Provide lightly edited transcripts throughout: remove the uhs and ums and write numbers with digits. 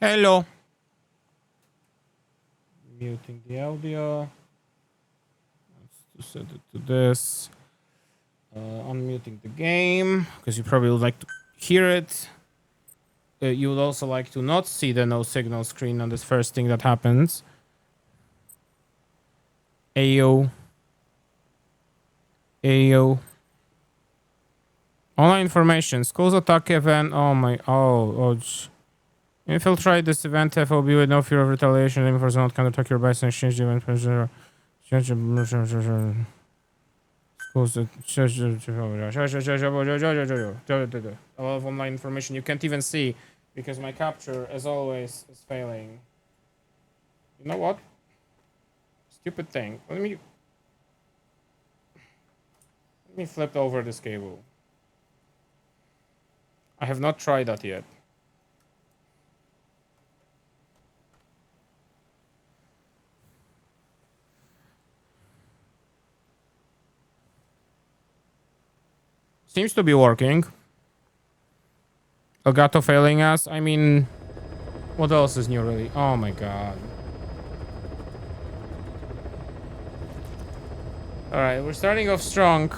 Hello. Muting the audio. Let's set it to this. Unmuting the game because you probably would like to hear it. You would also like to not see the no signal screen on this first thing that happens. Ayo. Ayo. Online information. Schools attack event. Oh my. Oh. Infiltrate this event FOB with no fear of retaliation. Aim for someone can attack your base and exchange the event. A lot of online information you can't even see because my capture, as always, is failing. You know what? Stupid thing. Let me flip over this cable. I have not tried that yet. Seems to be working. Elgato failing us. I mean, what else is new really? Oh my god. Alright, we're starting off strong.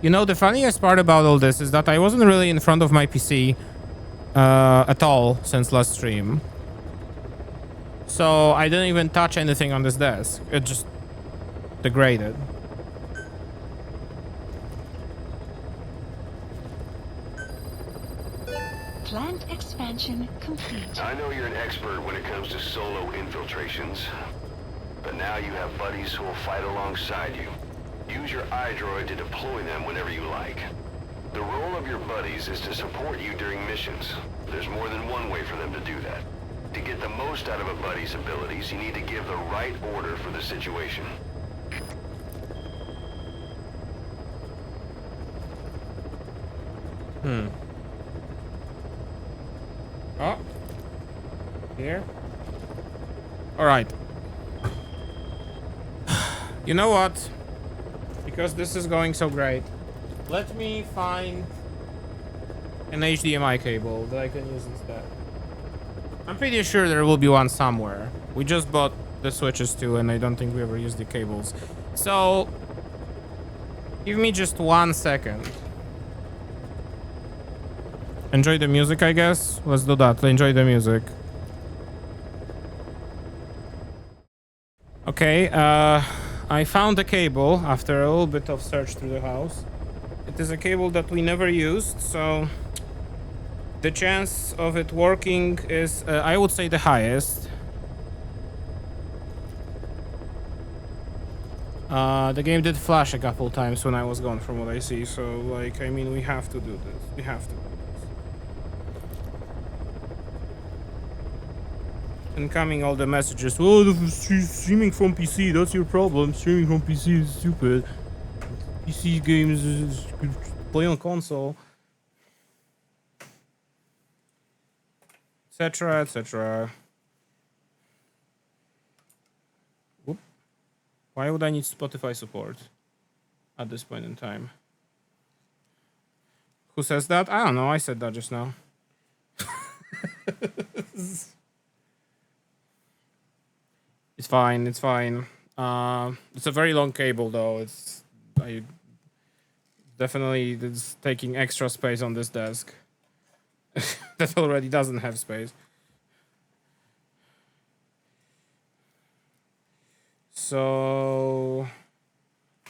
You know, the funniest part about all this is that I wasn't really in front of my PC at all since last stream. So I didn't even touch anything on this desk. It just degraded. Plant expansion complete. I know you're an expert when it comes to solo infiltrations, but now you have buddies who will fight alongside you. Use your iDroid to deploy them whenever you like. The role of your buddies is to support you during missions. There's more than one way for them to do that. To get the most out of a buddy's abilities, you need to give the right order for the situation. Oh. Here. Alright. You know what? Because this is going so great, let me find an HDMI cable that I can use instead. I'm pretty sure there will be one somewhere. We just bought the switches too, and I don't think we ever used the cables. So, give me just 1 second. Enjoy the music, I guess. Let's do that. Enjoy the music. Okay, I found a cable after a little bit of search through the house. It is a cable that we never used, so the chance of it working is, I would say, the highest. The game did flash a couple times when I was gone, from what I see, so, like, I mean, we have to do this. We have to. Incoming all the messages. Oh, streaming from PC, that's your problem. Streaming from PC is stupid. PC games play on console. Etc, etc. Whoop. Why would I need Spotify support at this point in time? Who says that? I don't know. I said that just now. It's fine. It's fine. It's a very long cable, though. It's taking extra space on this desk. That already doesn't have space. So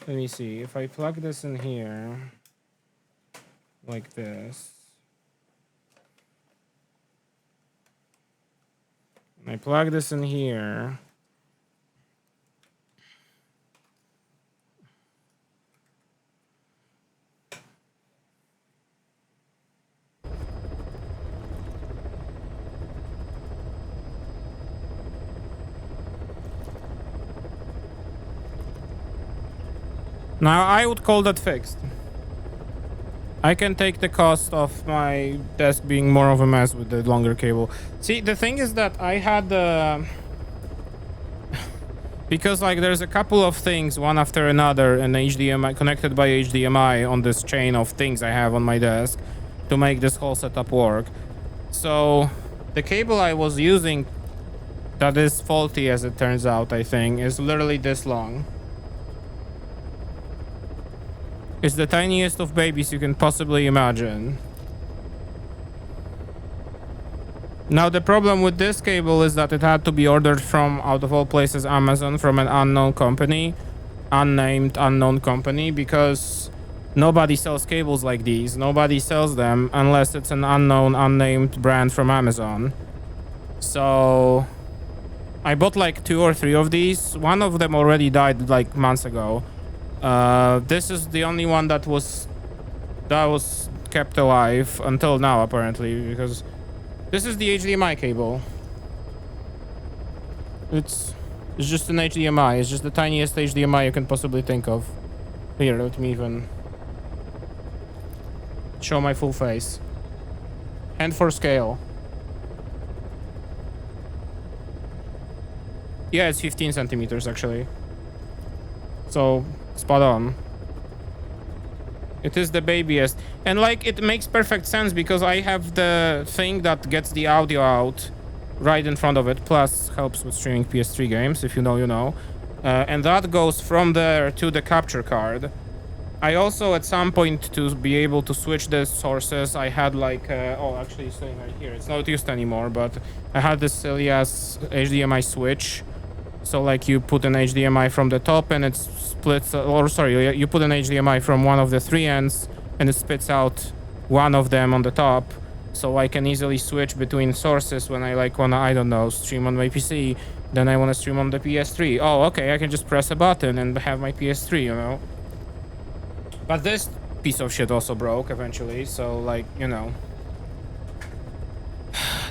let me see. If I plug this in here like this, and I plug this in here. Now, I would call that fixed. I can take the cost of my desk being more of a mess with the longer cable. See, the thing is that I had Because like there's a couple of things one after another and HDMI connected by HDMI on this chain of things I have on my desk to make this whole setup work. So the cable I was using that is faulty, as it turns out, I think, is literally this long. It's the tiniest of babies you can possibly imagine. Now the problem with this cable is that it had to be ordered from, out of all places, Amazon, from an unknown company, unnamed unknown company, because nobody sells cables like these. Nobody sells them unless it's an unknown, unnamed brand from Amazon. So I bought like 2 or 3 of these. One of them already died like months ago. This is the only one that was kept alive until now, apparently, because this is the HDMI cable. It's just an HDMI. It's just the tiniest HDMI you can possibly think of. Here, let me even show my full face. And for scale. Yeah, it's 15 centimeters actually. So, spot on. It is the babyest. And like, it makes perfect sense because I have the thing that gets the audio out right in front of it, plus helps with streaming PS3 games, if you know, you know. And that goes from there to the capture card. I also, at some point, to be able to switch the sources, I had like, oh, actually it's sitting right here. It's not used anymore, but I had this silly ass HDMI switch. So like you put an HDMI from the top and it splits, or sorry, you put an HDMI from one of the 3 ends and it spits out one of them on the top. So I can easily switch between sources when I like wanna, I don't know, stream on my PC, then I wanna stream on the PS3. Oh, okay, I can just press a button and have my PS3, you know. But this piece of shit also broke eventually, so like, you know.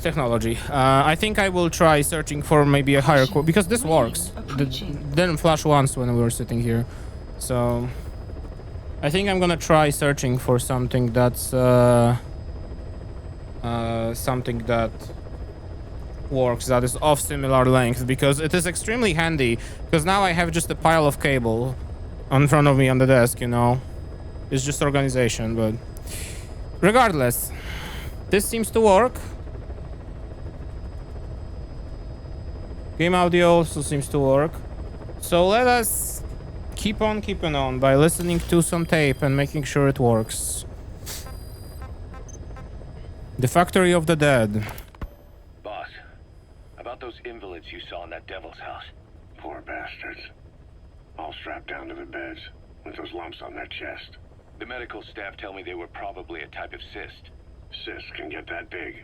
Technology. I think I will try searching for maybe a higher quality, because this works. Didn't flash once when we were sitting here. So I think I'm gonna try searching for something that's something that works, that is of similar length, because it is extremely handy, because now I have just a pile of cable in front of me on the desk, you know. It's just organization, but regardless, this seems to work. Game audio also seems to work. So let us keep on keeping on by listening to some tape and making sure it works. The Factory of the Dead. Boss, about those invalids you saw in that devil's house. Poor bastards. All strapped down to the beds, with those lumps on their chest. The medical staff tell me they were probably a type of cyst. Cysts can get that big.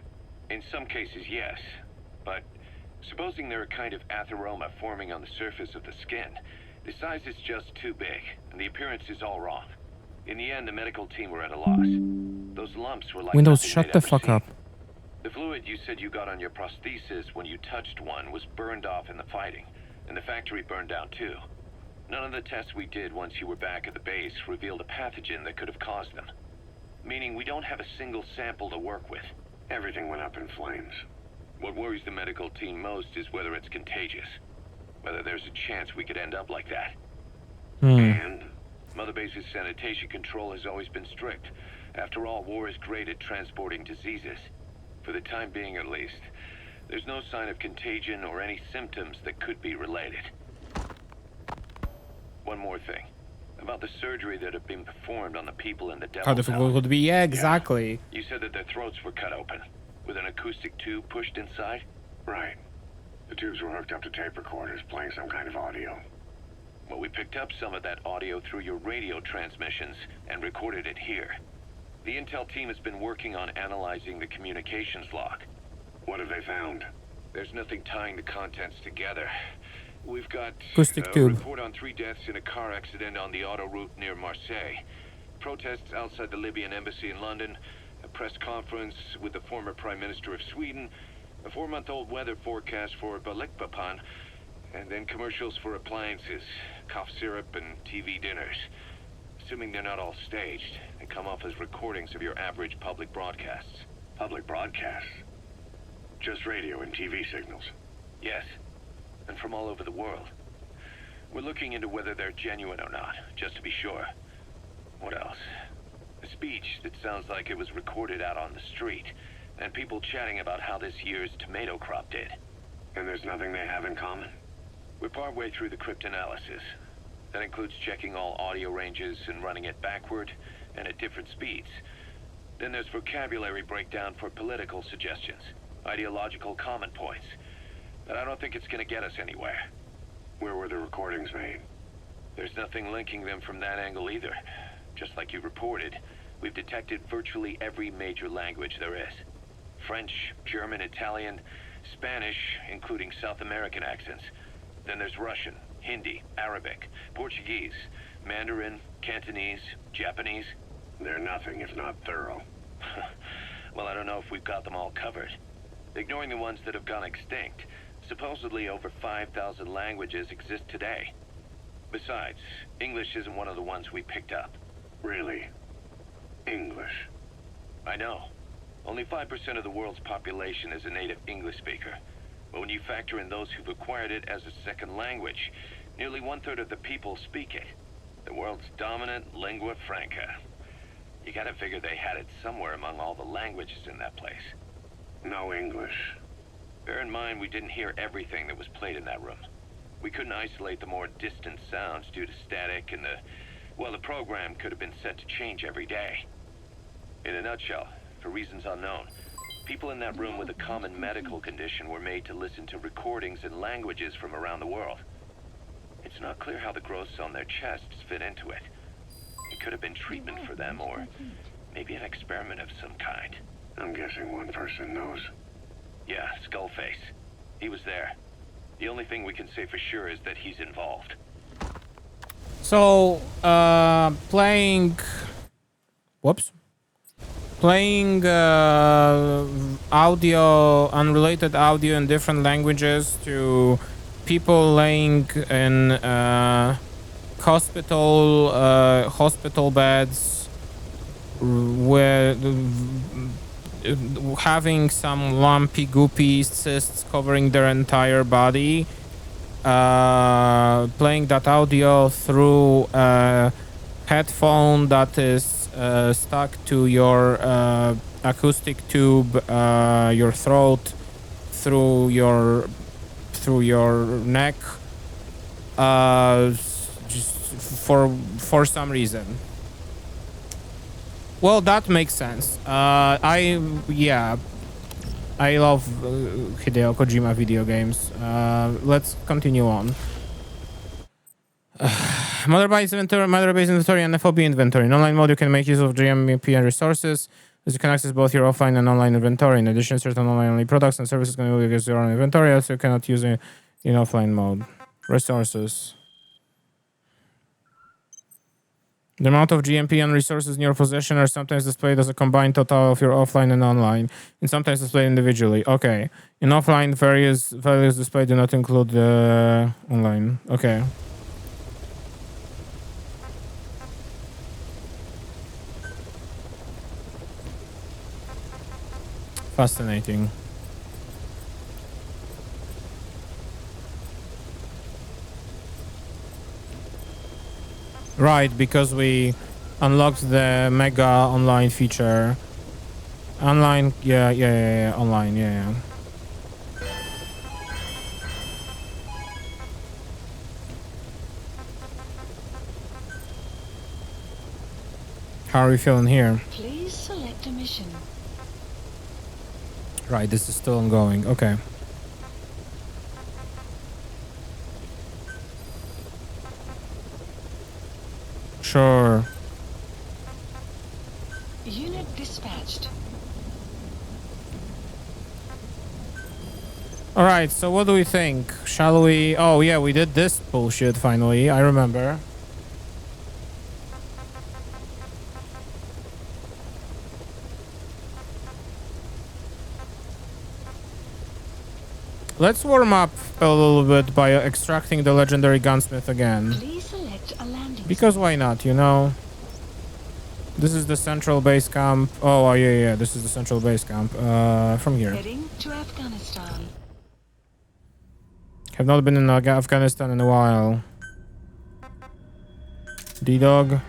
In some cases, yes. But supposing they're a kind of atheroma forming on the surface of the skin, the size is just too big, and the appearance is all wrong. In the end, the medical team were at a loss. Those lumps were like Windows, nothing shut they'd the ever fuck seen. up. The fluid you said you got on your prosthesis when you touched one was burned off in the fighting, and the factory burned down too. None of the tests we did once you were back at the base revealed a pathogen that could have caused them. Meaning we don't have a single sample to work with. Everything went up in flames. What worries the medical team most is whether it's contagious. Whether there's a chance we could end up like that. And Mother Base's sanitation control has always been strict. After all, war is great at transporting diseases. For the time being, at least. There's no sign of contagion or any symptoms that could be related. One more thing. About the surgery that had been performed on the people in the How Devil's difficult House. would it be? Yeah, exactly. You said that their throats were cut open, with an acoustic tube pushed inside? right. The tubes were hooked up to tape recorders, playing some kind of audio. Well, we picked up some of that audio through your radio transmissions and recorded it here. The intel team has been working on analyzing the communications log. What have they found? There's nothing tying the contents together. We've got Acoustic a tube. report on 3 deaths in a car accident on the autoroute near Marseille. Protests outside the Libyan embassy in London, a press conference with the former Prime Minister of Sweden, a 4-month-old weather forecast for Balikpapan, and then commercials for appliances, cough syrup, and TV dinners. Assuming they're not all staged, they come off as recordings of your average public broadcasts. Public broadcasts. Just radio and TV signals. Yes, and from all over the world. We're looking into whether they're genuine or not, just to be sure. What else? A speech that sounds like it was recorded out on the street, and people chatting about how this year's tomato crop did. And there's nothing they have in common? We're partway through the cryptanalysis. That includes checking all audio ranges and running it backward and at different speeds. Then there's vocabulary breakdown for political suggestions, ideological comment points. But I don't think it's gonna get us anywhere. Where were the recordings made? There's nothing linking them from that angle either. Just like you reported, we've detected virtually every major language there is. French, German, Italian, Spanish, including South American accents. Then there's Russian, Hindi, Arabic, Portuguese, Mandarin, Cantonese, Japanese. They're nothing if not thorough. Well, I don't know if we've got them all covered. Ignoring the ones that have gone extinct, supposedly over 5,000 languages exist today. Besides, English isn't one of the ones we picked up. Really? English? I know. Only 5% of the world's population is a native English speaker. But when you factor in those who've acquired it as a second language, nearly 1/3 of the people speak it. The world's dominant lingua franca. You gotta figure they had it somewhere among all the languages in that place. No English. Bear in mind, we didn't hear everything that was played in that room. We couldn't isolate the more distant sounds due to static, and the program could have been set to change every day. In a nutshell, for reasons unknown, people in that room with a common medical condition were made to listen to recordings in languages from around the world. It's not clear how the growths on their chests fit into it. It could have been treatment for them, or maybe an experiment of some kind. I'm guessing one person knows. Yeah, Skullface. He was there. The only thing we can say for sure is that he's involved. So, playing audio, unrelated audio in different languages to people laying in hospital beds with having some lumpy goopy cysts covering their entire body, playing that audio through a headphone that is stuck to your acoustic tube, your throat, through your neck, just for some reason. Well, that makes sense. I love Hideo Kojima video games. Let's continue on. Mother-based inventory, and FOB inventory. In online mode, you can make use of GMP and resources, as you can access both your offline and online inventory. In addition, certain online-only products and services can be used in your own inventory, as you cannot use it in offline mode. Resources. The amount of GMP and resources in your possession are sometimes displayed as a combined total of your offline and online, and sometimes displayed individually. Okay. In offline, various values displayed do not include the online. Okay. Fascinating. Right, because we unlocked the mega online feature. Online, yeah, online, yeah. How are we feeling here? Please select a mission. Right, this is still ongoing. Okay. Sure. Unit dispatched. All right, so what do we think? Shall we... Oh, yeah, we did this bullshit finally. I remember. Let's warm up a little bit by extracting the legendary gunsmith again. Please select a landing. Because why not, you know? This is the central base camp. Oh, yeah, this is the central base camp. From here. Heading to Afghanistan. Have not been in Afghanistan in a while. D-Dog.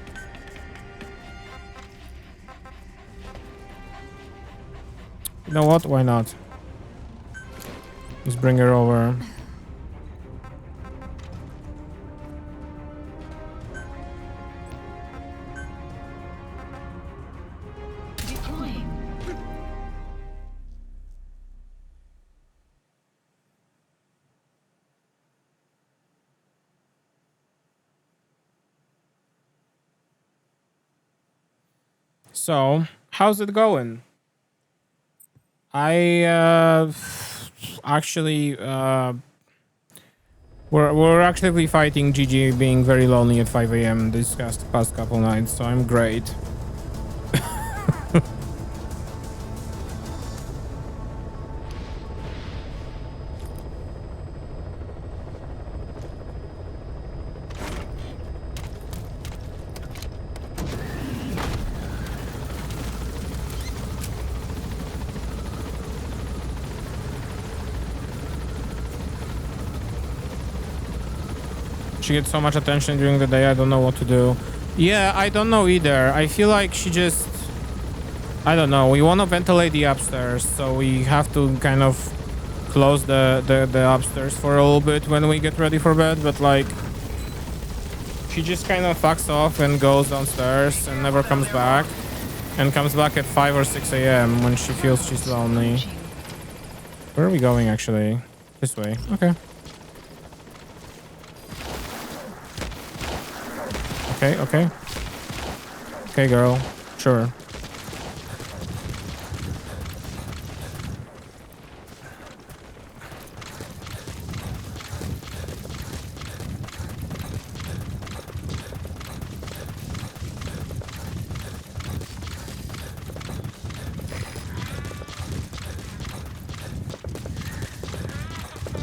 You know what? Why not? Let's bring her over. Deploying. So, how's it going? I actually we're actively fighting GG being very lonely at 5 a.m. this past couple nights, so I'm great. She gets so much attention during the day, I don't know what to do. Yeah, I don't know either. I feel like she just... I don't know. We want to ventilate the upstairs, so we have to kind of close the upstairs for a little bit when we get ready for bed, but like... She just kind of fucks off and goes downstairs and never comes back. And comes back at 5 or 6 a.m. when she feels she's lonely. Where are we going, actually? This way. Okay. Okay. Okay, girl. Sure.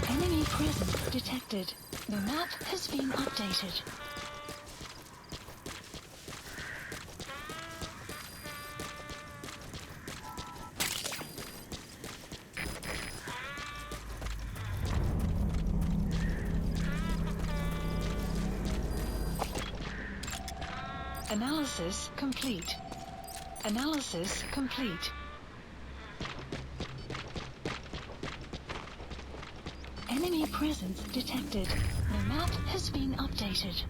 Enemy presence detected. The map has been updated. Analysis complete. Analysis complete. Enemy presence detected. The map has been updated.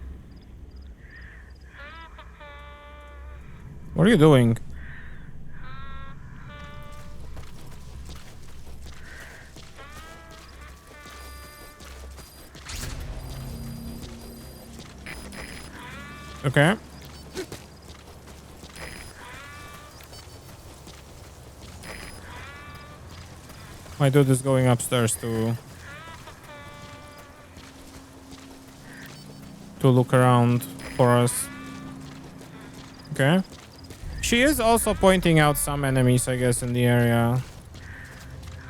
What are you doing? Okay. My dude is going upstairs to look around for us. Okay. She is also pointing out some enemies, I guess, in the area,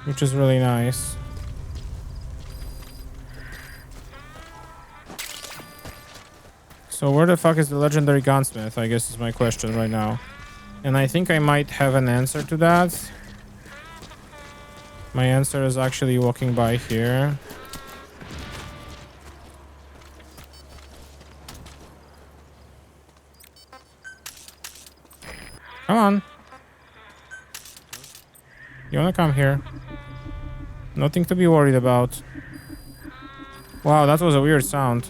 which is really nice. So where the fuck is the legendary gunsmith, I guess is my question right now. And I think I might have an answer to that. My answer is actually walking by here. Come on. You wanna come here? Nothing to be worried about. Wow, that was a weird sound.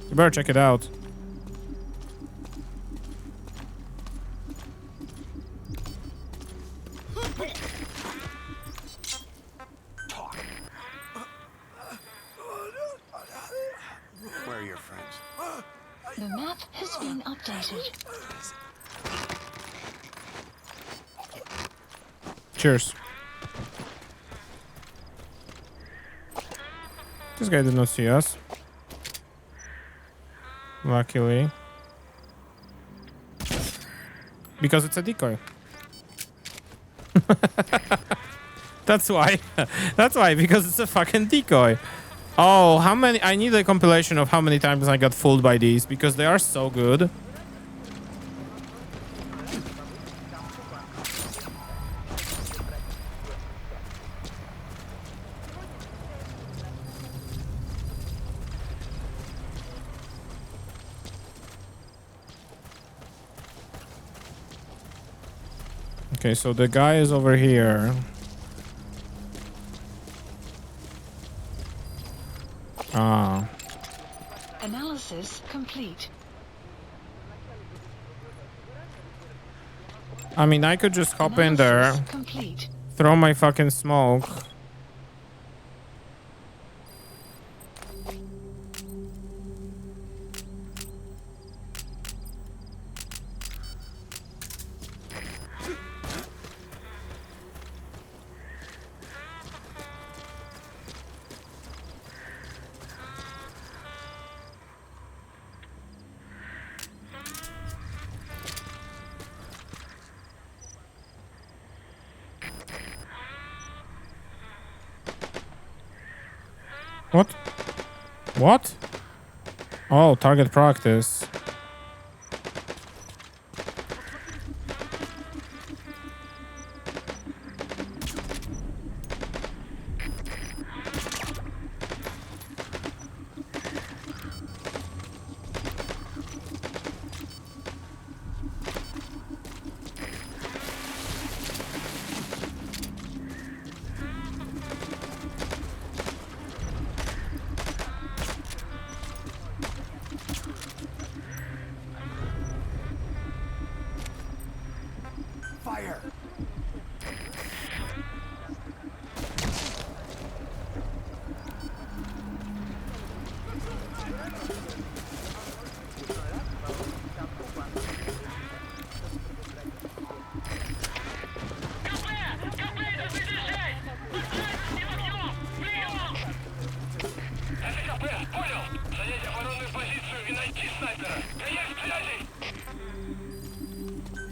You better check it out. Where are your friends? The map has been updated. Cheers. This guy did not see us. Luckily. Because it's a decoy. That's why. That's why, because it's a fucking decoy. Oh, how many? I need a compilation of how many times I got fooled by these, because they are so good. Okay, so the guy is over here. Ah. Analysis complete. I mean, I could just hop in Analysis there, complete. throw my fucking smoke. What? What? Oh, target practice. Fire!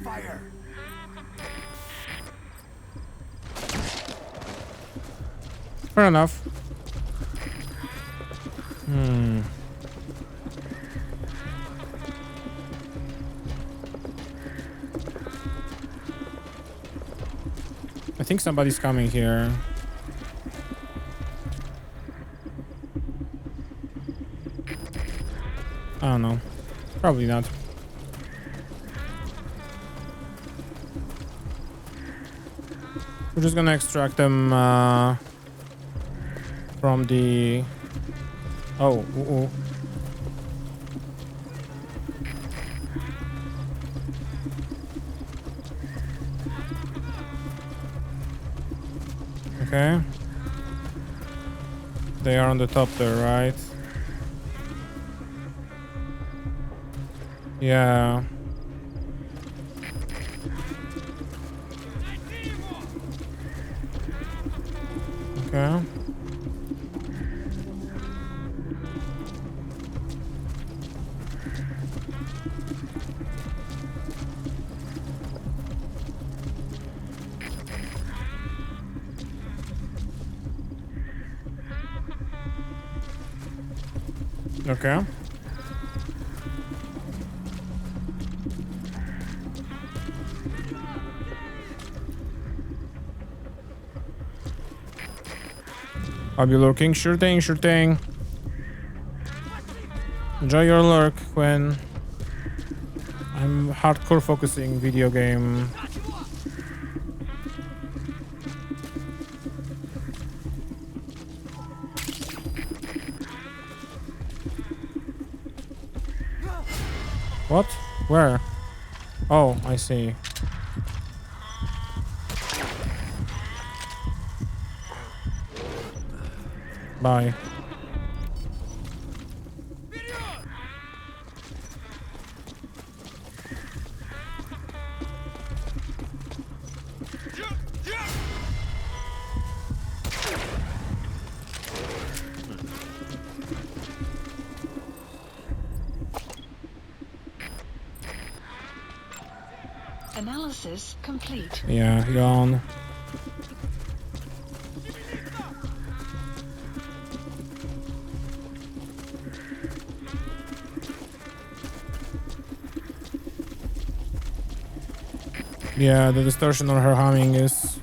Fire! Fair enough. I think somebody's coming here. I don't know. Probably not. We're just gonna extract them from the... Oh, ooh. Okay. They are on the top there, right? Yeah. Okay. Okay. I'll be lurking. Sure thing, sure thing. Enjoy your lurk when I'm hardcore focusing video game. What? Where? Oh, I see. Bye. Analysis complete. Yeah, yawn. Yeah, the distortion on her humming is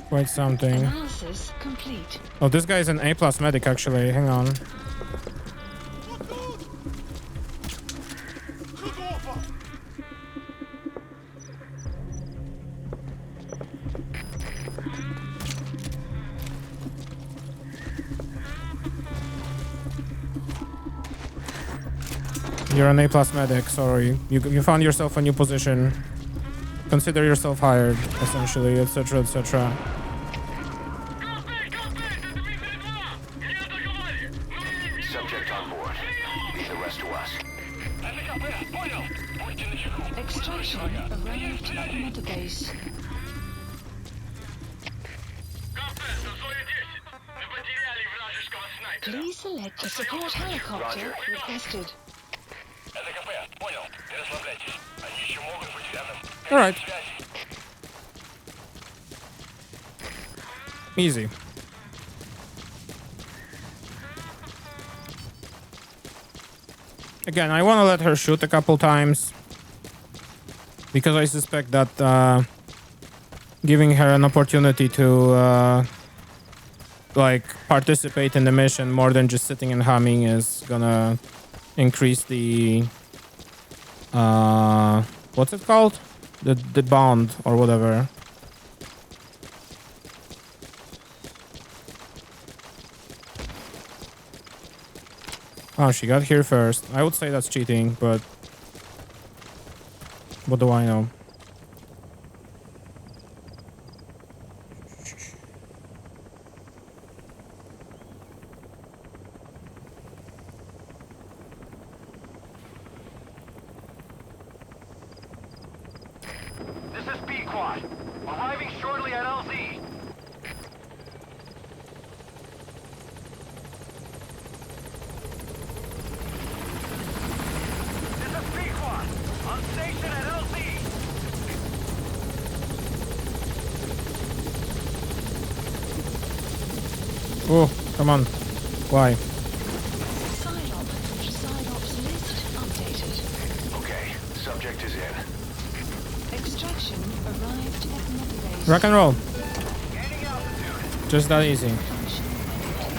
quite something. Analysis complete. Oh, this guy is an A+ medic actually. Hang on. You're an A+ medic, sorry. You found yourself a new position. Consider yourself hired, essentially, etc., etc. Subject on board. Leave the rest to us. Extraction arrived at the mother base. Please select a support helicopter requested. All right. Easy. Again, I want to let her shoot a couple times because I suspect that giving her an opportunity to like participate in the mission more than just sitting and humming is gonna increase the what's it called? The bond or whatever. Oh, she got here first. I would say that's cheating, but what do I know? This is B-Quad. Arriving shortly at LZ. This is B-Quad. On station at LZ. Oh, come on. Why? Side-ops list updated. Okay, subject is in. Extraction arrived at mother base. Rock and roll. Gaining altitude. Just that easy.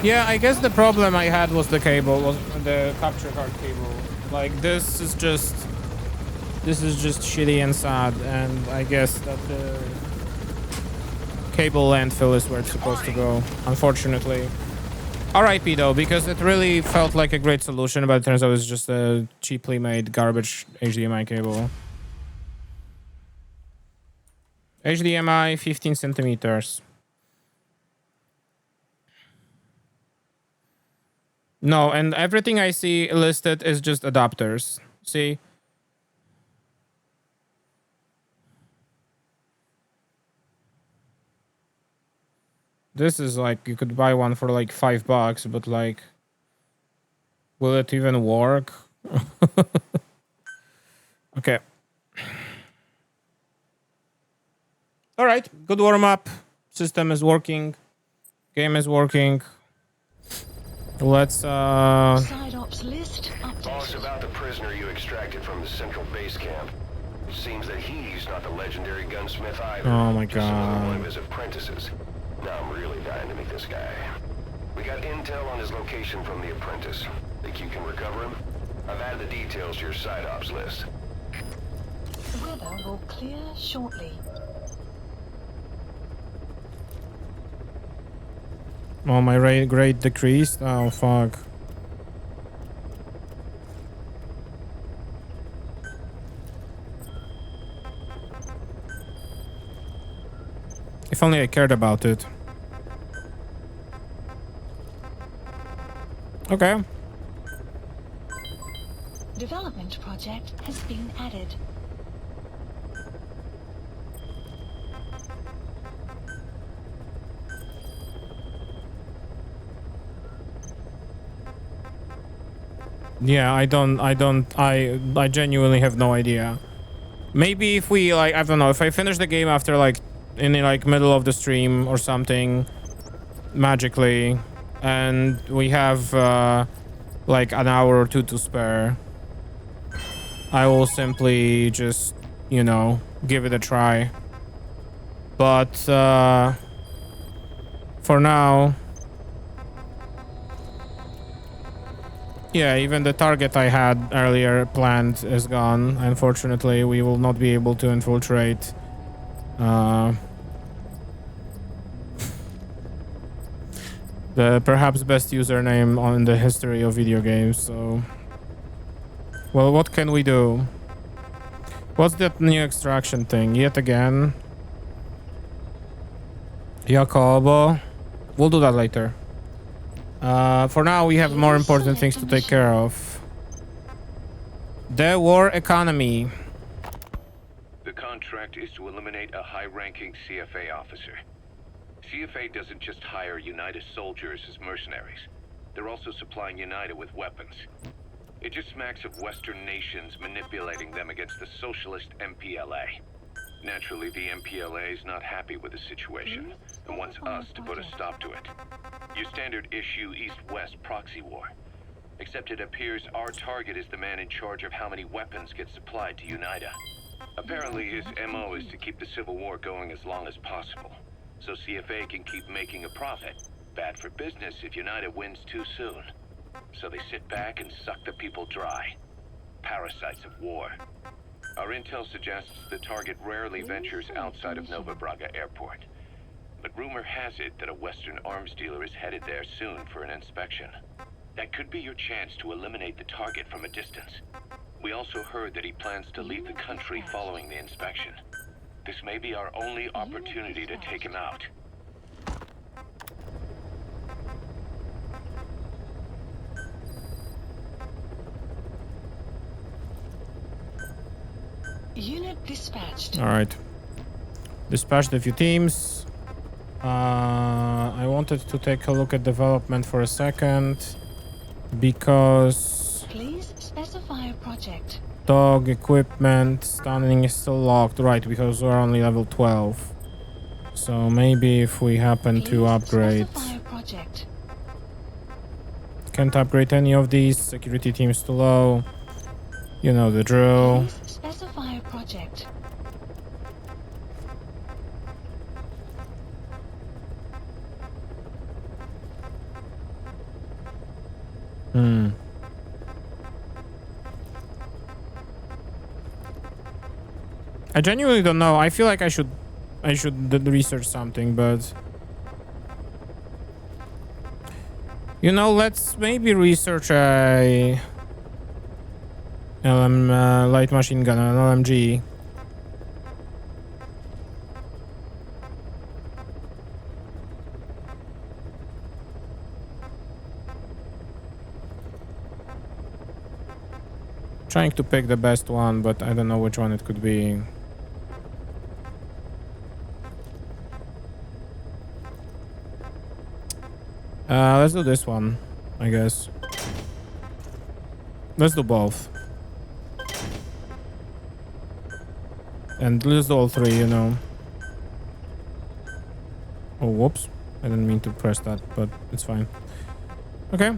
Yeah, I guess the problem I had was the cable, was the capture card cable. Like this is just shitty and sad, and I guess that the cable landfill is where it's supposed to go, unfortunately. RIP though, because it really felt like a great solution, but it turns out it's just a cheaply made garbage HDMI cable. HDMI 15 centimeters. No, and everything I see listed is just adapters. See? This is like, you could buy one for like $5, but like, will it even work? Okay. All right, good warm up. System is working. Game is working. Let's Side-ops list Boss, updated. about the prisoner you extracted from the central base camp. It seems that he's not the legendary gunsmith either. Oh my Just another one God. of his apprentices. Now I'm really dying to meet this guy. We got intel on his location from the apprentice. Think you can recover him? I've added the details to your side ops list. Weather will clear shortly. Oh, my grade decreased. Oh fuck. If only I cared about it. Okay. Development project has been added. Yeah, I genuinely have no idea. Maybe if we like, I don't know, if I finish the game after like in the like middle of the stream or something magically, and we have like an hour or two to spare, I will simply just, you know, give it a try. But for now, yeah, even the target I had earlier planned is gone. Unfortunately, we will not be able to infiltrate. The perhaps best username on the history of video games, so Well, what can we do? What's that new extraction thing? Yet again. Jacobo. We'll do that later. For now, we have more important things to take care of. The war economy. The contract is to eliminate a high-ranking CFA officer. CFA doesn't just hire UNITA soldiers as mercenaries. They're also supplying UNITA with weapons. It just smacks of Western nations manipulating them against the socialist MPLA. Naturally, the MPLA is not happy with the situation and wants us to put a stop to it. Your standard issue East-West proxy war. Except it appears our target is the man in charge of how many weapons get supplied to UNITA. Apparently, his MO is to keep the Civil War going as long as possible, so CFA can keep making a profit. Bad for business if UNITA wins too soon. So they sit back and suck the people dry. Parasites of war. Our intel suggests the target rarely ventures outside of Nova Braga Airport. But rumor has it that a Western arms dealer is headed there soon for an inspection. That could be your chance to eliminate the target from a distance. We also heard that he plans to leave the country following the inspection. This may be our only opportunity to take him out. Unit dispatched. All right. Dispatched a few teams. I wanted to take a look at development for a second because Please specify a project. dog equipment stunning is still locked, right? Because we're only level 12. So maybe if we happen to Please upgrade, specify a project. can't upgrade any of these. Security teams too low. You know the drill. Please specify a project. I genuinely don't know. I feel like I should research something, but you know, let's maybe research a light machine gun, an LMG. Trying to pick the best one, but I don't know which one it could be. Let's do this one, I guess. Let's do both. And let's do all three, you know. Oh, whoops. I didn't mean to press that, but it's fine. Okay.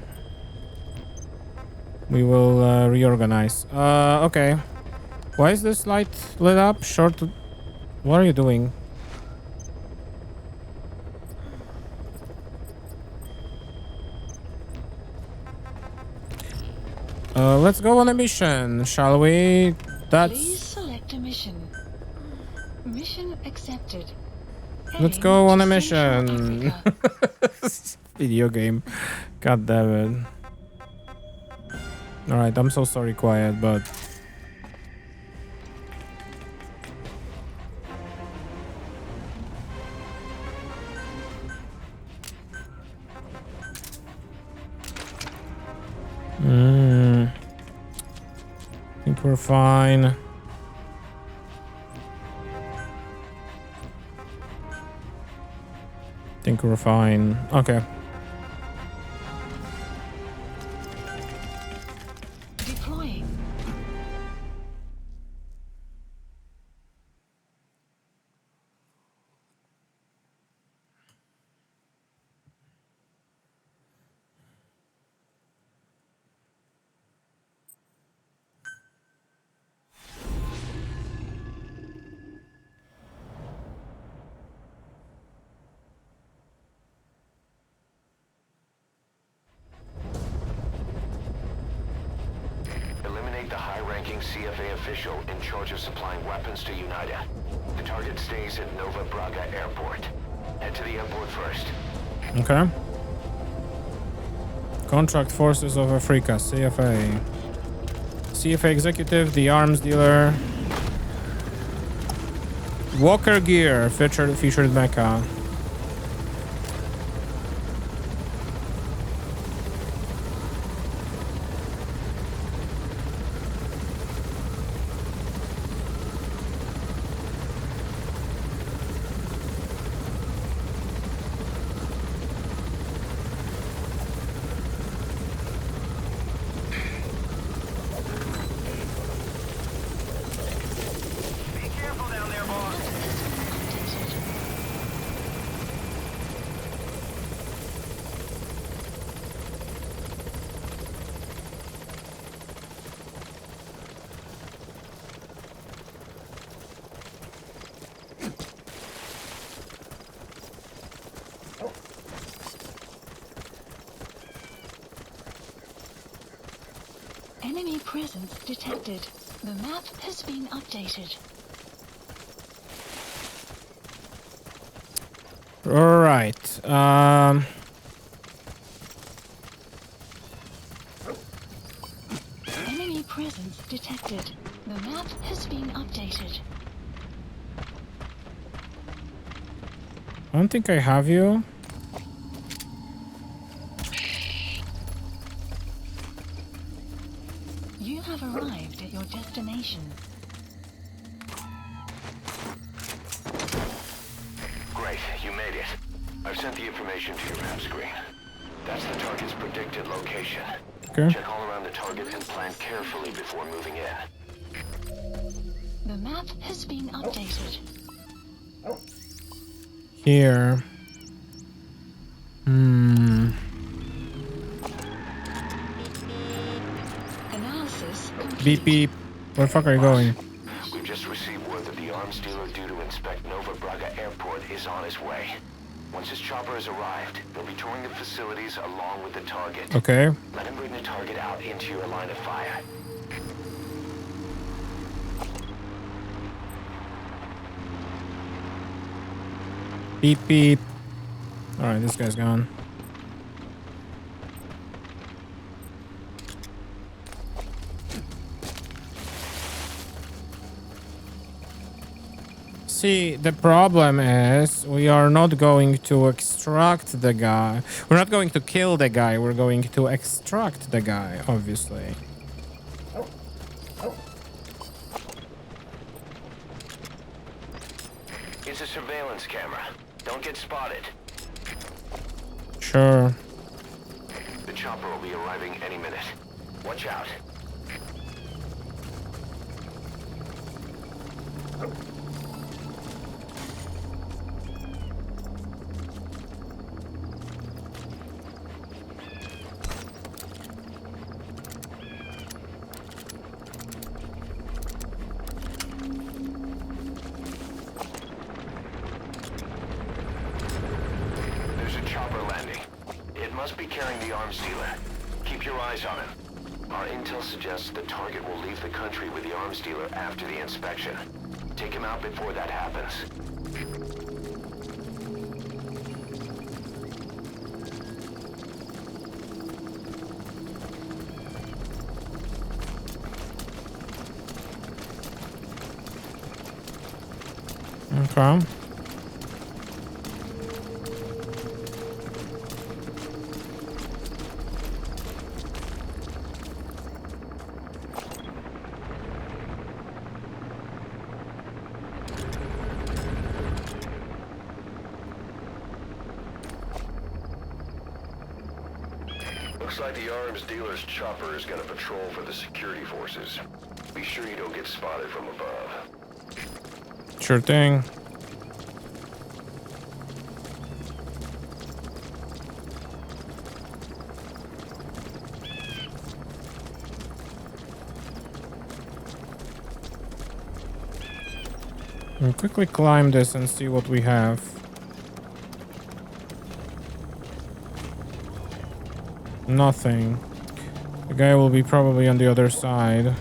We will reorganize. Okay. Why is this light lit up? Short. What are you doing? Let's go on a mission, shall we? Please select a mission. Mission accepted. Let's Heading go on to a Central mission. Africa. Video game. God damn it. Alright, I'm so sorry, Quiet, but... I think we're fine. Think we're fine. Okay. Deploying. Eliminate the high-ranking CFA official in charge of supplying weapons to UNITA. The target stays at Nova Braga Airport. Head to the airport first. Okay. Contract Forces of Africa, CFA. CFA executive, the arms dealer. Walker Gear, featured mecha. Enemy presence detected. The map has been updated. All right. Enemy presence detected. The map has been updated. I don't think I have you. You have arrived at your destination. Great, you made it. I've sent the information to your map screen. That's the target's predicted location. Okay. Check all around the target and plan carefully before moving in. The map has been updated. Here. Analysis complete. Beep beep. Where the fuck are you going? We've just received word that the arms dealer due to inspect Nova Braga Airport is on his way. Once his chopper has arrived, he'll be touring the facilities along with the target. Okay. Let him bring the target out into your line of fire. Beep beep. All right, this guy's gone. See, the problem is we are not going to extract the guy. We're not going to kill the guy. We're going to extract the guy, obviously. It's a surveillance camera. Don't get spotted. Sure. The chopper will be arriving any minute. Watch out. There's a chopper landing. It must be carrying the arms dealer. Keep your eyes on him. Our intel suggests the target will leave the country with the arms dealer after the inspection. Take him out before that happens. Okay. Looks like the arms dealer's chopper is gonna patrol for the security forces. Be sure you don't get spotted from above. Sure thing. We'll quickly climb this and see what we have. Nothing. The guy will be probably on the other side.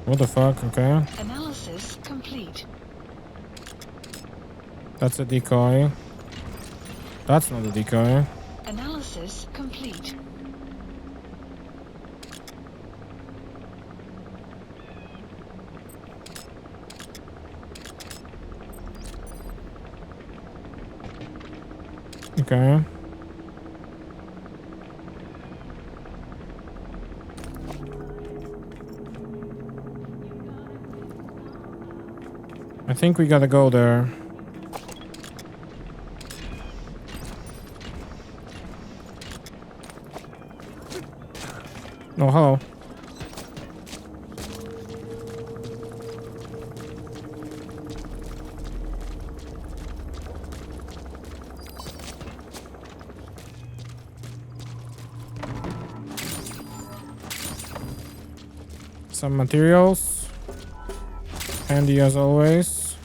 What the fuck? Okay. Analysis complete. That's a decoy. That's not a decoy. Analysis complete. Okay. I think we gotta go there. Oh, hello. Some materials. Handy as always.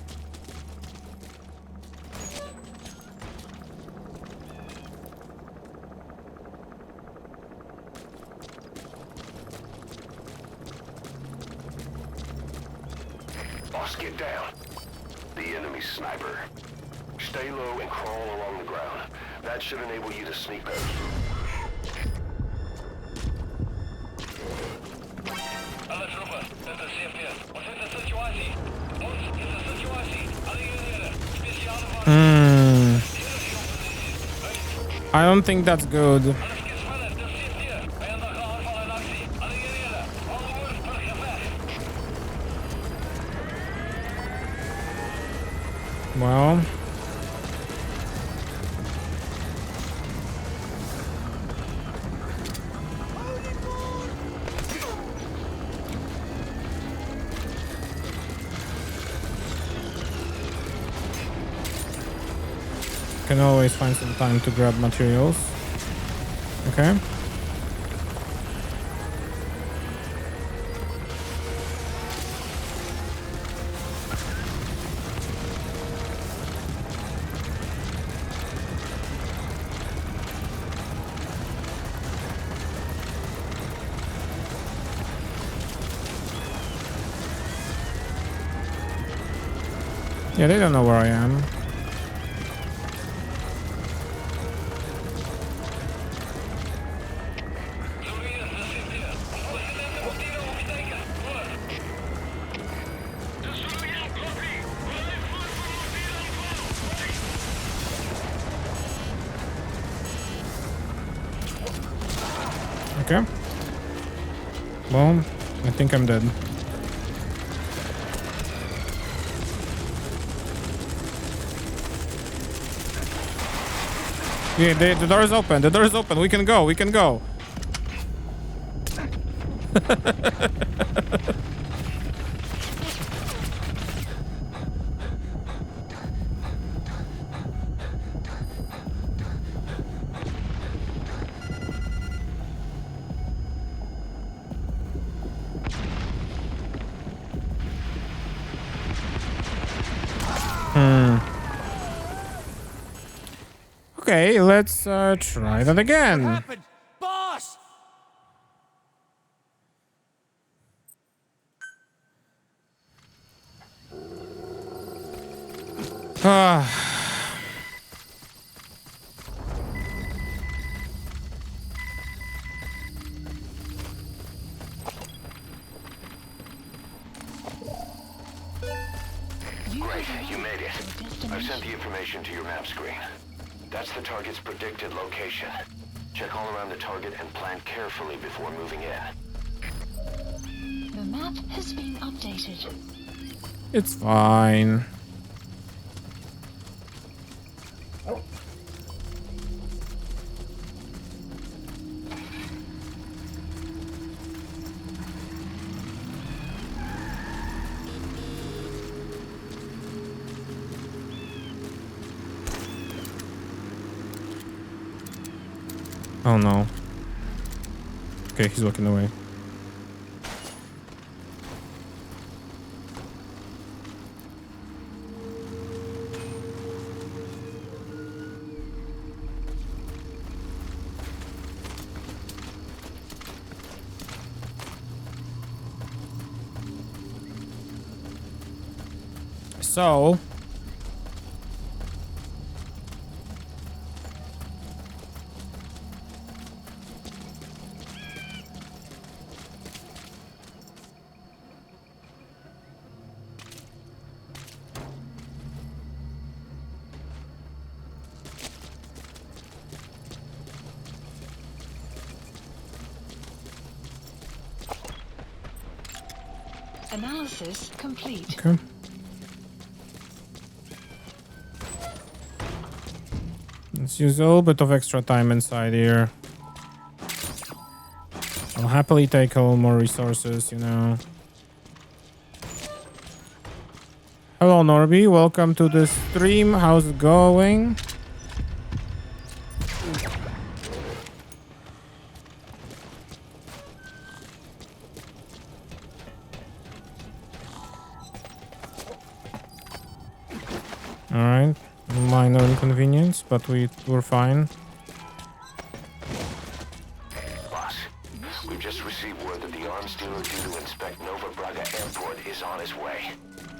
Boss, get down. The enemy sniper. Stay low and crawl along the ground. That should enable you to sneak out. I don't think that's good. Well, can always find some time to grab materials. Okay. Yeah, they don't know where I am. Okay. Well, I think I'm dead. Yeah, the door is open. The door is open. We can go. We can go. Okay, let's try that again. Boss! Great, you made it. I've sent the information to your map screen. That's the target's predicted location. Check all around the target and plan carefully before moving in. The map has been updated. It's fine. Oh no. Okay, he's walking away. So Analysis complete. Okay. Let's use a little bit of extra time inside here. I'll happily take home more resources, you know. Hello, Norby. Welcome to the stream. How's it going? Alright. Minor inconvenience, but we're fine. Boss, we've just received word that the arms dealer due to inspect Nova Braga Airport is on his way.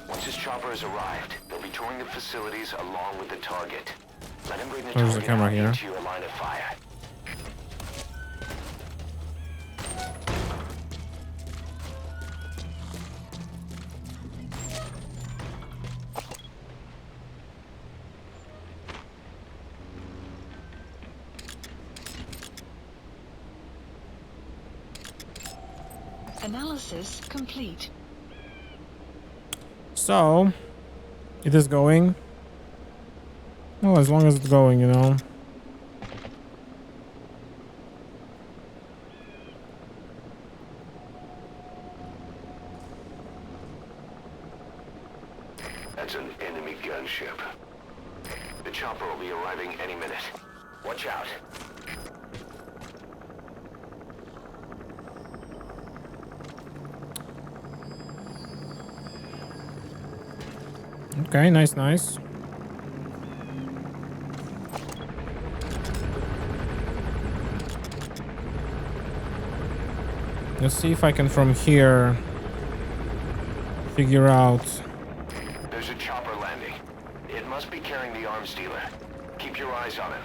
Once his chopper has arrived, they'll be touring the facilities along with the target. Let him bring the There's the target camera out here. into your line of fire. Analysis complete. So, it is going. Well, as long as it's going, you know. That's an enemy gunship. The chopper will be arriving any minute. Watch out. Okay, nice. Let's see if I can from here figure out. There's a chopper landing. It must be carrying the arms dealer. Keep your eyes on him.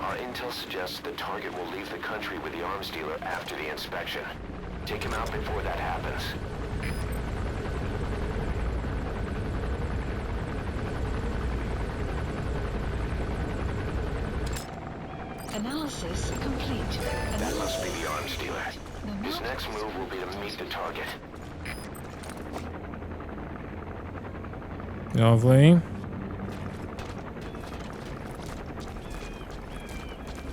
Our intel suggests the target will leave the country with the arms dealer after the inspection. Take him out before that happens. Analysis complete. That must be the arms dealer. The His map next move will be to meet the target. Lovely.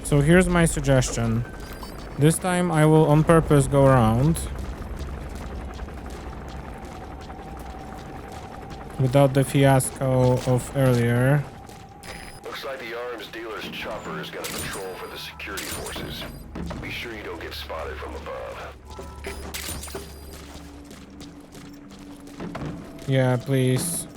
So here's my suggestion. This time I will on purpose go around without the fiasco of earlier. Looks like the arms dealer's chopper is gonna patrol for the security forces. Be sure you don't get spotted from above. Yeah, please.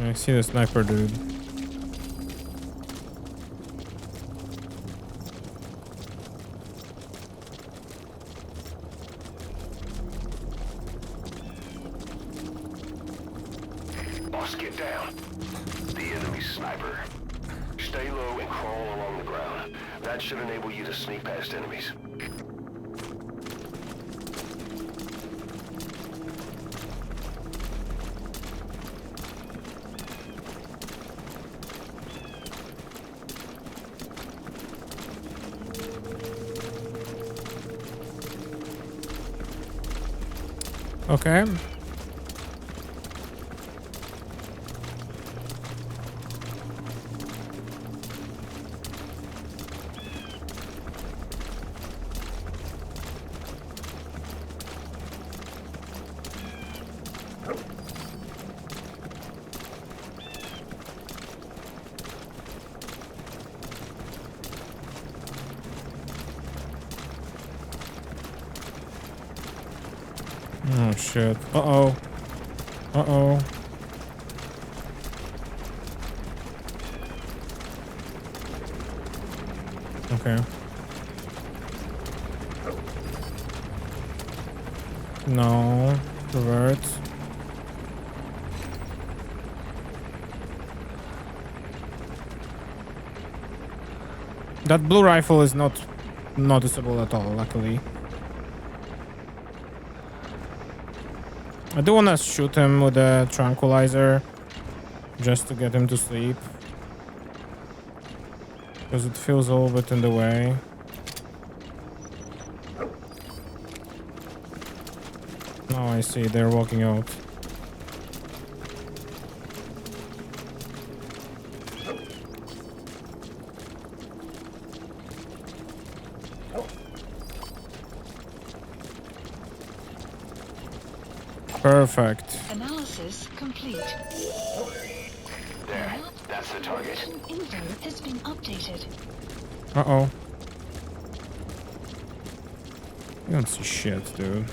I see the sniper dude. Boss, get down. The enemy sniper. Stay low and crawl along the ground. That should enable you to sneak past enemies. Okay. Oh shit. Uh-oh. Uh-oh. Okay. No. Revert. That blue rifle is not noticeable at all, luckily. I do want to shoot him with a tranquilizer just to get him to sleep. Because it feels a little bit in the way. Oh, I see. They're walking out. Perfect. Analysis complete. There, that's the target. Mission info has been updated. Uh-oh. You don't see shit, dude.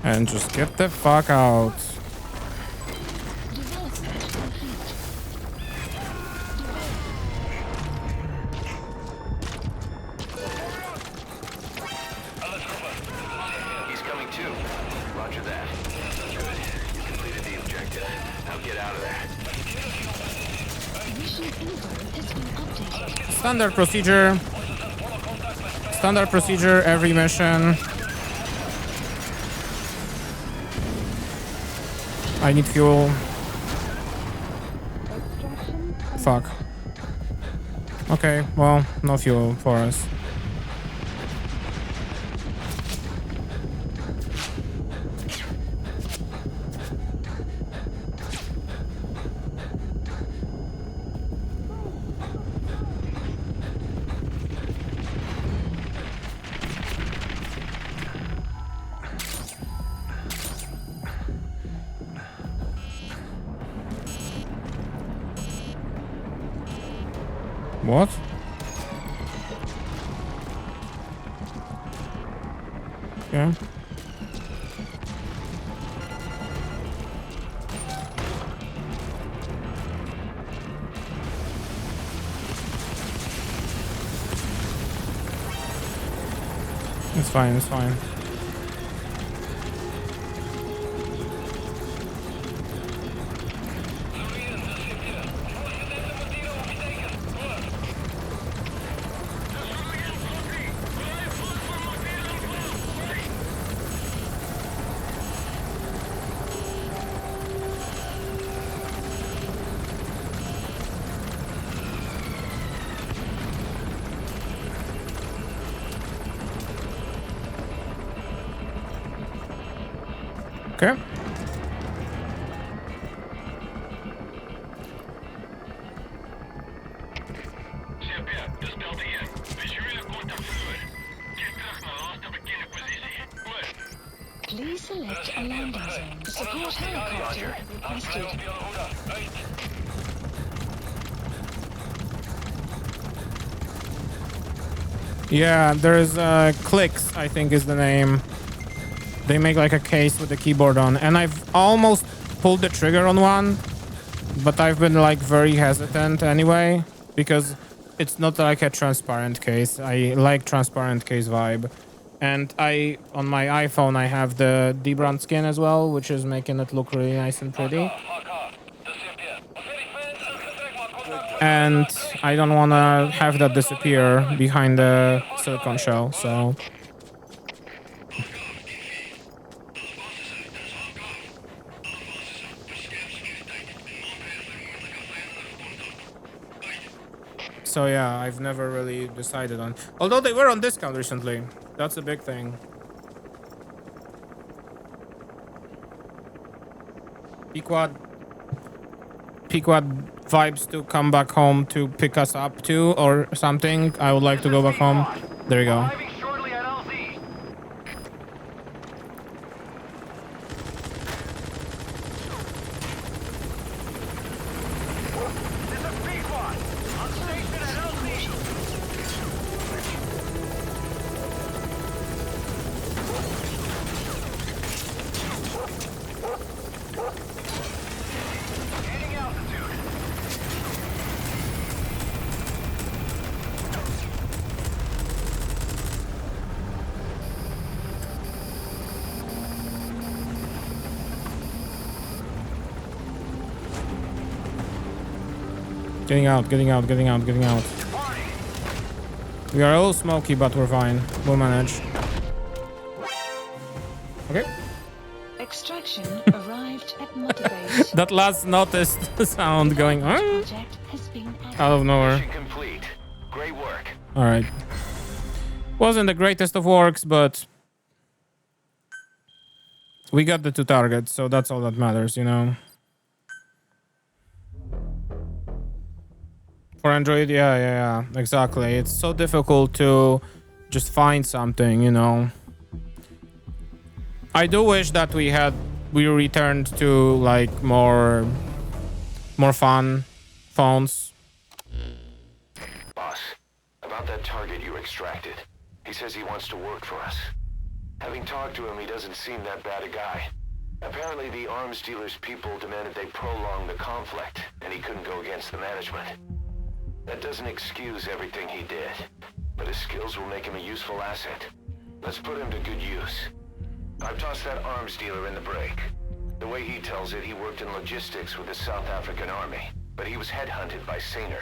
And just get the fuck out. Development complete. He's coming too. Roger that. Good. You completed the objective. Now get out of there. Mission info has been updated. Standard procedure. Standard procedure every mission. I need fuel. Fuck. Okay, well, no fuel for us. What? Okay. It's fine, it's fine. Okay. Please select a landing zone. Support helicopter requested. Yeah, there's Clicks, I think is the name. They make like a case with the keyboard on, and I've almost pulled the trigger on one, but I've been like very hesitant anyway, because it's not like a transparent case. I like transparent case vibe. And on my iPhone, I have the debrand skin as well, which is making it look really nice and pretty. And I don't want to have that disappear behind the silicone shell, so... So yeah, I've never really decided on... Although they were on discount recently. That's a big thing. Pequod vibes to come back home to pick us up too or something, I would like to go back home. There you go. Arriving shortly at LZ. This is Pequod. On station at LZ. Gaining altitude. Getting out, getting out, getting out, getting out. We are a little smoky, but we're fine. We'll manage. Okay. Extraction arrived at Mother Base. That last noticed sound going on Project has been out of nowhere. Mission complete. Great work. All right. Wasn't the greatest of works, but we got the 2 targets, so that's all that matters, you know. For Android, yeah, exactly. It's so difficult to just find something, you know. I do wish that we returned to like more fun phones. Boss, about that target you extracted. He says he wants to work for us. Having talked to him, he doesn't seem that bad a guy. Apparently the arms dealer's people demanded they prolong the conflict, and he couldn't go against the management. That doesn't excuse everything he did, but his skills will make him a useful asset. Let's put him to good use. I've tossed that arms dealer in the break. The way he tells it, he worked in logistics with the South African army, but he was headhunted by Sainer.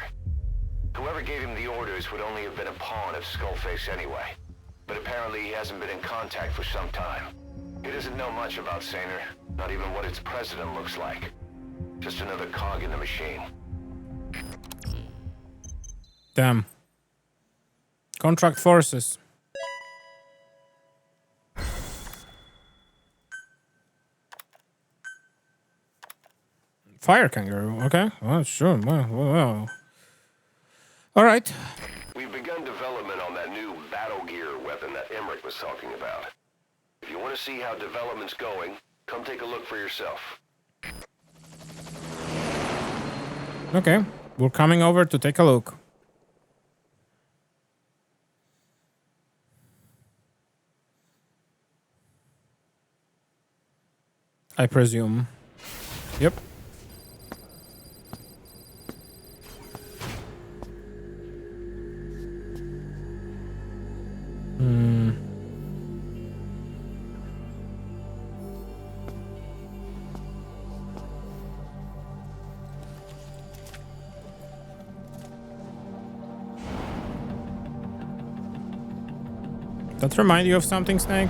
Whoever gave him the orders would only have been a pawn of Skullface anyway, but apparently he hasn't been in contact for some time. He doesn't know much about Sainer, not even what its president looks like. Just another cog in the machine. Damn. Contract forces. Fire kangaroo. Okay. Well, sure. Well. All right. We've begun development on that new battle gear weapon that Emmerich was talking about. If you want to see how development's going, come take a look for yourself. Okay. We're coming over to take a look. I presume. Yep. That remind you of something, Snake?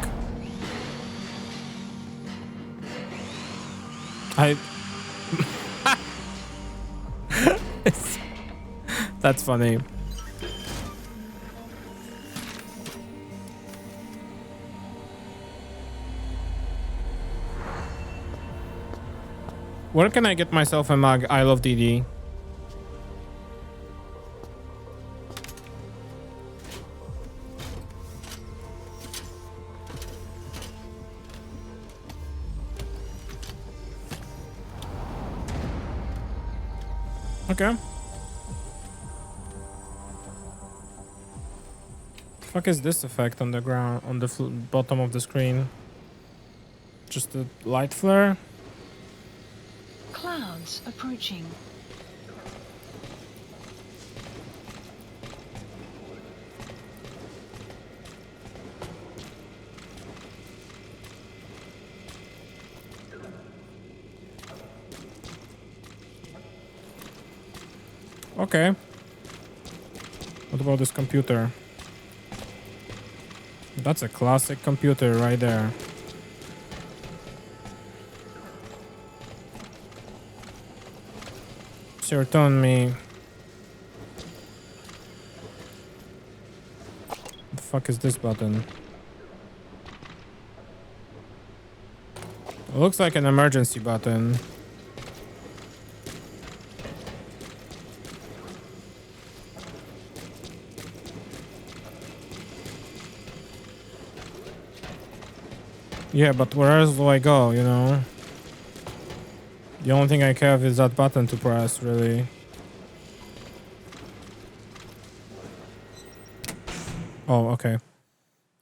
That's funny. Where can I get myself a mug? I love DD. Okay. The fuck is this effect on the ground, on the bottom of the screen? Just a light flare? Clouds approaching. Okay. What about this computer? That's a classic computer right there. So you're telling me... What the fuck is this button? It looks like an emergency button. Yeah, but where else do I go, you know? The only thing I have is that button to press, really. Oh, okay.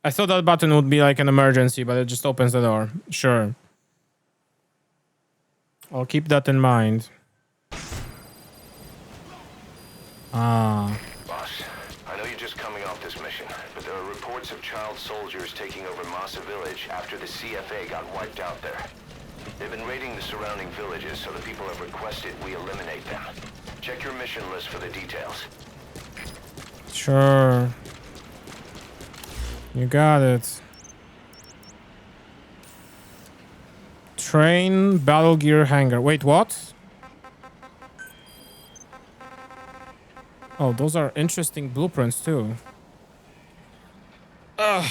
I thought that button would be like an emergency, but it just opens the door. Sure. I'll keep that in mind. Ah. Boss, I know you're just coming off this mission, but there are reports of child soldiers taking over Massa Village after the CFA got wiped out there. They've been raiding the surrounding villages, so the people have requested we eliminate them. Check your mission list for the details. Sure. You got it. Train battle gear hangar. Wait, what? Oh, those are interesting blueprints too. Ugh.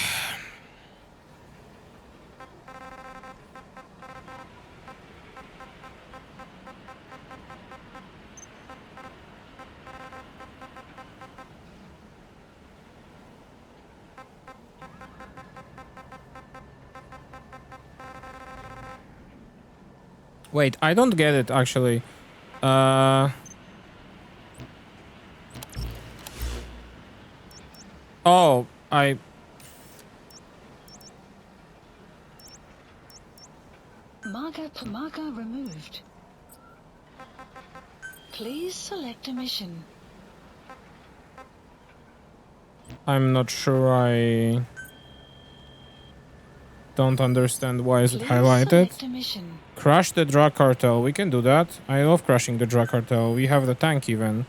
Wait, I don't get it actually. Oh, Marker removed. Please select a mission. I'm not sure I don't understand why is it Please highlighted. select a mission. Crush the drug cartel. We can do that. I love crushing the drug cartel. We have the tank even.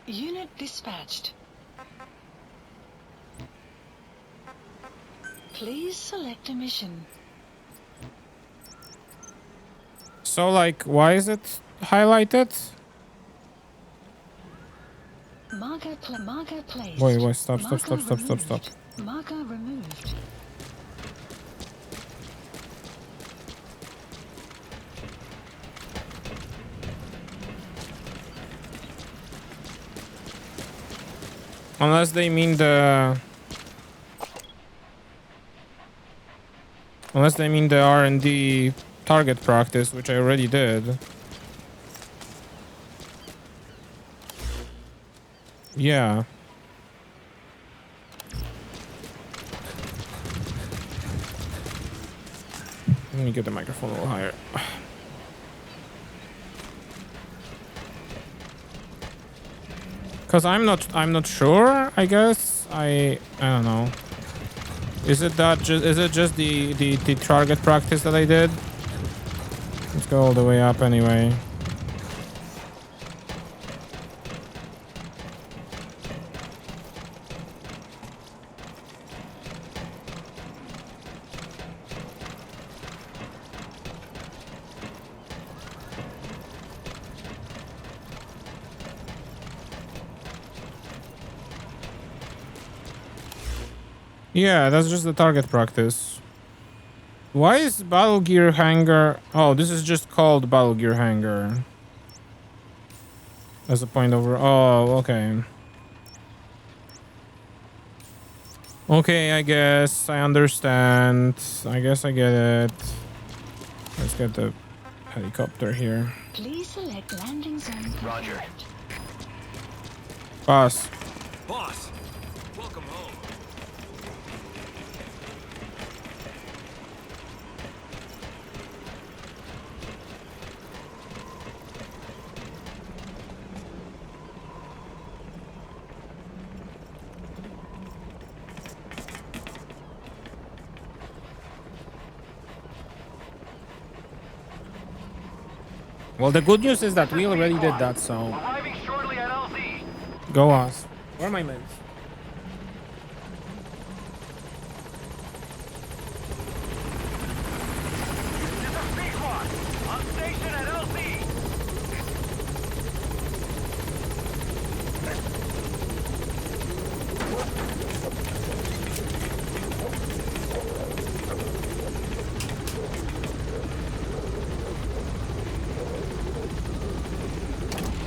Unit dispatched. Please select a mission. So, like, why is it highlighted? Marker placed. Wait, stop. Marker removed. Unless they mean the... Unless they mean the R&D target practice, which I already did. Yeah. Let me get the microphone a little higher. Cause I'm not sure, I guess. I don't know. Is it just the target practice that I did? Let's go all the way up anyway. Yeah, that's just the target practice. Why is Battle Gear Hangar... Oh, this is just called Battle Gear Hangar. As a point over... Oh, okay. Okay, I guess. I understand. I guess I get it. Let's get the helicopter here. Please select landing zone. Roger. Boss. Boss, welcome home. Well, the good news is that we already did that, so... Arriving shortly at LZ. Go us. Where are my meds? This is B-Squad. On station at LZ.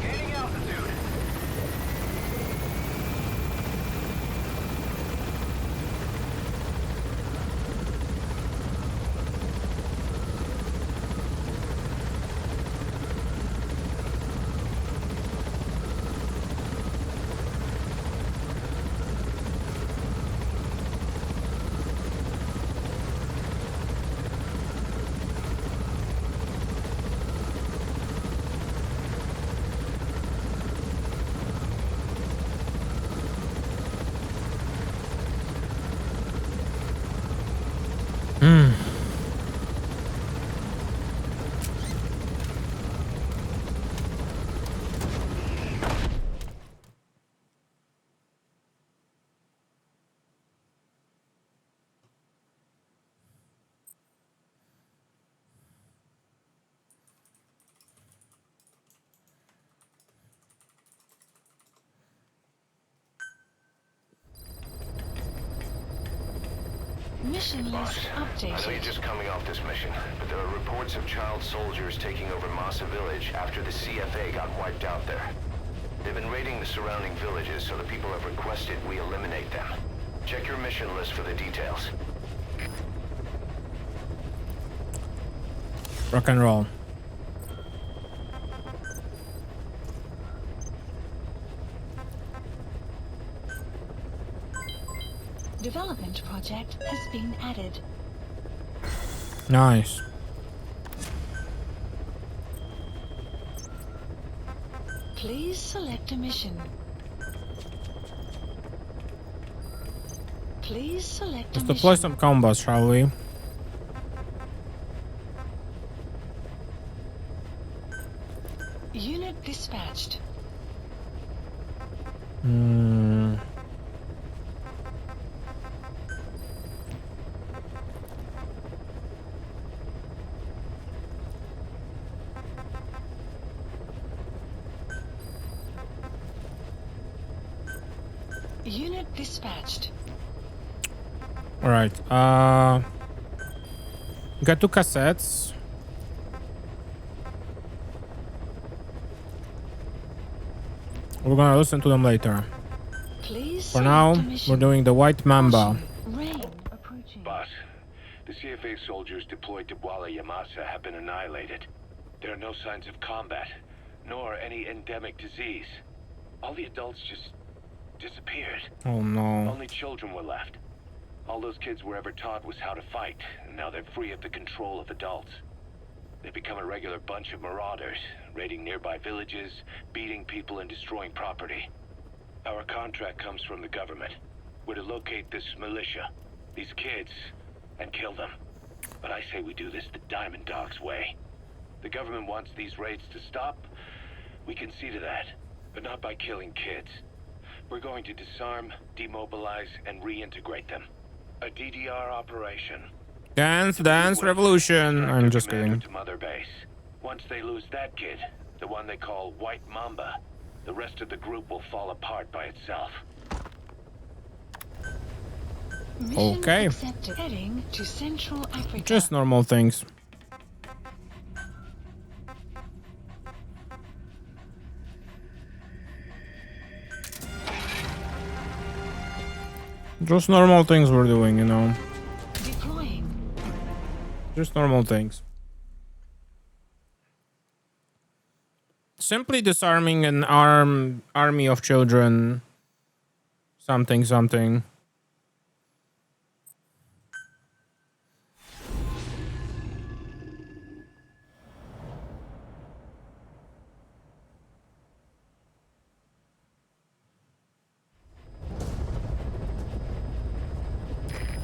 Gaining altitude. Mission Boss, list I know you're updated. just coming off this mission, but there are reports of child soldiers taking over Massa Village after the CFA got wiped out there. They've been raiding the surrounding villages, so the people have requested we eliminate them. Check your mission list for the details. Rock and roll. Development project has been added. Nice. Please select a mission. Please select a Let's deploy mission. some combos, shall we? Unit dispatched. Unit dispatched. All right. Got 2 cassettes. We're gonna listen to them later. Please For now, select a mission. we're doing the White Mamba. Rain approaching. Boss, the CFA soldiers deployed to Walla Yamasa have been annihilated. There are no signs of combat, nor any endemic disease. All the adults just disappeared. Oh no. Only children were left. All those kids were ever taught was how to fight, and now they're free of the control of adults. They've become a regular bunch of marauders, raiding nearby villages, beating people and destroying property. Our contract comes from the government. We're to locate this militia, these kids, and kill them. But I say we do this the Diamond Dog's way. The government wants these raids to stop. We can see to that, but not by killing kids. We're going to disarm, demobilize, and reintegrate them. A DDR operation. Dance, revolution. Extract I'm their just commander kidding. to Mother Base. Once they lose that kid, the one they call White Mamba, the rest of the group will fall apart by itself. Mission Okay. accepted. Heading to Central Africa. Just normal things. Just normal things we're doing, you know. Deploying. Just normal things. Simply disarming an army of children. Something.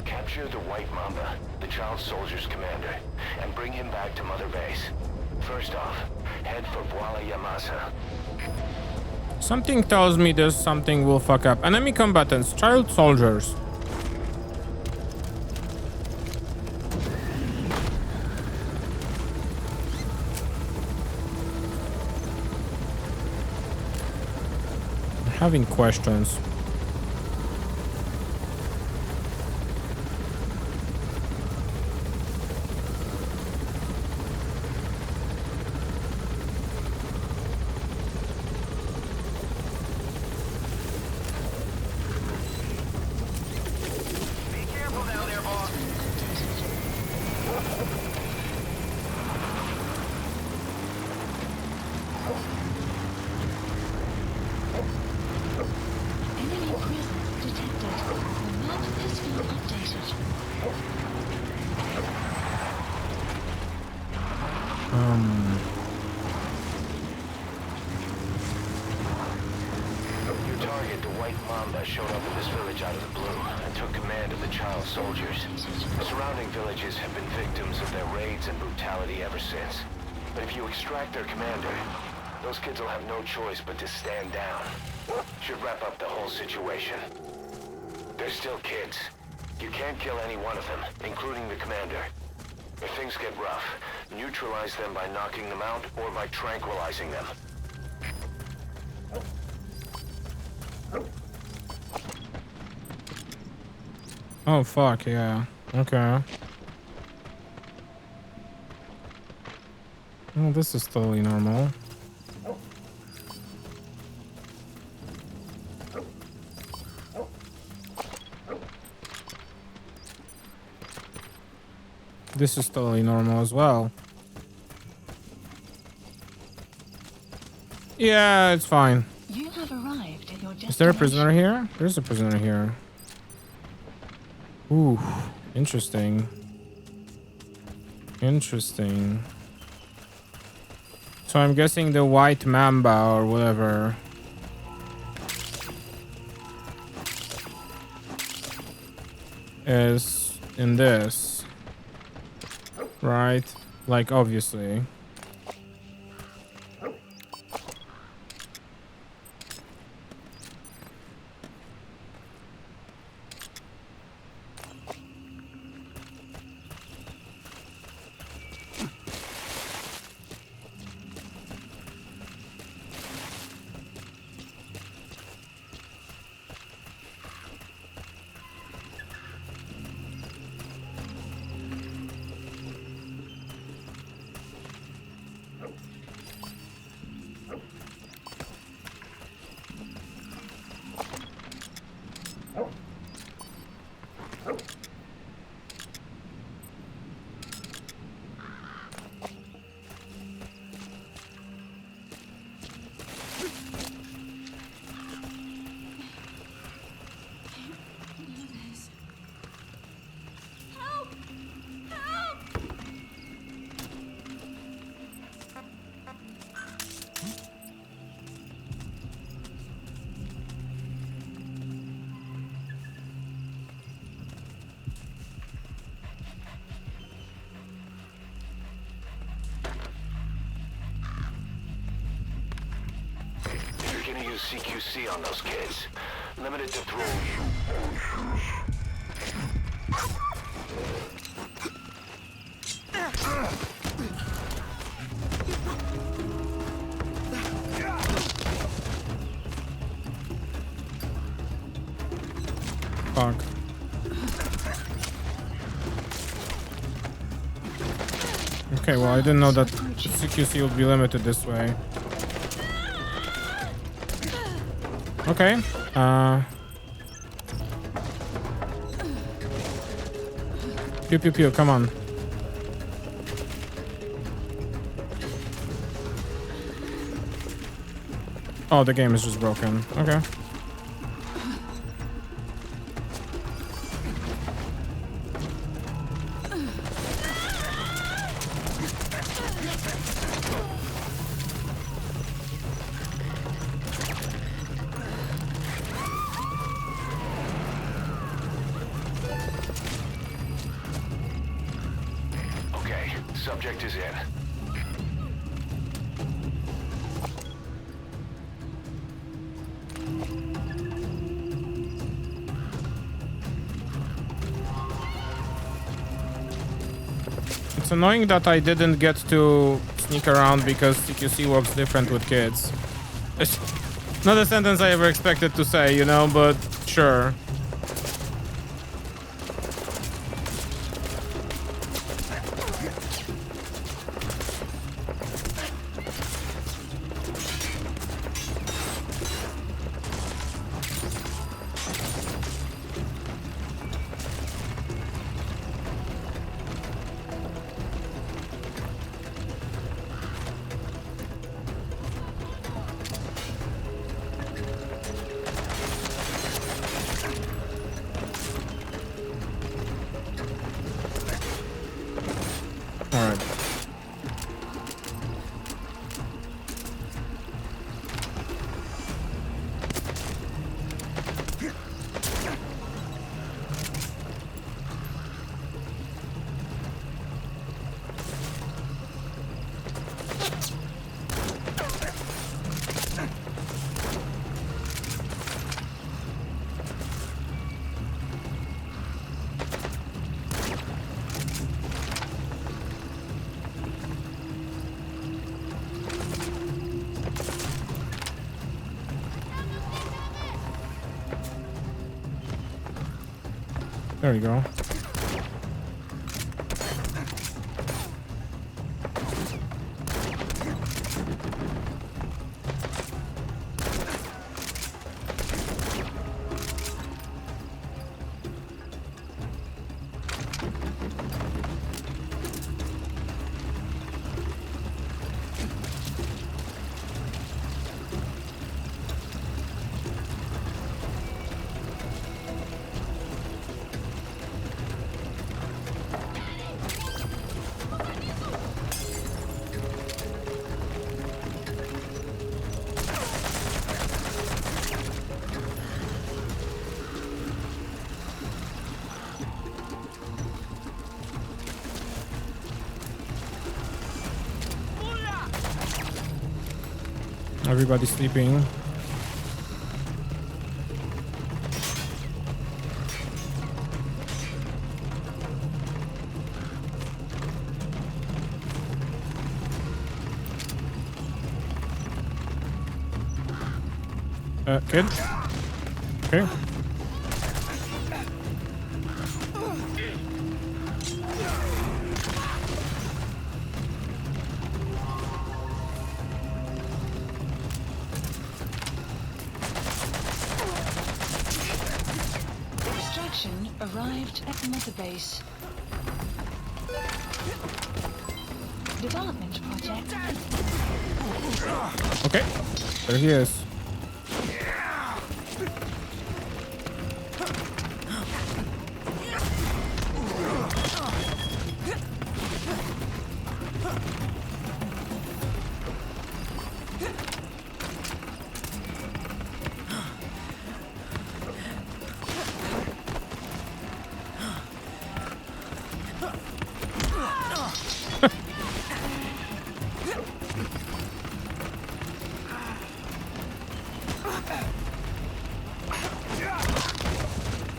Capture the White Mamba, the child soldier's commander, and bring him back to Mother Base. First off, head for Walla Yamasa. Something tells me this something will fuck up. Enemy combatants, child soldiers. I'm having questions. Be careful down there, boss. Enemy presence detected. The map has been updated. Your target, the White Mamba, showed up in this village out of the blue and took command of the child soldiers. The surrounding villages have been victims of their raids and brutality ever since. But if you extract their commander, those kids will have no choice but to stand down. Should wrap up the whole situation. They're still kids. You can't kill any one of them, including the commander. If things get rough, neutralize them by knocking them out or by tranquilizing them. Oh fuck, yeah. Okay. Oh, this is totally normal. This is totally normal as well. Yeah, it's fine. You have arrived at your destination. Is there a prisoner here? There's a prisoner here. Ooh, interesting. Interesting. So I'm guessing the white mamba or whatever is in this, right? Like, obviously. You're gonna use CQC on those kids. Limit it to 3. Fuck. Okay, well, I didn't know that CQC would be limited this way. Okay. Pew pew pew, come on. Oh, the game is just broken. Okay. Okay, subject is in. It's annoying that I didn't get to sneak around because CQC works different with kids. It's not a sentence I ever expected to say, you know, but sure. All right. There you go. Everybody's sleeping. Kid? Okay. Extraction arrived at Mother Base. Development project. Okay. There he is.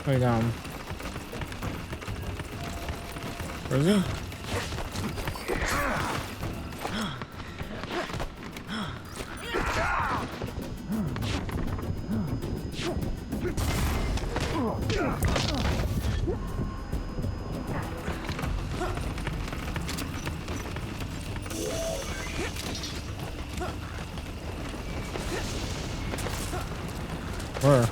Lay down. Where is he? Where?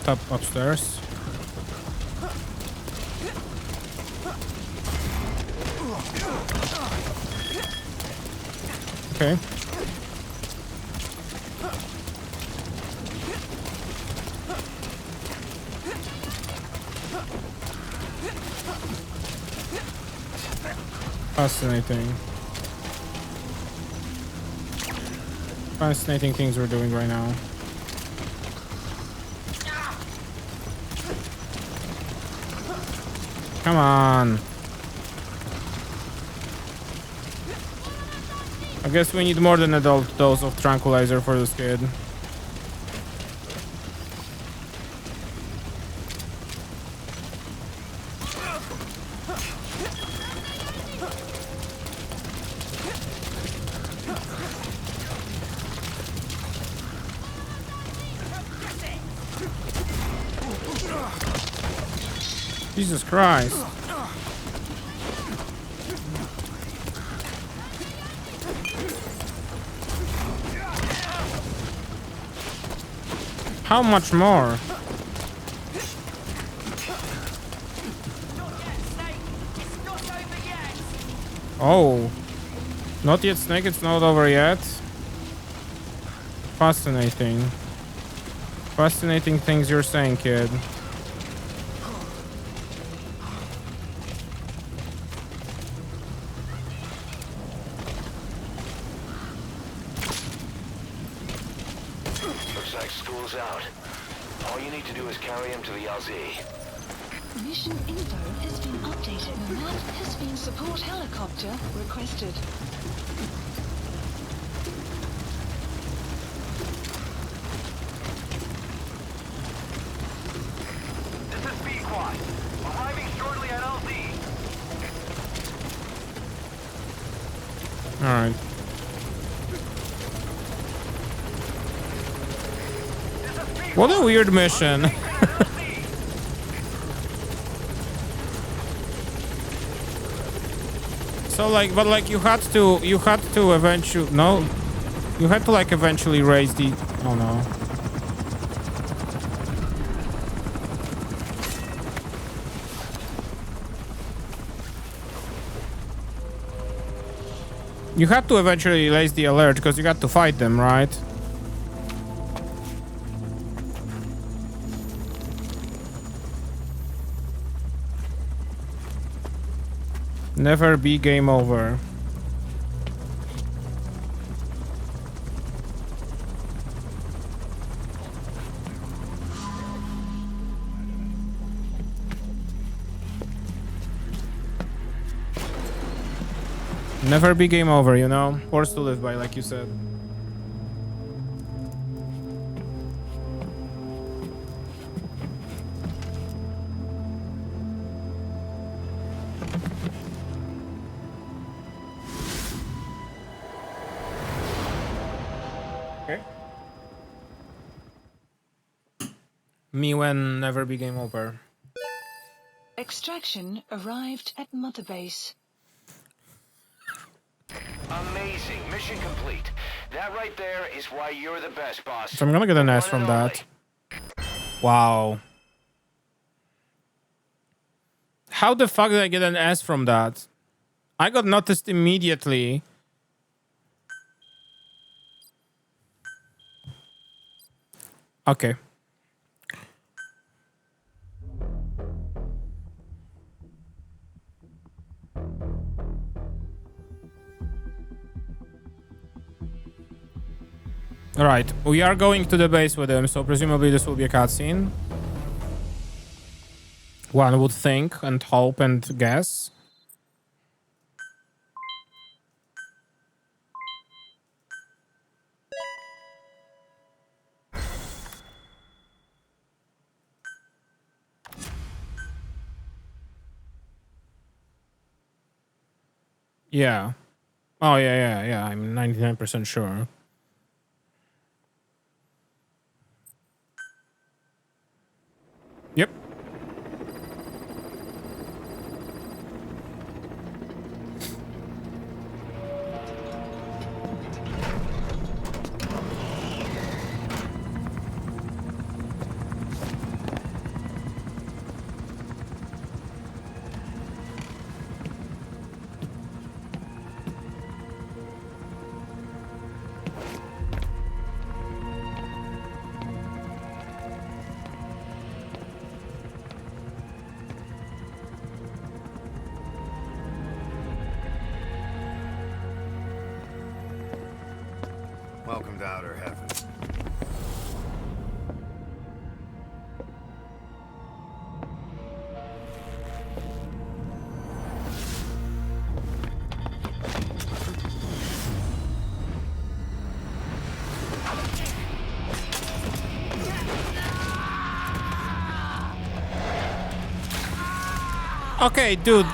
Up upstairs. Okay. Fascinating. Fascinating things we're doing right now. Come on. I guess we need more than adult dose of tranquilizer for this kid. Jesus Christ. How much more? Oh. Not yet, Snake. It's not over yet. Fascinating. Fascinating things you're saying, kid. Looks like school's out. All you need to do is carry him to the LZ. Mission info has been updated. Map has been support helicopter requested. This is B-Quad. Arriving shortly at LZ. Alright. What a weird mission. So like, but like you had to eventually, no, you had to like eventually raise the, oh no. You had to eventually raise the alert because you got to fight them, right? Never be game over. Never be game over, you know? Horse to live by, like you said. Okay. Me when never be game over. Extraction arrived at Mother Base. Amazing. Mission complete. That right there is why you're the best, boss. So I'm gonna get an S One from and that. only. Wow. How the fuck did I get an S from that? I got noticed immediately. Okay. Alright, we are going to the base with him, so presumably this will be a cutscene. One would think and hope and guess. Yeah. Oh, yeah. I'm 99% sure. Yep. Welcome to outer heaven. Okay, dude.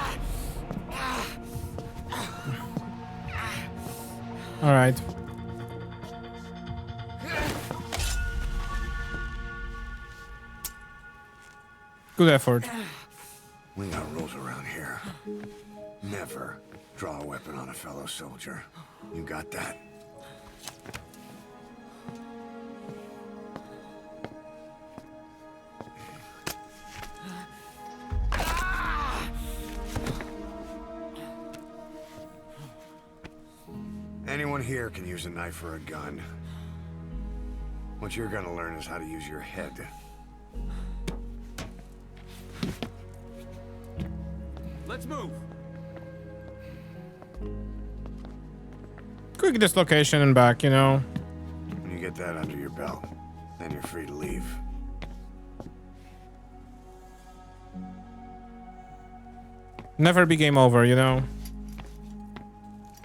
All right. Good effort. We got rules around here. Never draw a weapon on a fellow soldier. You got that? Anyone here can use a knife or a gun. What you're gonna learn is how to use your head. Let's move. Quick dislocation and back, you know. When you get that under your belt, then you're free to leave. Never be game over, you know.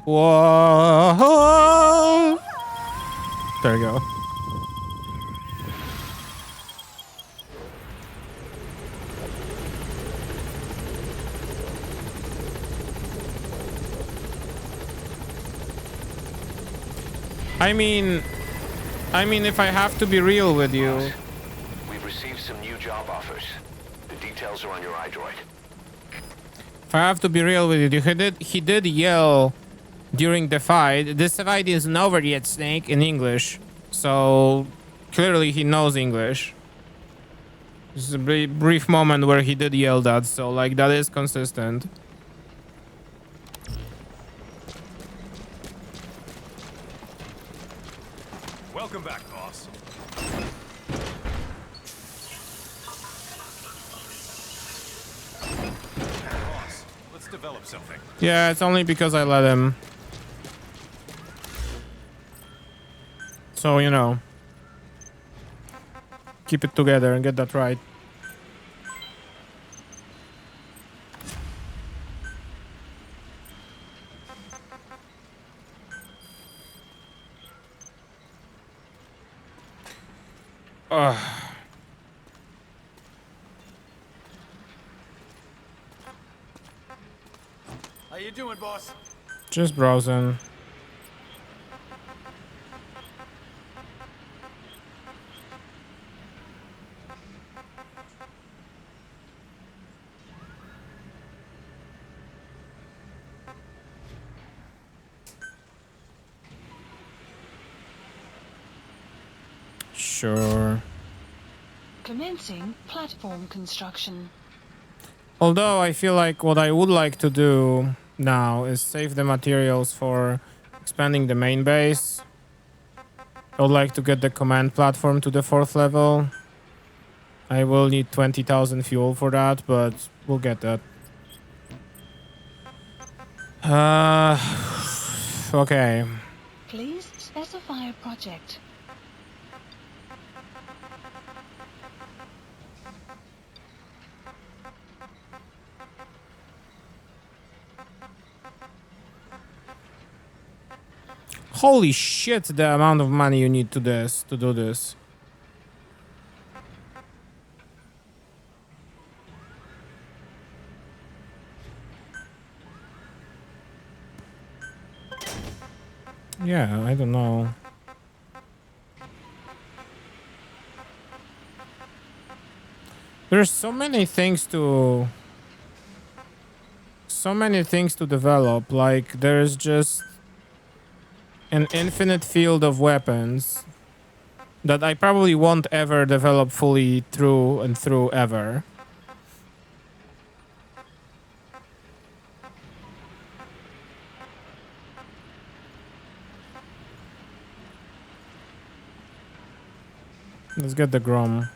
Whoa! There you go. I mean, if I have to be real with you. We've received some new job offers. The details are on your iDroid. If I have to be real with you, he did yell during the fight. This fight isn't over yet, Snake, in English. So clearly he knows English. This is a brief moment where he did yell that, so like that is consistent. Welcome back, boss. Boss, let's develop something. Yeah, it's only because I let him. So, you know. Keep it together and get that right. Ugh. How you doing, boss? Just browsing. Sure. Commencing platform construction. Although I feel like what I would like to do now is save the materials for expanding the main base. I would like to get the command platform to the 4th level. I will need 20,000 fuel for that, but we'll get that. Okay. Please specify a project. Holy shit, the amount of money you need to do this. Yeah, I don't know. There's so many things to develop. Like there's just an infinite field of weapons that I probably won't ever develop fully through and through ever. Let's get the Grom.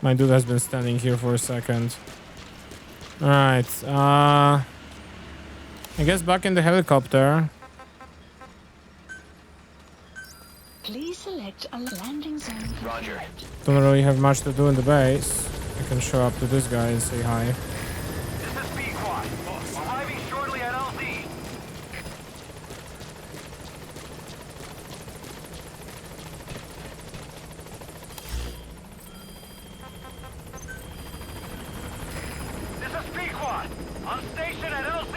My dude has been standing here for a second. Alright, I guess back in the helicopter. Please select a landing zone. Roger. Don't really have much to do in the base. I can show up to this guy and say hi. This is B-Quad. Arriving shortly at LZ. This is B-Quad. On station at LZ.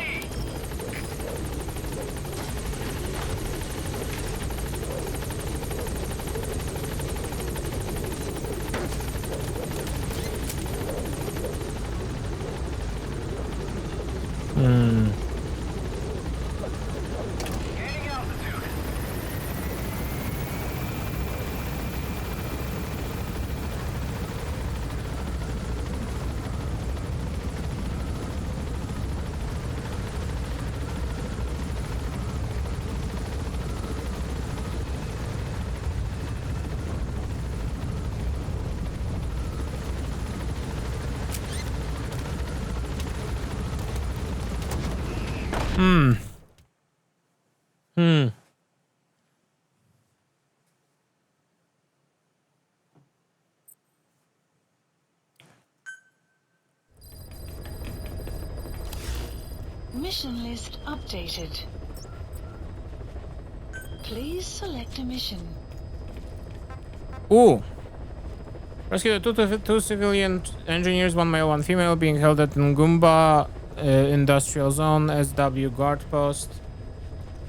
Gaining altitude. Mission list updated. Please select a mission. Ooh. Rescue two civilian engineers, one male, one female, being held at Ngumba Industrial Zone, SW guard post.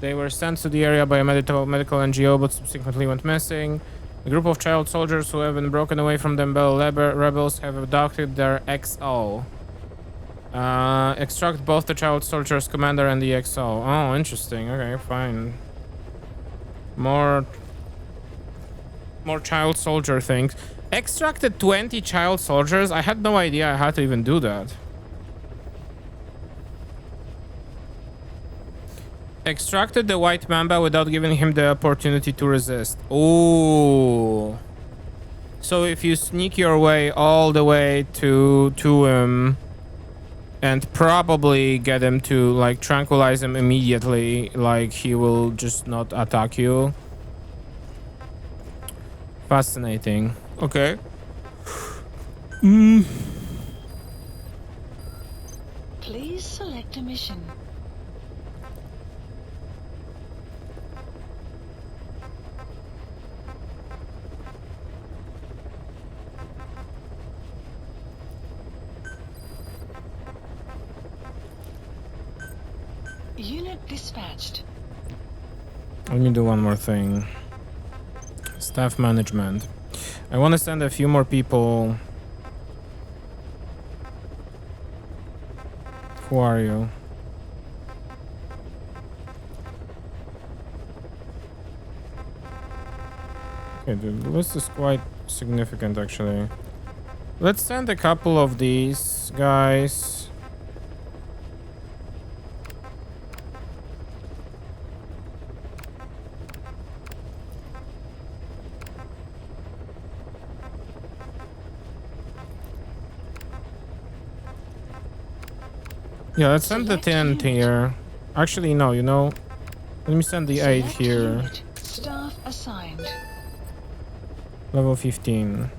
They were sent to the area by a medical NGO, but subsequently went missing. A group of child soldiers who have been broken away from the rebels have abducted their XO. Extract both the child soldiers commander and the XO. Oh, interesting. Okay, fine. More child soldier things. Extracted 20 child soldiers? I had no idea I had to even do that. Extracted the white mamba without giving him the opportunity to resist. Ooh. So if you sneak your way all the way to him and probably get him to like tranquilize him immediately, like he will just not attack you. Fascinating. Okay. Please select a mission. Unit dispatched. Let me do one more thing. Staff management. I want to send a few more people. Who are you? Okay, the list is quite significant actually. Let's send a couple of these guys. Yeah, let's send the 10 here. Actually, no, you know, let me send the 8 Select here. unit. Staff assigned. Level 15.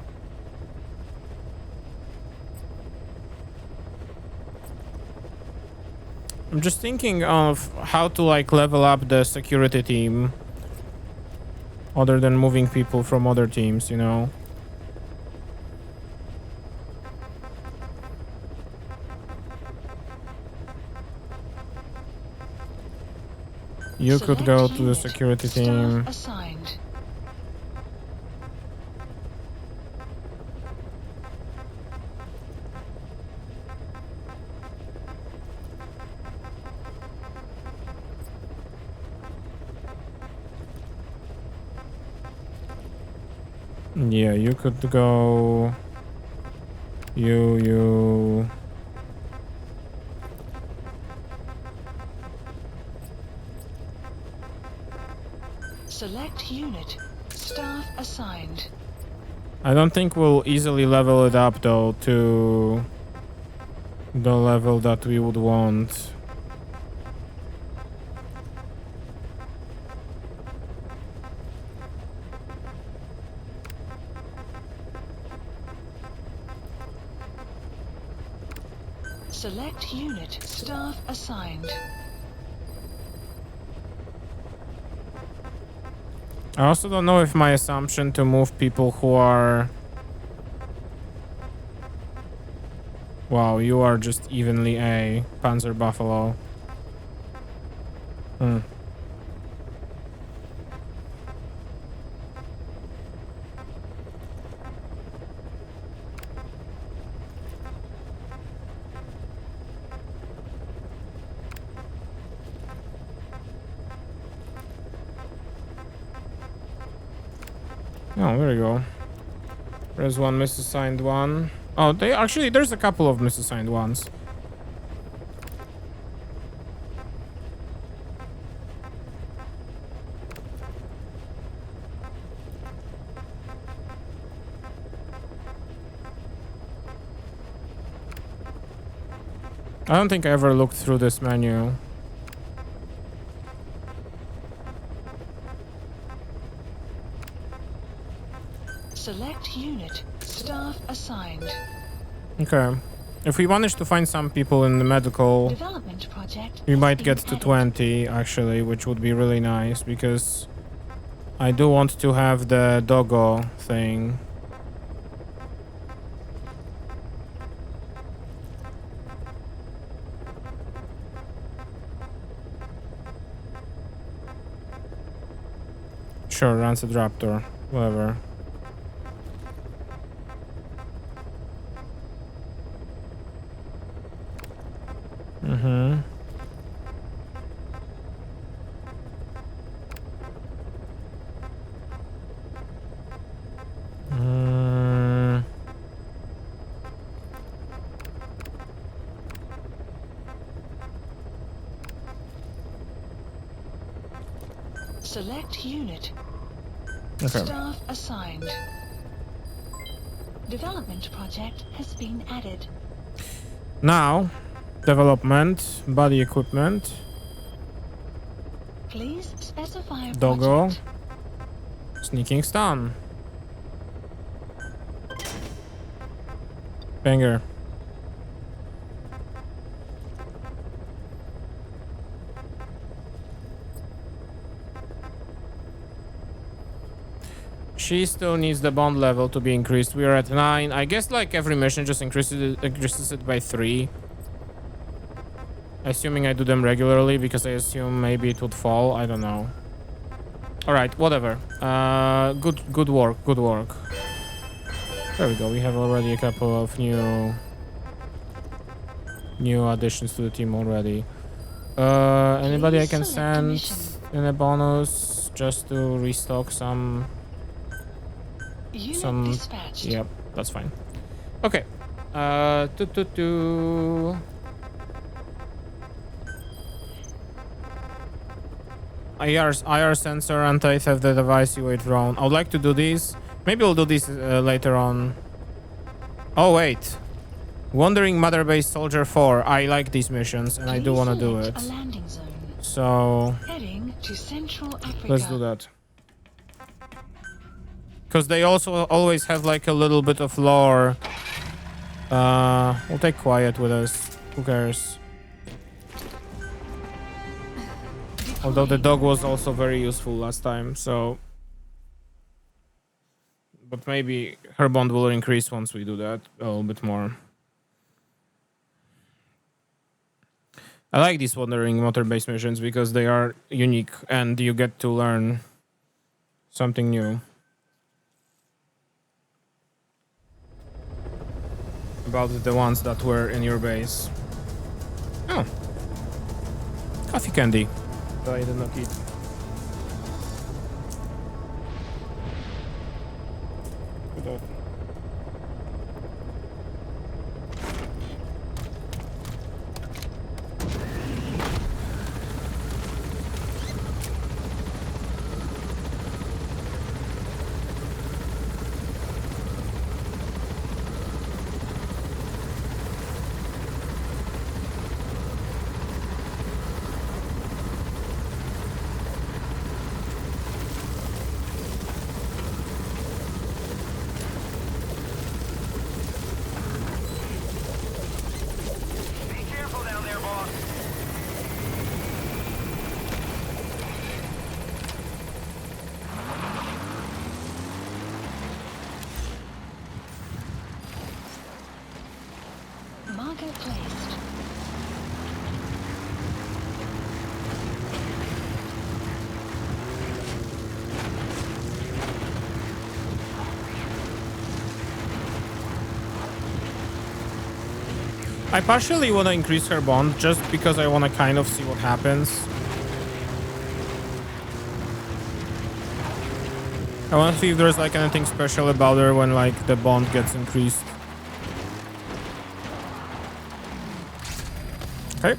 I'm just thinking of how to like level up the security team other than moving people from other teams, you know. You could go to the security team. Staff assigned. Yeah, you could go. You. Select unit. Staff assigned. I don't think we'll easily level it up though to the level that we would want. Select unit. Staff assigned. I also don't know if my assumption to move people who are... Wow, you are just evenly A. Panzer Buffalo. Oh, there you go. There's one misassigned one. Oh, there's a couple of misassigned ones. I don't think I ever looked through this menu. Select unit. Staff assigned. Okay. If we manage to find some people in the medical, Development project. we has might been get to added. 20 actually, which would be really nice because I do want to have the doggo thing. Sure, Rancid Raptor, whatever. Select unit. Okay. Staff assigned. Development project has been added. Now, development, body equipment, Please specify a doggo, project. sneaking stun. Banger. She still needs the bond level to be increased. We are at 9. I guess like every mission just increases it by 3. Assuming I do them regularly, because I assume maybe it would fall. I don't know. All right, whatever. Good work. Good work. There we go. We have already a couple of new additions to the team already. Anybody I Please can select a send mission. in a bonus just to restock some. Unit dispatched. Yep, that's fine. Okay. IR sensor, anti-theft device, UA drone. I would like to do these. Maybe we'll do these later on. Oh wait, Wandering Mother Base Soldier 4. I like these missions and I do want to do it. A landing zone. So Heading to Central Africa. let's do that. Because they also always have like a little bit of lore. We'll take Quiet with us. Who cares? Although the dog was also very useful last time, so... But maybe her bond will increase once we do that a little bit more. I like these Wandering Motor-based missions because they are unique and you get to learn something new. About the ones that were in your base. Oh. Coffee candy. That I did not eat. Good. Be careful down there, boss. Marker placed. I partially want to increase her bond just because I want to kind of see what happens. I want to see if there's like anything special about her when like the bond gets increased. Okay.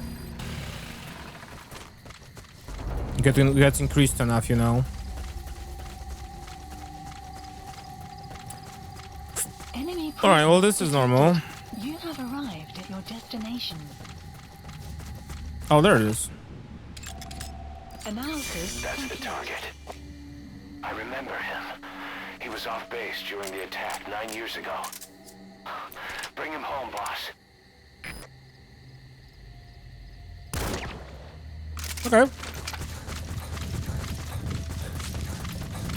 Gets increased enough, you know. Enemy. All right, well this is presence normal. detected. You have arrived at your destination. Oh, there it is. Analysis That's the complete. target. I remember him. He was off base during the attack 9 years ago. Bring him home, boss. Okay.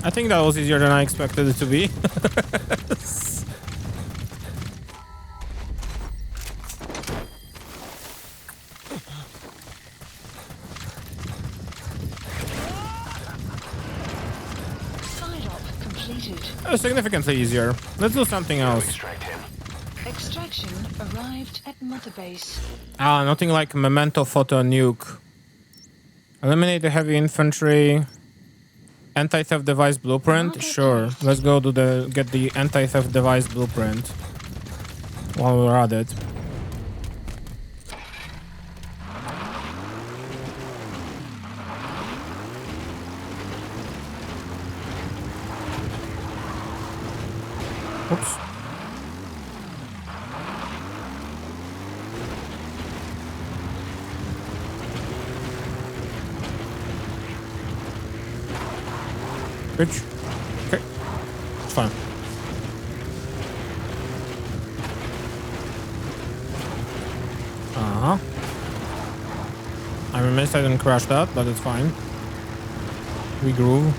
I think that was easier than I expected it to be. Side op completed. Significantly easier. Let's do something else. Extract him. Extraction arrived at Mother Base. Nothing like Memento Photo Nuke. Eliminate the heavy infantry. Anti-theft device blueprint? Sure. Let's go to get the anti-theft device blueprint. While we're at it. Oops. Bitch. Okay. It's fine. Uh-huh. I remiss I didn't crash that, but it's fine. We groove.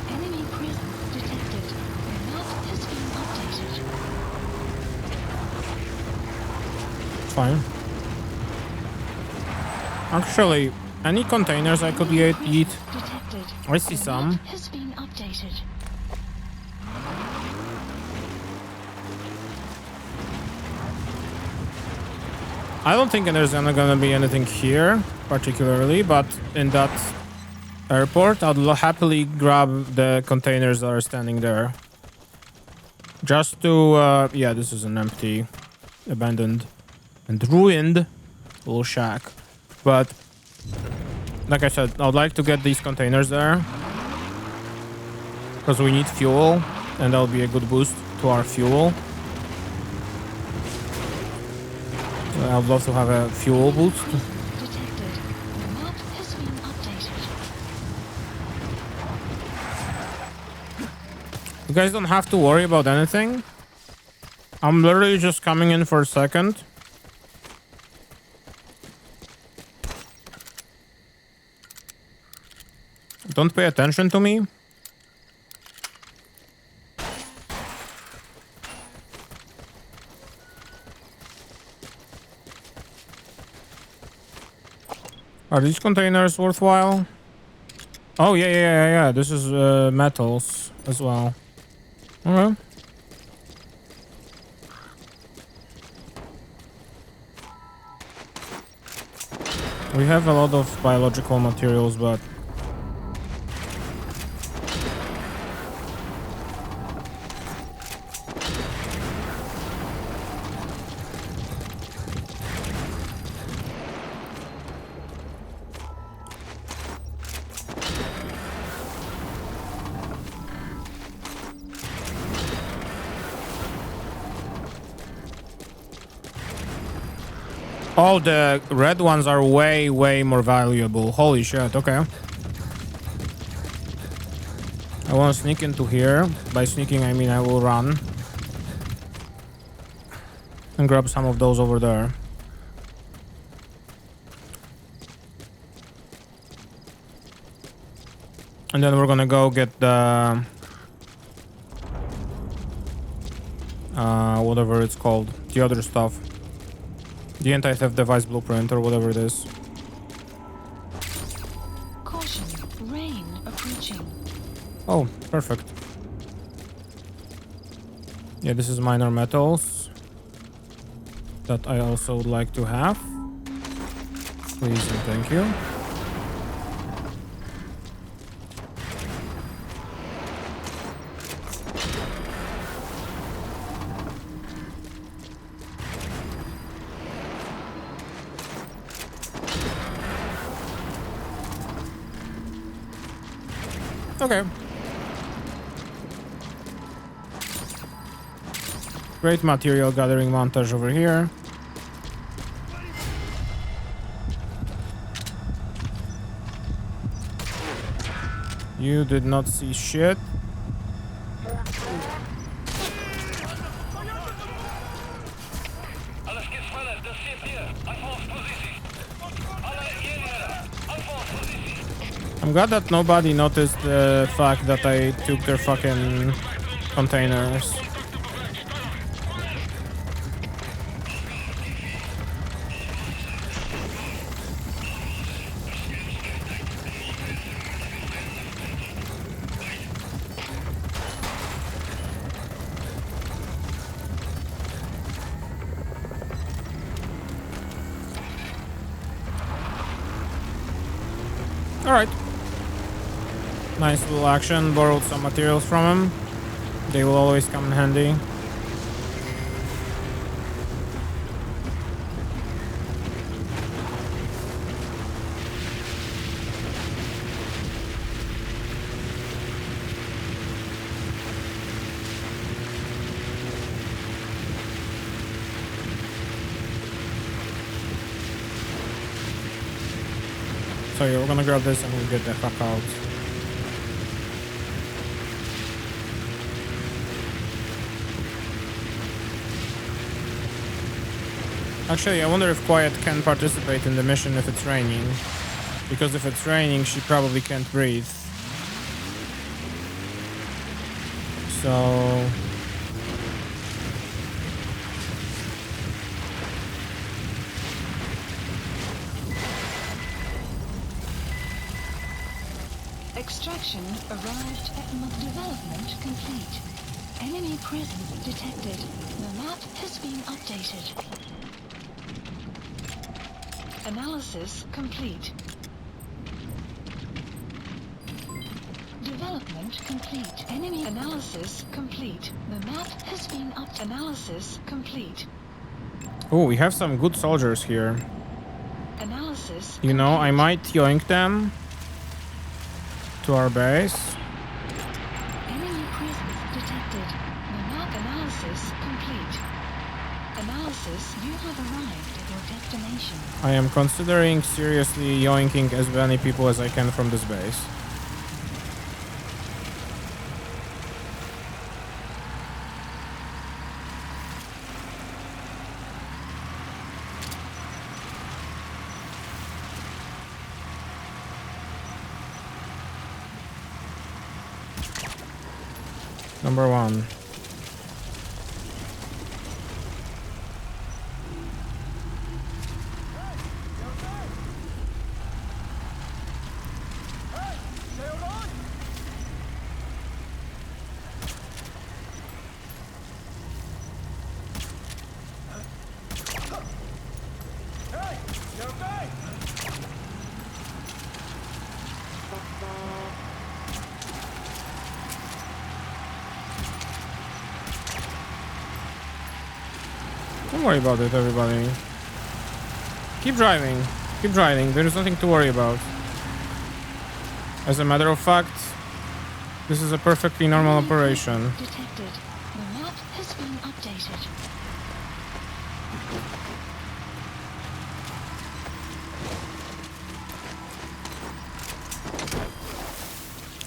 Enemy presence detected. The map has been updated. It's fine. Actually, any containers I could eat? Detected. I see The some. map has been updated. I don't think there's gonna be anything here particularly, but in that airport, I'd happily grab the containers that are standing there. Just to, yeah, this is an empty, abandoned, and ruined little shack. But, like I said, I'd like to get these containers there. Because we need fuel, and that'll be a good boost to our fuel. So I'd love to have a fuel boost. Detected. The map has been updated. You guys don't have to worry about anything. I'm literally just coming in for a second. Don't pay attention to me. Are these containers worthwhile? Oh, yeah. This is metals as well. Okay. We have a lot of biological materials, but oh, the red ones are way more valuable. Holy shit, okay. I want to sneak into here. By sneaking, I mean I will run. And grab some of those over there. And then we're gonna go get the... whatever it's called. The other stuff. The anti-theft device blueprint or whatever it is. Caution. Rain approaching. Oh, perfect. Yeah, this is minor metals that I also would like to have. Please and thank you. Okay. Great material gathering montage over here. You did not see shit. Alles geht schneller, das steht hier. Anfangsposition. Alle hierher. Anfangsposition. I'm glad that nobody noticed the fact that I took their fucking containers. Alright. Nice little action. Borrowed some materials from him. They will always come in handy. So yeah, we're gonna grab this and we'll get the fuck out. Actually, I wonder if Quiet can participate in the mission if it's raining. Because if it's raining, she probably can't breathe. So... Extraction arrived at development complete. Enemy presence detected. The map has been updated. Analysis complete. Development complete. Enemy analysis complete. The map has been analysis complete. Oh, we have some good soldiers here. Analysis You know, I complete. might yoink them to our base. Enemy presence detected. The map analysis complete. Analysis, you have arrived at your destination. I am considering seriously yoinking as many people as I can from this base. Number 1. Don't worry about it, everybody. Keep driving. Keep driving. There's nothing to worry about. As a matter of fact, this is a perfectly normal Enemy operation. presence detected. The map has been updated.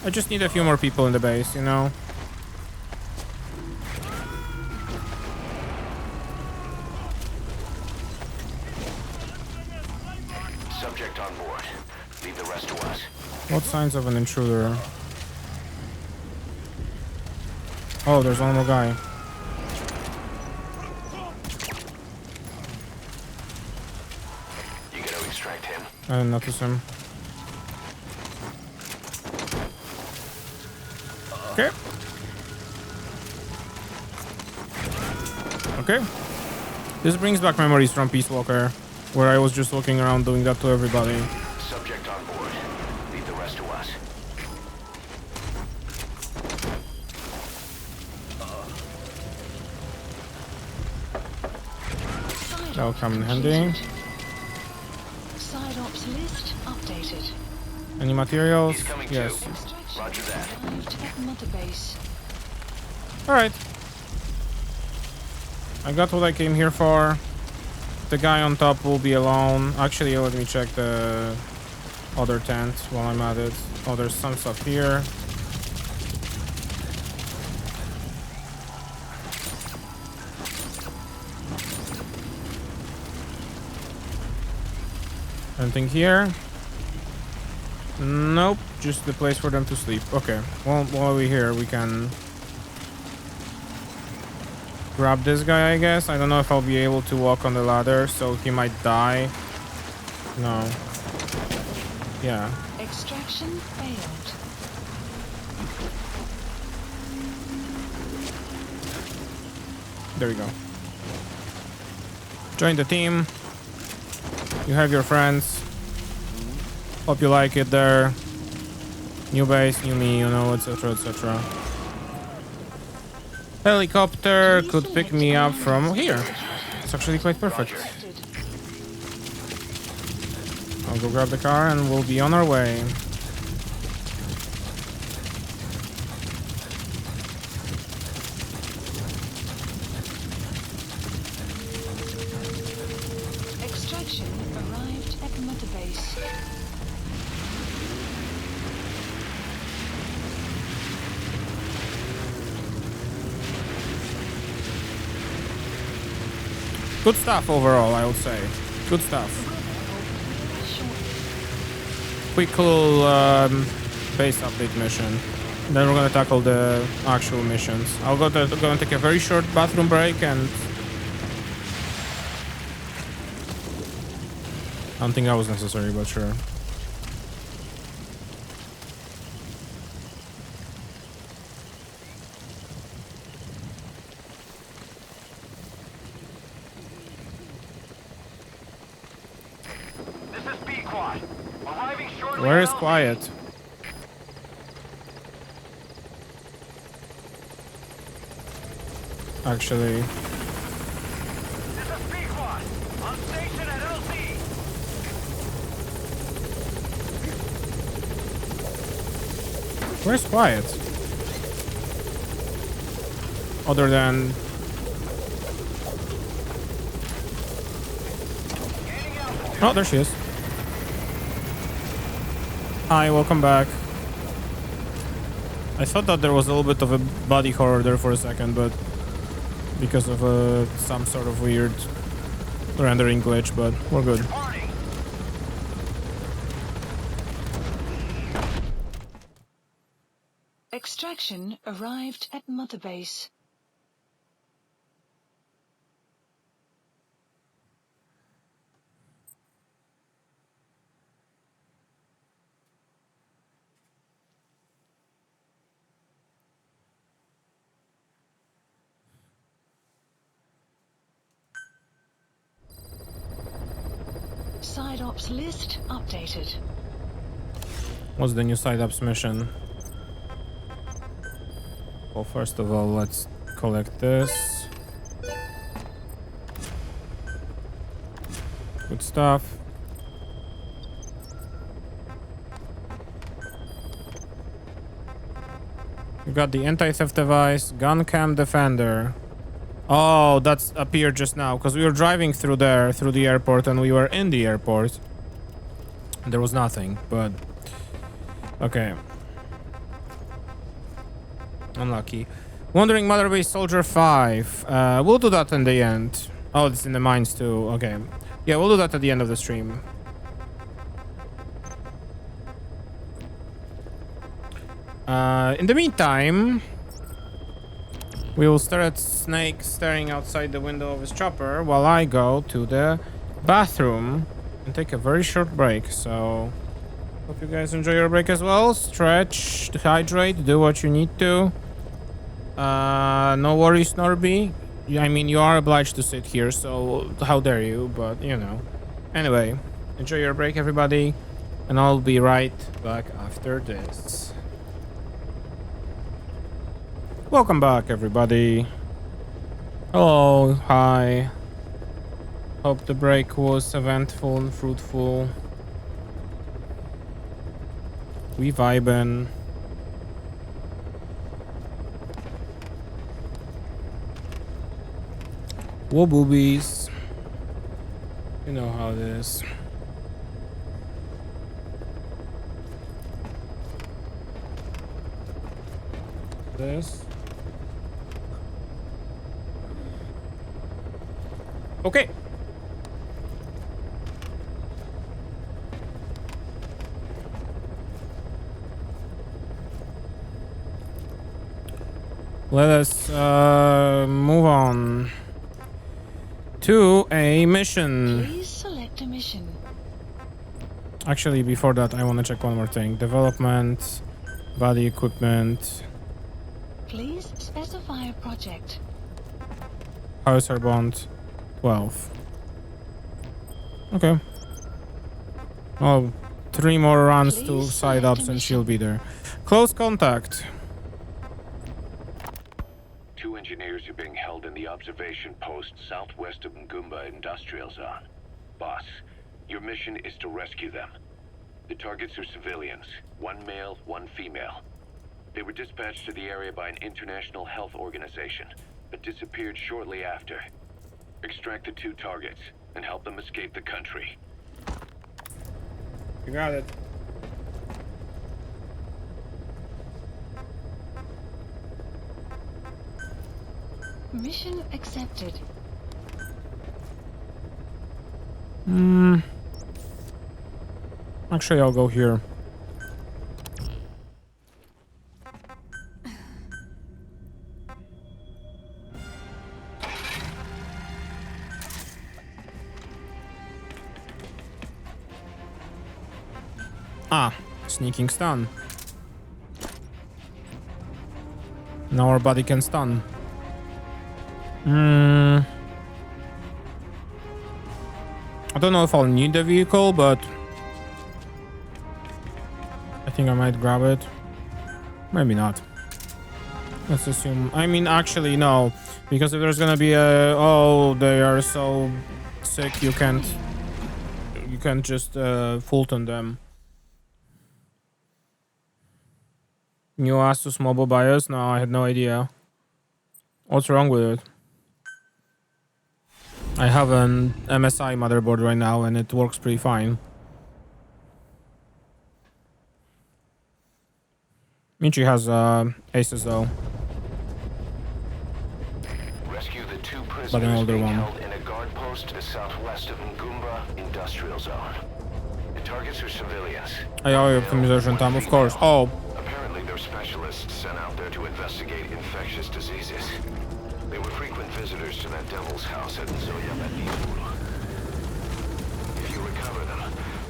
I just need a few more people in the base, you know? Subject on board. Leave the rest to us. What signs of an intruder? Oh, there's one more guy. You gotta extract him. I didn't notice him. Okay. Okay. This brings back memories from Peace Walker, where I was just walking around doing that to everybody. Subject on board. Leave the rest to us. That'll come in handy. Side ops list updated. Any materials? He's coming Yes. too. Extraction Roger that. arrived at Mother Base. Alright. I got what I came here for. The guy on top will be alone. Actually, let me check the other tent while I'm at it. Oh, there's some stuff here. Anything here? Nope, just the place for them to sleep. Okay, well, while we're here, we can grab this guy, I guess. I don't know if I'll be able to walk on the ladder, so he might die. No. Yeah. Extraction failed. There we go. Join the team. You have your friends. Hope you like it there. New base, new me, you know, etc, etc. Helicopter could pick me up from here. It's actually quite perfect. I'll go grab the car and we'll be on our way. Extraction arrived at Mother Base. Good stuff overall, I would say. Good stuff. Quick little base update mission. Then we're gonna tackle the actual missions. I'll go and take a very short bathroom break, and I don't think that was necessary, but sure. Where is quiet? Actually, This is Pequod. On station at LZ. where's quiet? Other than oh, there she is. Hi, welcome back. I thought that there was a little bit of a body horror there for a second, but because of some sort of weird rendering glitch, but we're good. Party. Extraction arrived at Mother Base. Side ops list updated. What's the new side ups mission? Well, first of all, let's collect this. Good stuff. We got the anti-theft device, gun cam defender. Oh, that's appeared just now because we were driving through there, through the airport, and we were in the airport. There was nothing, but okay. Unlucky. Wandering Mother Base Soldier 5. We'll do that in the end. Oh, it's in the mines too. Okay. Yeah, we'll do that at the end of the stream. In the meantime, we will stare at Snake staring outside the window of his chopper while I go to the bathroom and take a very short break. So, hope you guys enjoy your break as well. Stretch, hydrate, do what you need to. No worries, Norby. I mean, you are obliged to sit here, so how dare you, but you know. Anyway, enjoy your break, everybody, and I'll be right back after this. Welcome back, everybody. Hello, hi. Hope the break was eventful and fruitful. We vibin'. Whoa, boobies. You know how it is. This. Okay. Let us move on to a mission. Please select a mission. Actually, before that, I want to check one more thing. Development, body equipment. Please specify a project. Hauser bond, 12. Okay. Oh, 3 more runs to Please side select ups a and she'll mission. be there. Close contact. 2 engineers are being held in the observation post southwest of Ngumba Industrial Zone. Boss, your mission is to rescue them. The targets are civilians, 1 male, 1 female. They were dispatched to the area by an international health organization, but disappeared shortly after. Extract the 2 targets and help them escape the country. You got it. Mission accepted. Actually, I'll go here. Ah, sneaking stun. Now our body can stun. I don't know if I'll need the vehicle, but think I might grab it. Maybe not. Let's assume. I mean, actually, no. Because if there's gonna be a... Oh, they are so sick, you can't just Fulton them. New Asus mobile BIOS? No, I had no idea. What's wrong with it? I have an MSI motherboard right now and it works pretty fine. Michi has Asus though. Rescue the 2 But an prisoners older being one. held in a guard post southwest of Ngumba Industrial Zone. The targets are civilians. AI optimization time, of course. Oh, Apparently, they're specialists sent out there to investigate infectious diseases. They were frequent visitors to that devil's house at Zoyabadibur. If you recover them,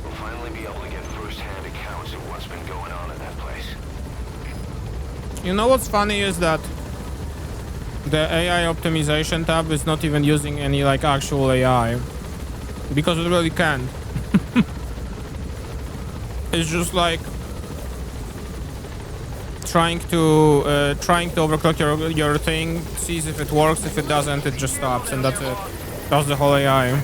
we'll finally be able to get first-hand accounts of what's been going on in that place. you know what's funny is that the AI optimization tab is not even using any like actual AI. Because it really can't. It's just like trying to overclock your thing, sees if it works. If it doesn't, it just stops, and that's it. That's the whole AI. The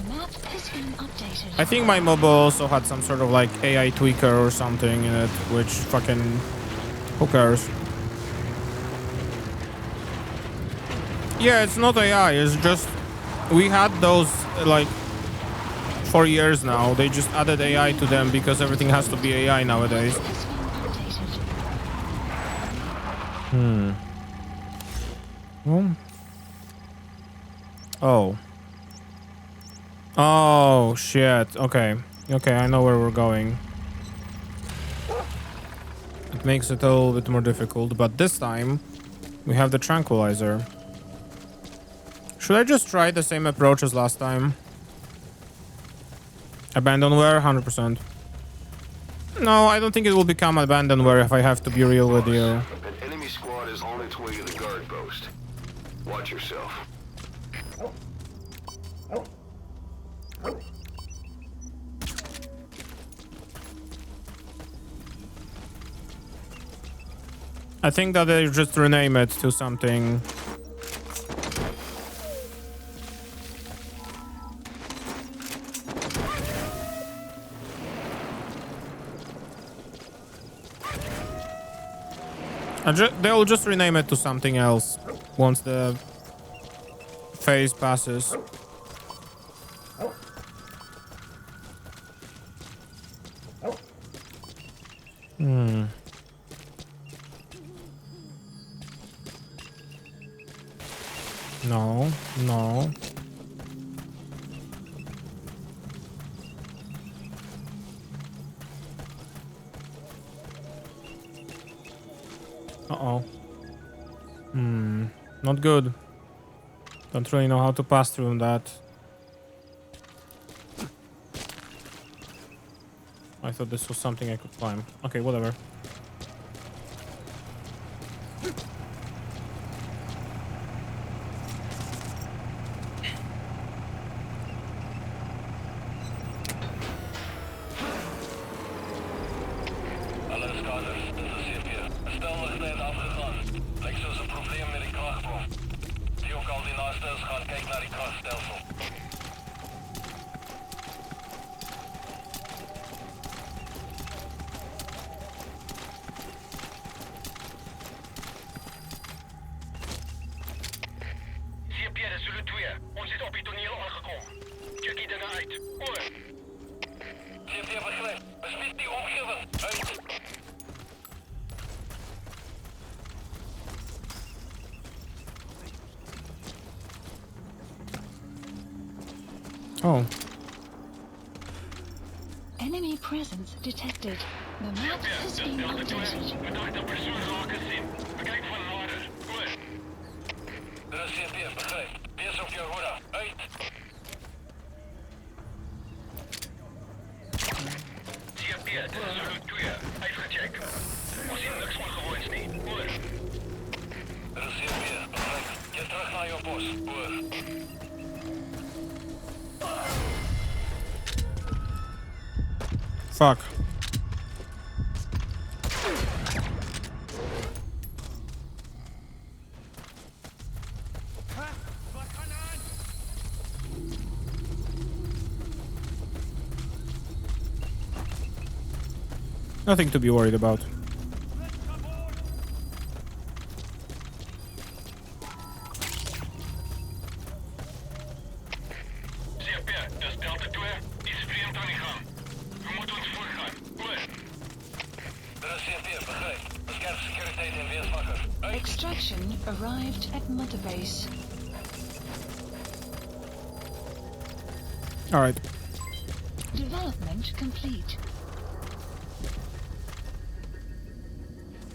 map has been updated. I think my mobile also had some sort of like AI tweaker or something in it, which fucking who cares? Yeah, it's not AI. It's just we had those like for years now. They just added AI to them because everything has to be AI nowadays. Has been updated. Oh. Oh shit. Okay. Okay, I know where we're going. It makes it a little bit more difficult, but this time we have the tranquilizer. Should I just try the same approach as last time? Abandonware, 100%. No, I don't think it will become abandonware if I have to be real with you. An enemy squad is on its way to the guard post. Watch yourself. I think that they just rename it to something. They'll just rename it to something else once the phase passes. No, no. Uh-oh. Not good. Don't really know how to pass through that. I thought this was something I could climb. Okay, whatever. Hallo Skaders, dit is CP. Stel nog net afgegaan. Lyk soos 'n probleem met die kragbron. Die ook al die naaste is gaan kyk na die kragstelsel. CP, dit is Zulu 2. Ons is op die toneel aangekom. Check die dinge uit. Oor. CP begryp. Bespied die omgewing. Uit. Oh. Enemy presence detected. The map has been updated. Verdachte persoon raak gesien. Bekyk van nader. Oor. Dit is CP, begryp. Wees op jou hoede. Uit. CP, dit is Zulu 2. Uitgecheck. Ons sien niks ongewoons nie. Oor. Dit is CP, begryp. Keer terug na jou bos. Oor. Fuck. Nothing to be worried about. Extraction arrived at Mother Base. All right. Development complete.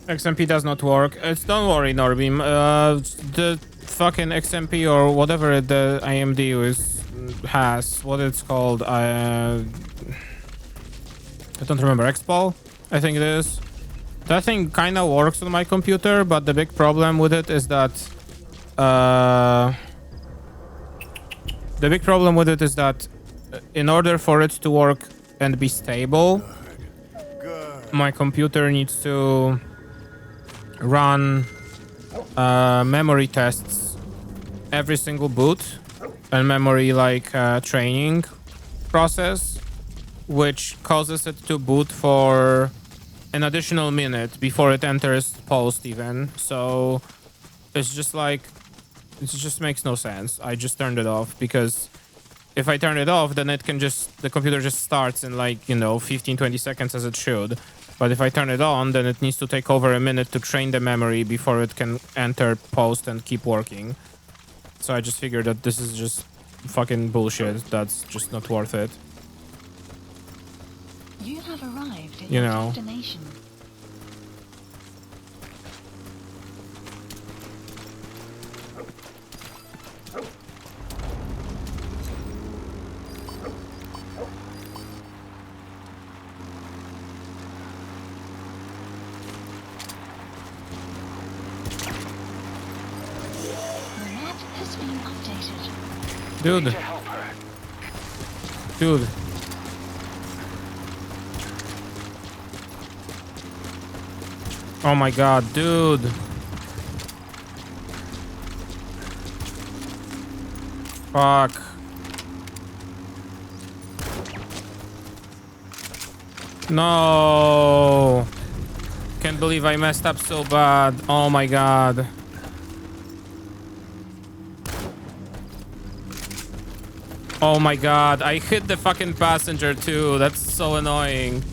XMP does not work. Don't worry, Norbeam. The fucking XMP or whatever the IMD has, what it's called, I don't remember. Xpol, I think it is. That thing kind of works on my computer, but the big problem with it is that in order for it to work and be stable, my computer needs to run memory tests every single boot and memory training process, which causes it to boot for an additional minute before it enters post even. So it's just like, it just makes no sense. I just turned it off because if I turn it off, then the computer just starts in 15-20 seconds as it should. But if I turn it on, then it needs to take over a minute to train the memory before it can enter post and keep working. So I just figured that this is just fucking bullshit. That's just not worth it. You have arrived at You your know. destination. The map has been updated. Dude. Dude. Oh my god, dude. Fuck. No. Can't believe I messed up so bad. Oh my god. Oh my god, I hit the fucking passenger too. That's so annoying.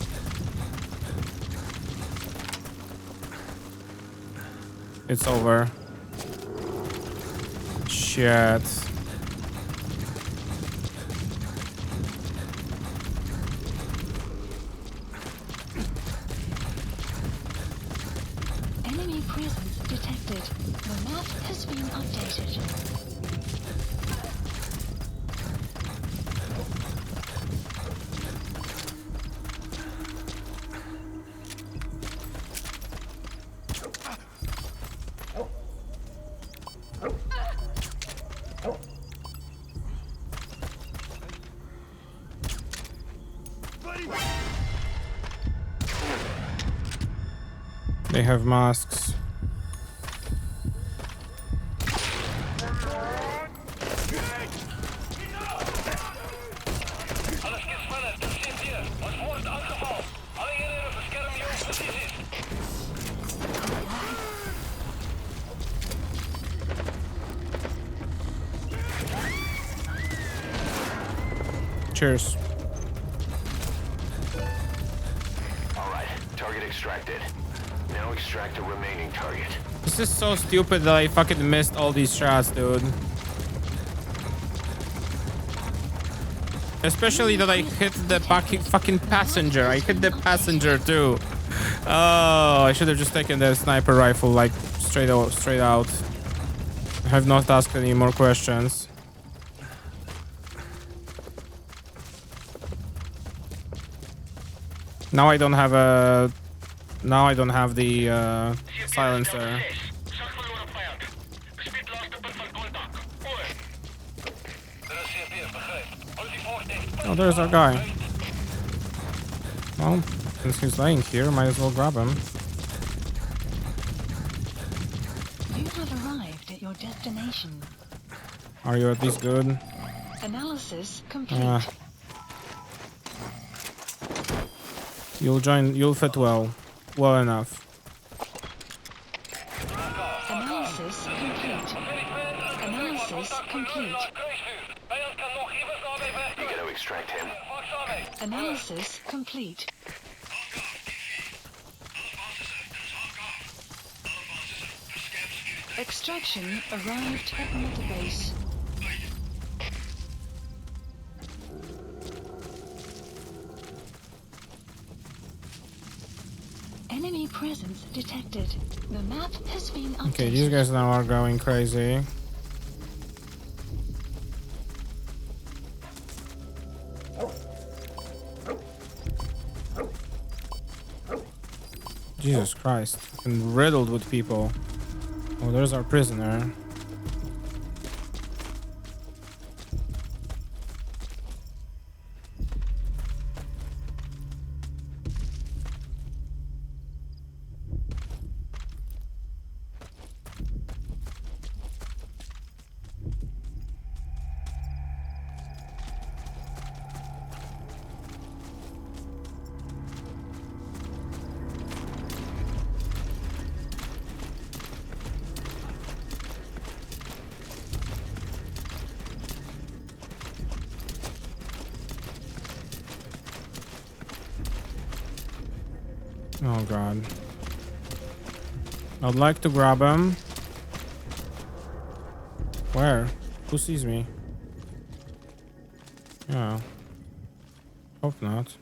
It's over. Shit. Enemy presence detected. The map has been updated. They have masks. Alles gespannen, das sind wir. Ons wordt aangevallen. Alle eenheden beschermen jouw posities. Cheers. All right, target extracted. Now extract the remaining target. This is so stupid that I fucking missed all these shots, dude. Especially that I hit the fucking passenger. I hit the passenger too. Oh, I should have just taken the sniper rifle like straight out. I have not asked any more questions. Now I don't have a. Now I don't have the silencer. Zag verloren vijand. Bespied laatste punt van contact. Over. Dat is CP, begrijp. Houd die voort dicht. Oh, there's our guy. Well, since he's laying here, might as well grab him. You have arrived at your destination. Are you at least good? Analysis complete. You'll fit well. Well enough. Analysis complete. Analysis complete. You gotta extract him. Analysis complete. Extraction arrived at Mother Base. Enemy presence detected. The map has been updated. Okay, these guys now are going crazy. Jesus Christ. Fucking riddled with people. Oh, there's our prisoner. Oh god. I'd like to grab him. Where? Who sees me? Yeah. Hope not.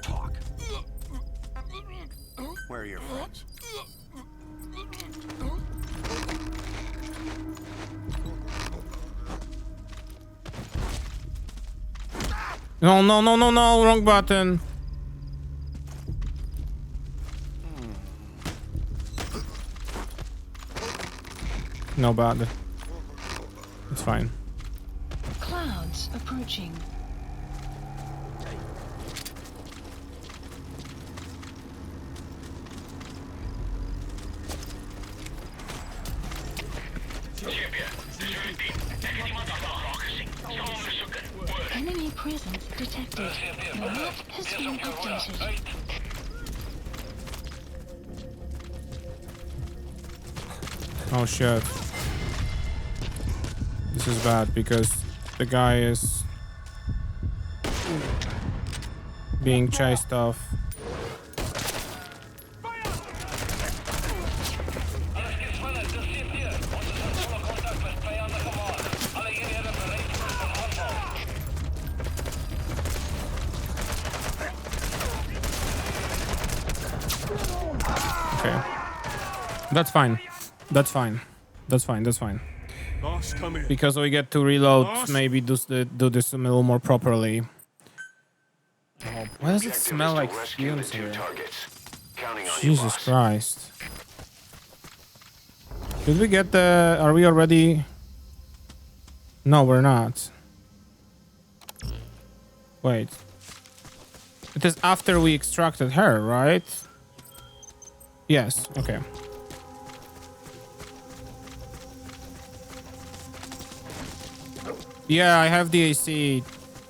Talk. Where are your friends? No, no, no, no, no, wrong button. No bad. It's fine. Clouds approaching. Enemy presence detected. The map has been updated. Oh shit. This is bad because the guy is being chased off. Okay. That's fine. That's fine. That's fine. That's fine. Boss, come in. Because we get to reload, maybe do this a little more properly. Oh, why does it Objective smell is to like rescue the fumes two here? targets. Counting on you, Jesus boss. Christ. Did we get the... Are we already... No, we're not. Wait. It is after we extracted her, right? Yes, okay. Yeah, I have the AC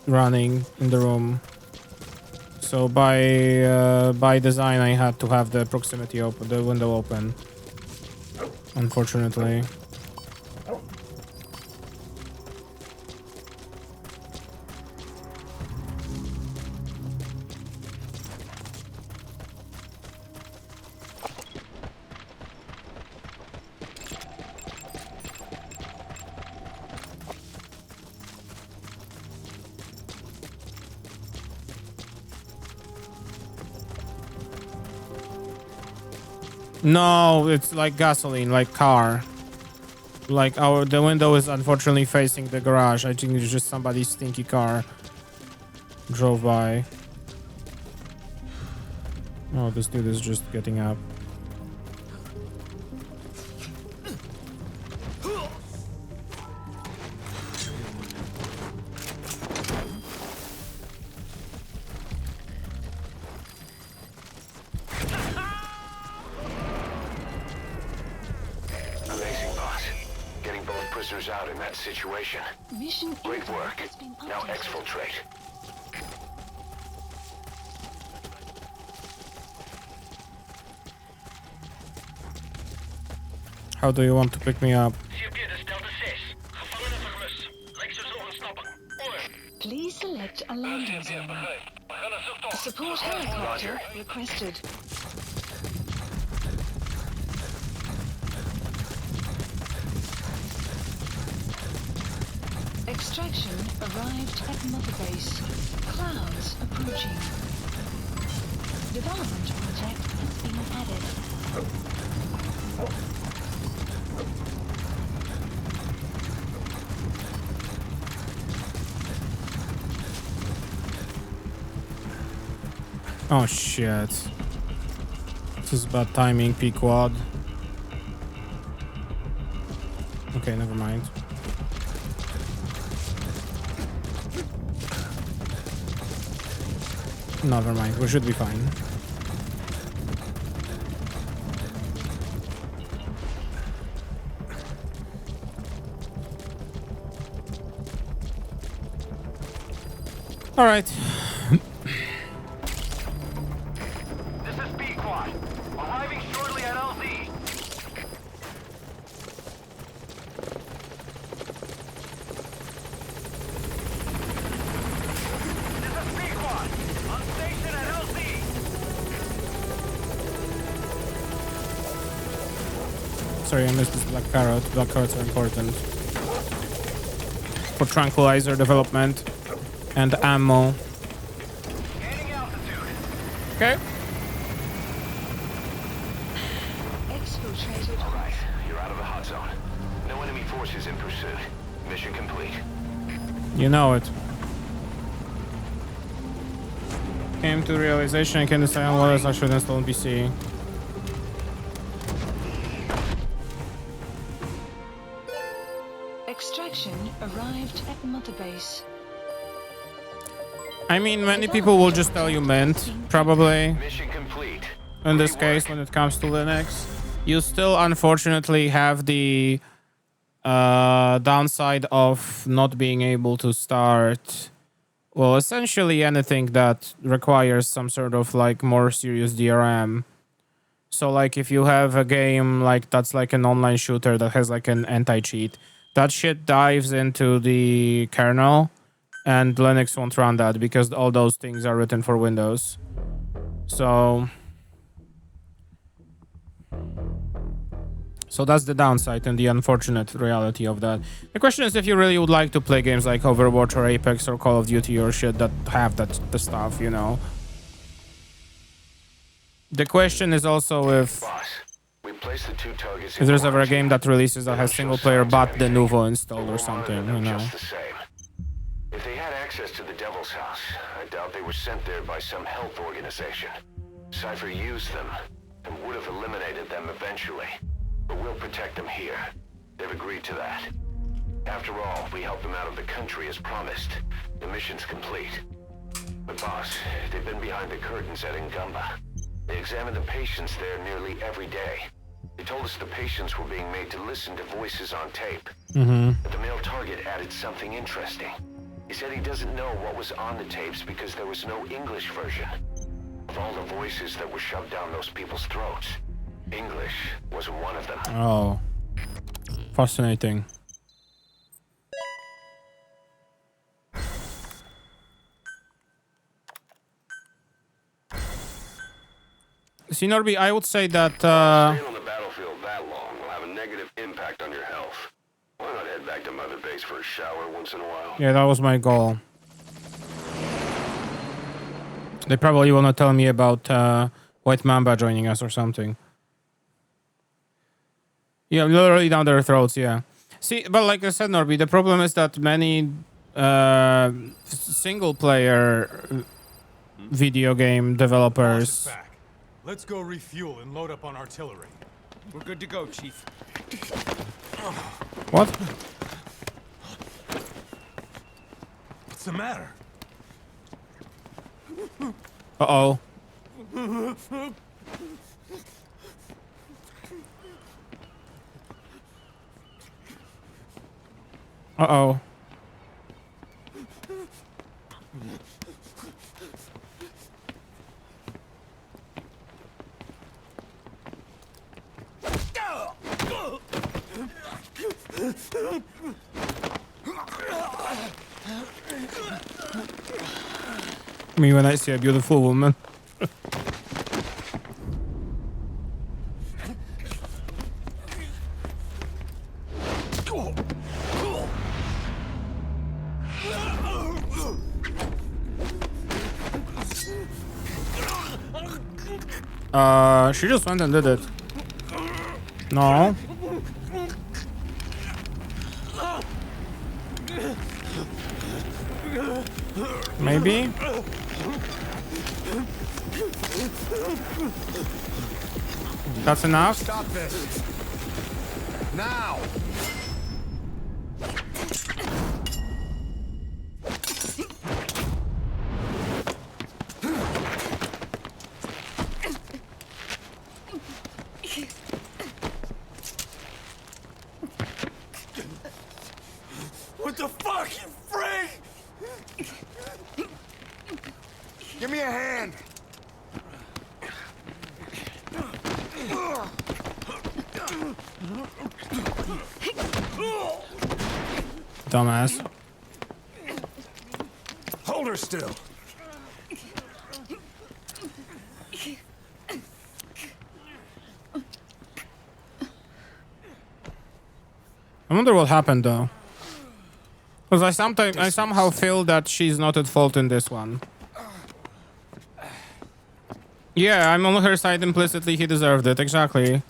running in the room. So by design, I had to have the proximity open, the window open. Unfortunately. No, it's like gasoline, like car. Like the window is unfortunately facing the garage. I think it's just somebody's stinky car drove by. Oh, this dude is just getting up. Amazing, boss. Getting both prisoners out in that situation. Mission Great info work. has been Now updated. exfiltrate. How do you want to pick me up? CP, dit is Delta 6. Gevangenen vermist. Lijkt zo zo ontsnappen. Over. Please select a landing CP, zone. begrijp. We gaan een A zoektocht. support helicopter requested. Extraction arrived at Mother Base. Clouds approaching. Development project has been added. Oh shit. This is bad timing, P-Quad. Okay, never mind. Never mind, we should be fine. All right. This is B-Quad. Arriving shortly at LZ. This is B-Quad. On station at LZ. Sorry, I missed this black carrot. Black carrots are important for tranquilizer development and ammo. Gaining altitude. Okay. Exfiltrated. All right, you're out of the hot zone. No enemy forces in pursuit. Mission complete. You know it. Came to realization I can decide on what else I should install on PC. Extraction arrived at Mother Base. I mean, many people will just tell you mint, probably. Mission complete. In this Great work. case, when it comes to Linux, you still unfortunately have the downside of not being able to start, well, essentially anything that requires some sort of like more serious DRM. So like if you have a game like that's like an online shooter that has like an anti-cheat, that shit dives into the kernel and Linux won't run that because all those things are written for Windows. So that's the downside and the unfortunate reality of that. The question is if you really would like to play games like Overwatch or Apex or Call of Duty or shit that have the stuff, you know. The question is also if Boss, we placed the two targets there's ever a quarantine. game that releases that has single player but the Nuvo installed or something, you know. Just the same. If they had access to the Devil's House, I doubt they were sent there by some health organization. Cypher used them and would have eliminated them eventually. But we'll protect them here. They've agreed to that. After all, we helped them out of the country as promised. The mission's complete. But boss, they've been behind the curtains at Ngumba. They examine the patients there nearly every day. They told us the patients were being made to listen to voices on tape. But the male target added something interesting. He said he doesn't know what was on the tapes because there was no English version. Of all the voices that were shoved down those people's throats, English wasn't one of them. Oh, fascinating. See, Norby, I would say that Staying on the battlefield that long will have a negative impact on your health. Why not head back to Mother Base for a shower once in a while? yeah, that was my goal. They probably want to tell me about White Mamba joining us or something. Yeah, literally down their throats, yeah. See, but like I said, Norby, the problem is that many single player video game Boss is developers. back. Let's go refuel and load up on artillery. We're good to go, Chief. What? What's the matter? Uh-oh. Uh-oh. Me when I see a beautiful woman. She just went and did it. No. Maybe? That's enough? Stop this. Now. What the fuck, you freak? Give me a hand. Dumbass. Hold her still. I wonder what happened though. Because I somehow feel that she's not at fault in this one. Yeah, I'm on her side implicitly. He deserved it. Exactly.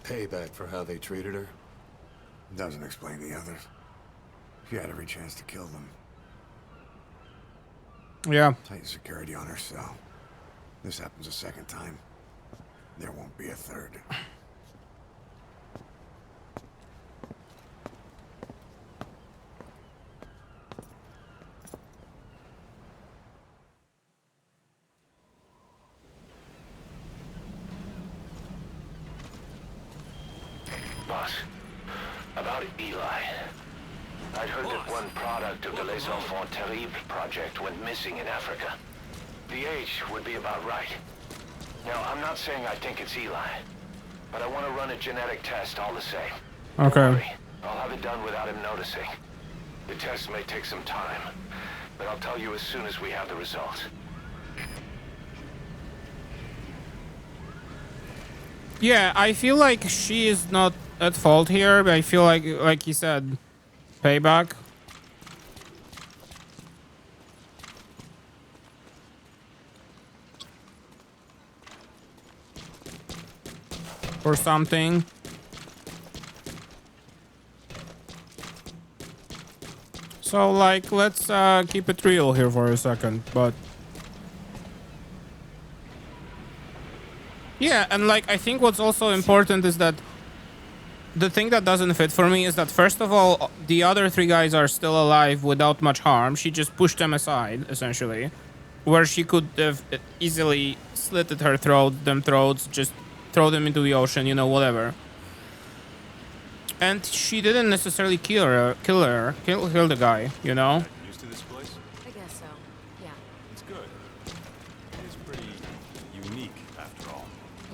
Payback for how they treated her? Doesn't explain the others. She had every chance to kill them. Yeah. Tight security on her cell. This happens a second time. There won't be a third. Boss, about Eli. I'd heard that one product of the Les Enfants Terribles project went missing in Africa. The age would be about right. Now, I'm not saying I think it's Eli, but I want to run a genetic test all the same. Don't Okay. worry, I'll have it done without him noticing. The test may take some time, but I'll tell you as soon as we have the results. Yeah, I feel like she is not at fault here, but I feel like he said, payback. Or something. So, like, let's keep it real here for a second, but... Yeah, and like, I think what's also important is that the thing that doesn't fit for me is that, first of all, the other three guys are still alive without much harm. She just pushed them aside, essentially. Where she could have easily slitted her throats, just throw them into the ocean, you know, whatever. And she didn't necessarily kill the guy, you know? Used to this place? I guess so. Yeah. It's good. It is pretty unique, after all.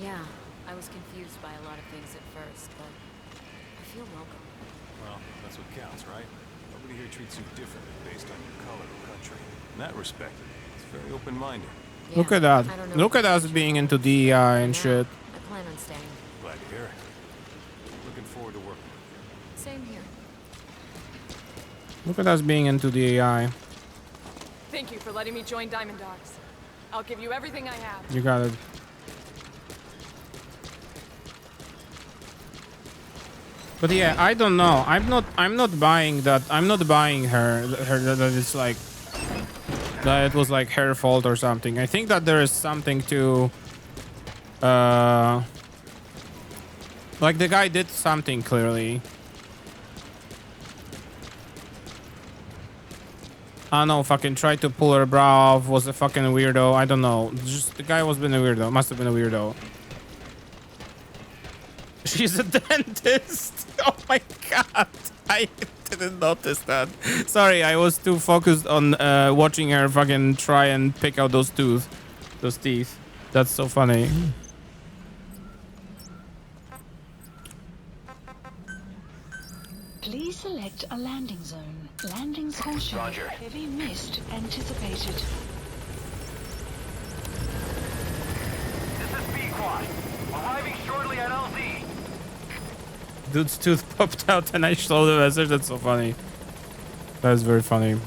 Yeah. I was confused by a lot of things at first, but I feel welcome. Well, that's what counts, right? Nobody here treats you differently based on your color or country. In that respect, it's very open-minded. Yeah, Look at that. I don't know Look if at us it's being true. into DEI and For shit. now, I plan on staying. Glad to hear it. Looking forward to working with you. Same here. Look at us being into DEI. Thank you for letting me join Diamond Dogs. I'll give you everything I have. You got it. But yeah, I don't know. I'm not buying that. I'm not buying her that it's like that it was like her fault or something. I think that there is something to like the guy did something clearly. I don't know, fucking tried to pull her bra off, was a fucking weirdo. I don't know. Just the guy was been a weirdo. Must have been a weirdo. She's a dentist. Oh my god. I didn't notice that. Sorry, I was too focused on watching her fucking try and pick out those teeth. That's so funny. Please select a landing zone. Landing caution. Roger. Heavy mist anticipated. This is B-Quad. Arriving shortly at LZ. Dude's tooth popped out and I saw the message. That's so funny. That is very funny. This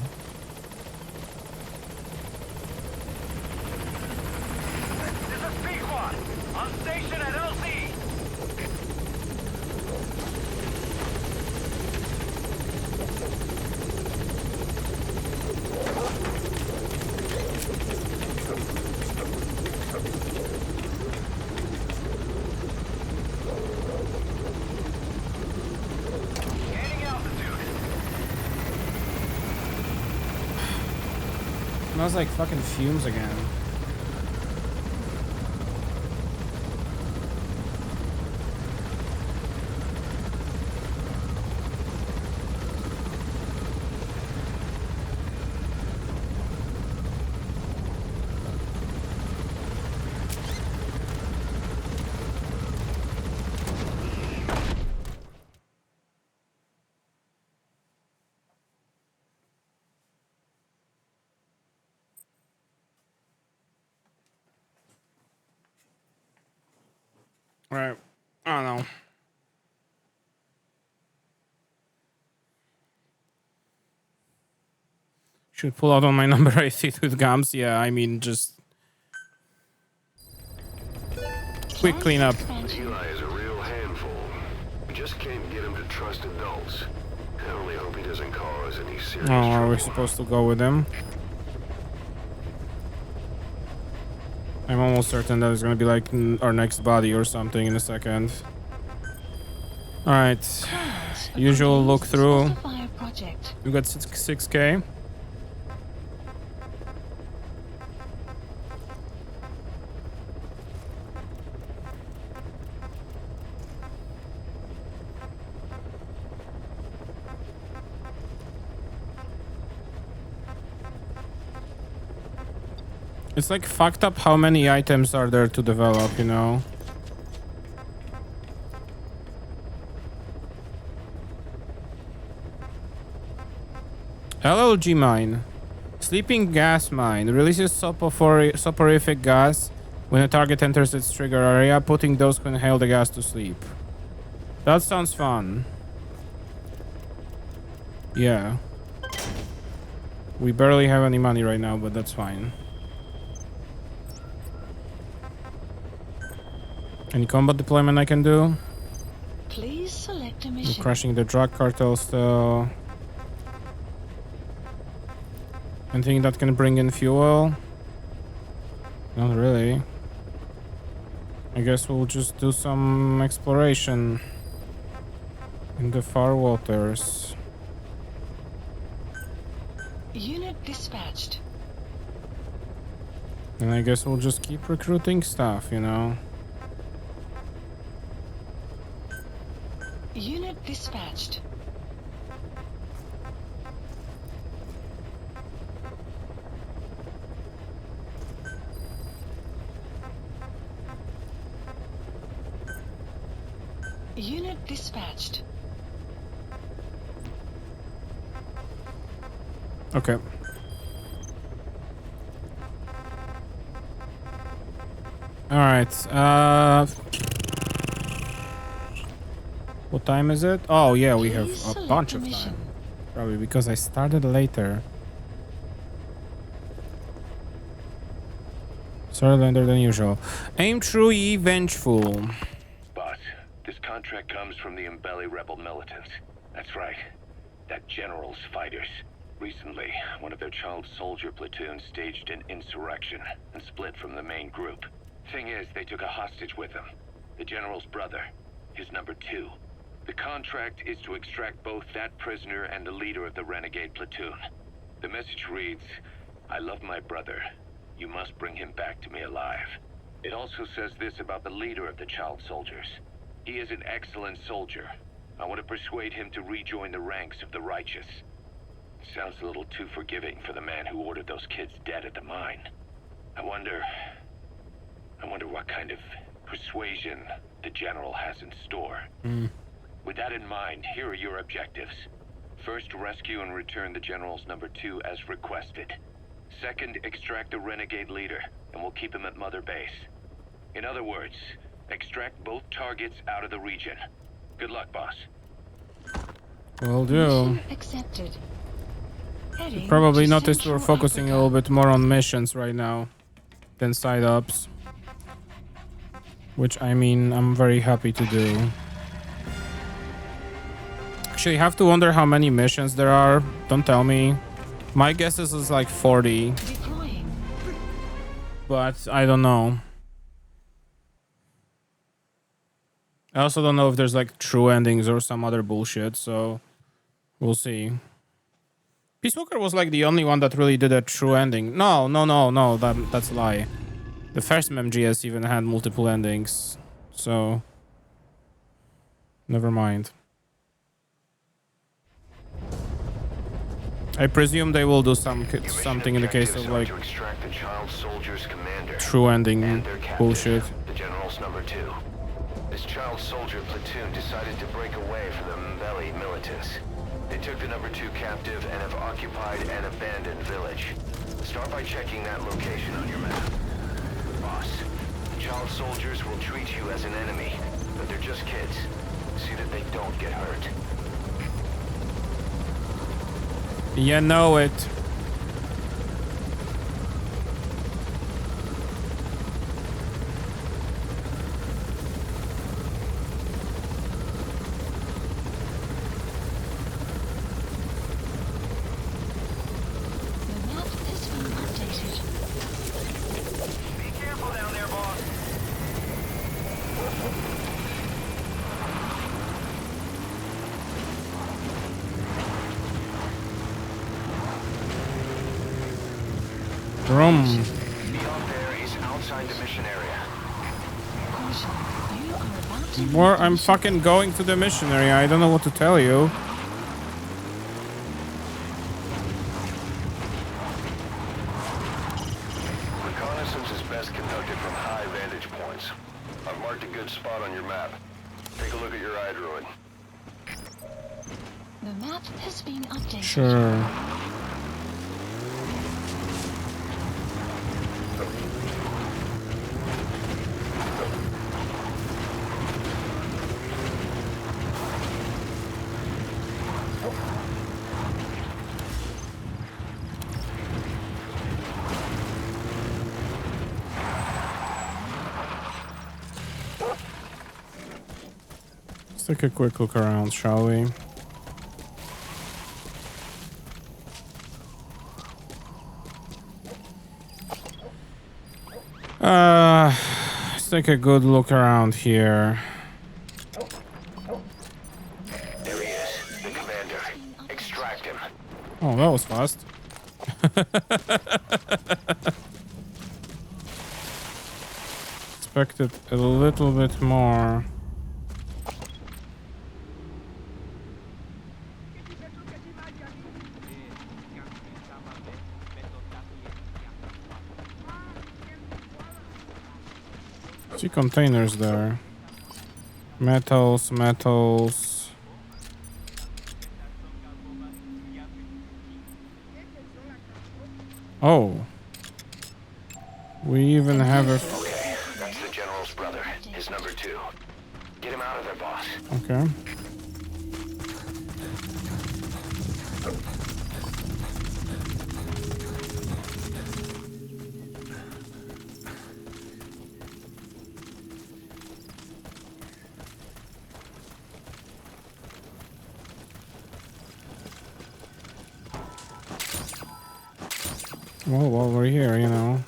is B-Quad. On station at LZ. Gaining altitude. Smells like fucking fumes again. Right. I don't know. Should pull out on my number 8 with gums. Yeah, I mean, just quick cleanup. Eli is a real handful. We just can't get him to trust adults. I only hope he doesn't cause any serious Oh, are trouble. we supposed to go with him? I'm almost certain that it's gonna be like our next body or something in a second. All right. Usual look through. We got 6K. It's like fucked up how many items are there to develop, you know? LLG mine. Sleeping gas mine. Releases soporific gas when a target enters its trigger area, putting those who inhale the gas to sleep. That sounds fun. Yeah. We barely have any money right now, but that's fine. Any combat deployment I can do? Please select a I'm mission. crushing the drug cartel still. Anything that can bring in fuel? Not really. I guess we'll just do some exploration in the far waters. Unit dispatched. And I guess we'll just keep recruiting stuff, you know? Unit dispatched. Unit dispatched. Okay. All right. What time is it? Oh yeah, we have Please a select bunch a of mission. time. Probably because I started later. Surrender than usual. Aim true, ye vengeful. Boss, this contract comes from the Mbeli rebel militants. That's right. That general's fighters. Recently, one of their child soldier platoons staged an insurrection and split from the main group. Thing is, they took a hostage with them. The general's brother. His number 2. The contract is to extract both that prisoner and the leader of the renegade platoon. The message reads, I love my brother. You must bring him back to me alive. It also says this about the leader of the child soldiers. He is an excellent soldier. I want to persuade him to rejoin the ranks of the righteous. Sounds a little too forgiving for the man who ordered those kids dead at the mine. I wonder what kind of persuasion the general has in store. With that in mind, here are your objectives. First, rescue and return the general's number 2 as requested. Second, extract the renegade leader, and we'll keep him at Mother Base. In other words, extract both targets out of the region. Good luck, boss. Will do. Mission accepted. Heading Probably to noticed we're Central focusing a Africa. little bit more on missions right now than side ups. Which, I mean, I'm very happy to do. Actually, I have to wonder how many missions there are. Don't tell me. My guess is like 40. Deploying. But I don't know. I also don't know if there's like true endings or some other bullshit, so we'll see. Peacewalker was like the only one that really did a true ending. No, that's a lie. The first MGS even had multiple endings, so never mind. I presume they will do something in the case of like to extract the child soldier's commander true ending and their captive, bullshit. the general's number 2. This child soldier platoon decided to break away from the Mbeli militants. They took the number 2 captive and have occupied an abandoned village. Start by checking that location on your map. Boss, the child soldiers will treat you as an enemy, but they're just kids. See that they don't get hurt. You know it. The map has been updated. Be careful down there, boss. Room. Beyond there is outside the mission area. Caution. You are about to Or leave I'm the fucking going to the mission area. I don't know what to tell you. Reconnaissance is best conducted from high vantage points. I've marked a good spot on your map. Take a look at your iDroid. The map has been updated. Sure. Let's take a quick look around, shall we? Let's take a good look around here. There he is, the commander. Extract him. Oh, that was fast. Expected a little bit more. See containers there. Metals. Oh. We even have a... Okay, that's the general's brother, his number 2. Get him out of there, boss. Okay. Well, while we're here, you know.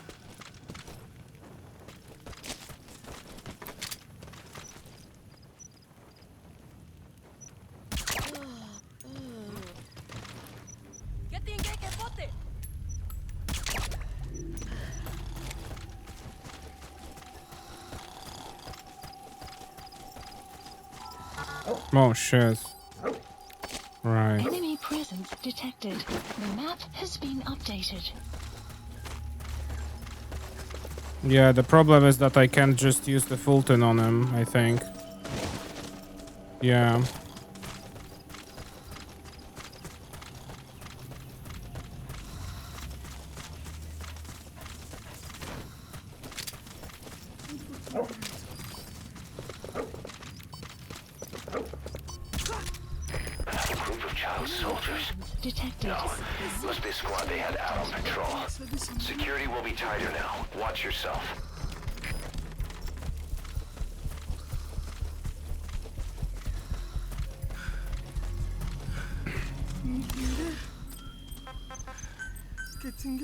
Oh shit. Right. Enemy presence detected. The map has been updated. Yeah, the problem is that I can't just use the Fulton on him, I think. Yeah. Detected. Must be a squad they had out on patrol. Security will be tighter now. Watch yourself.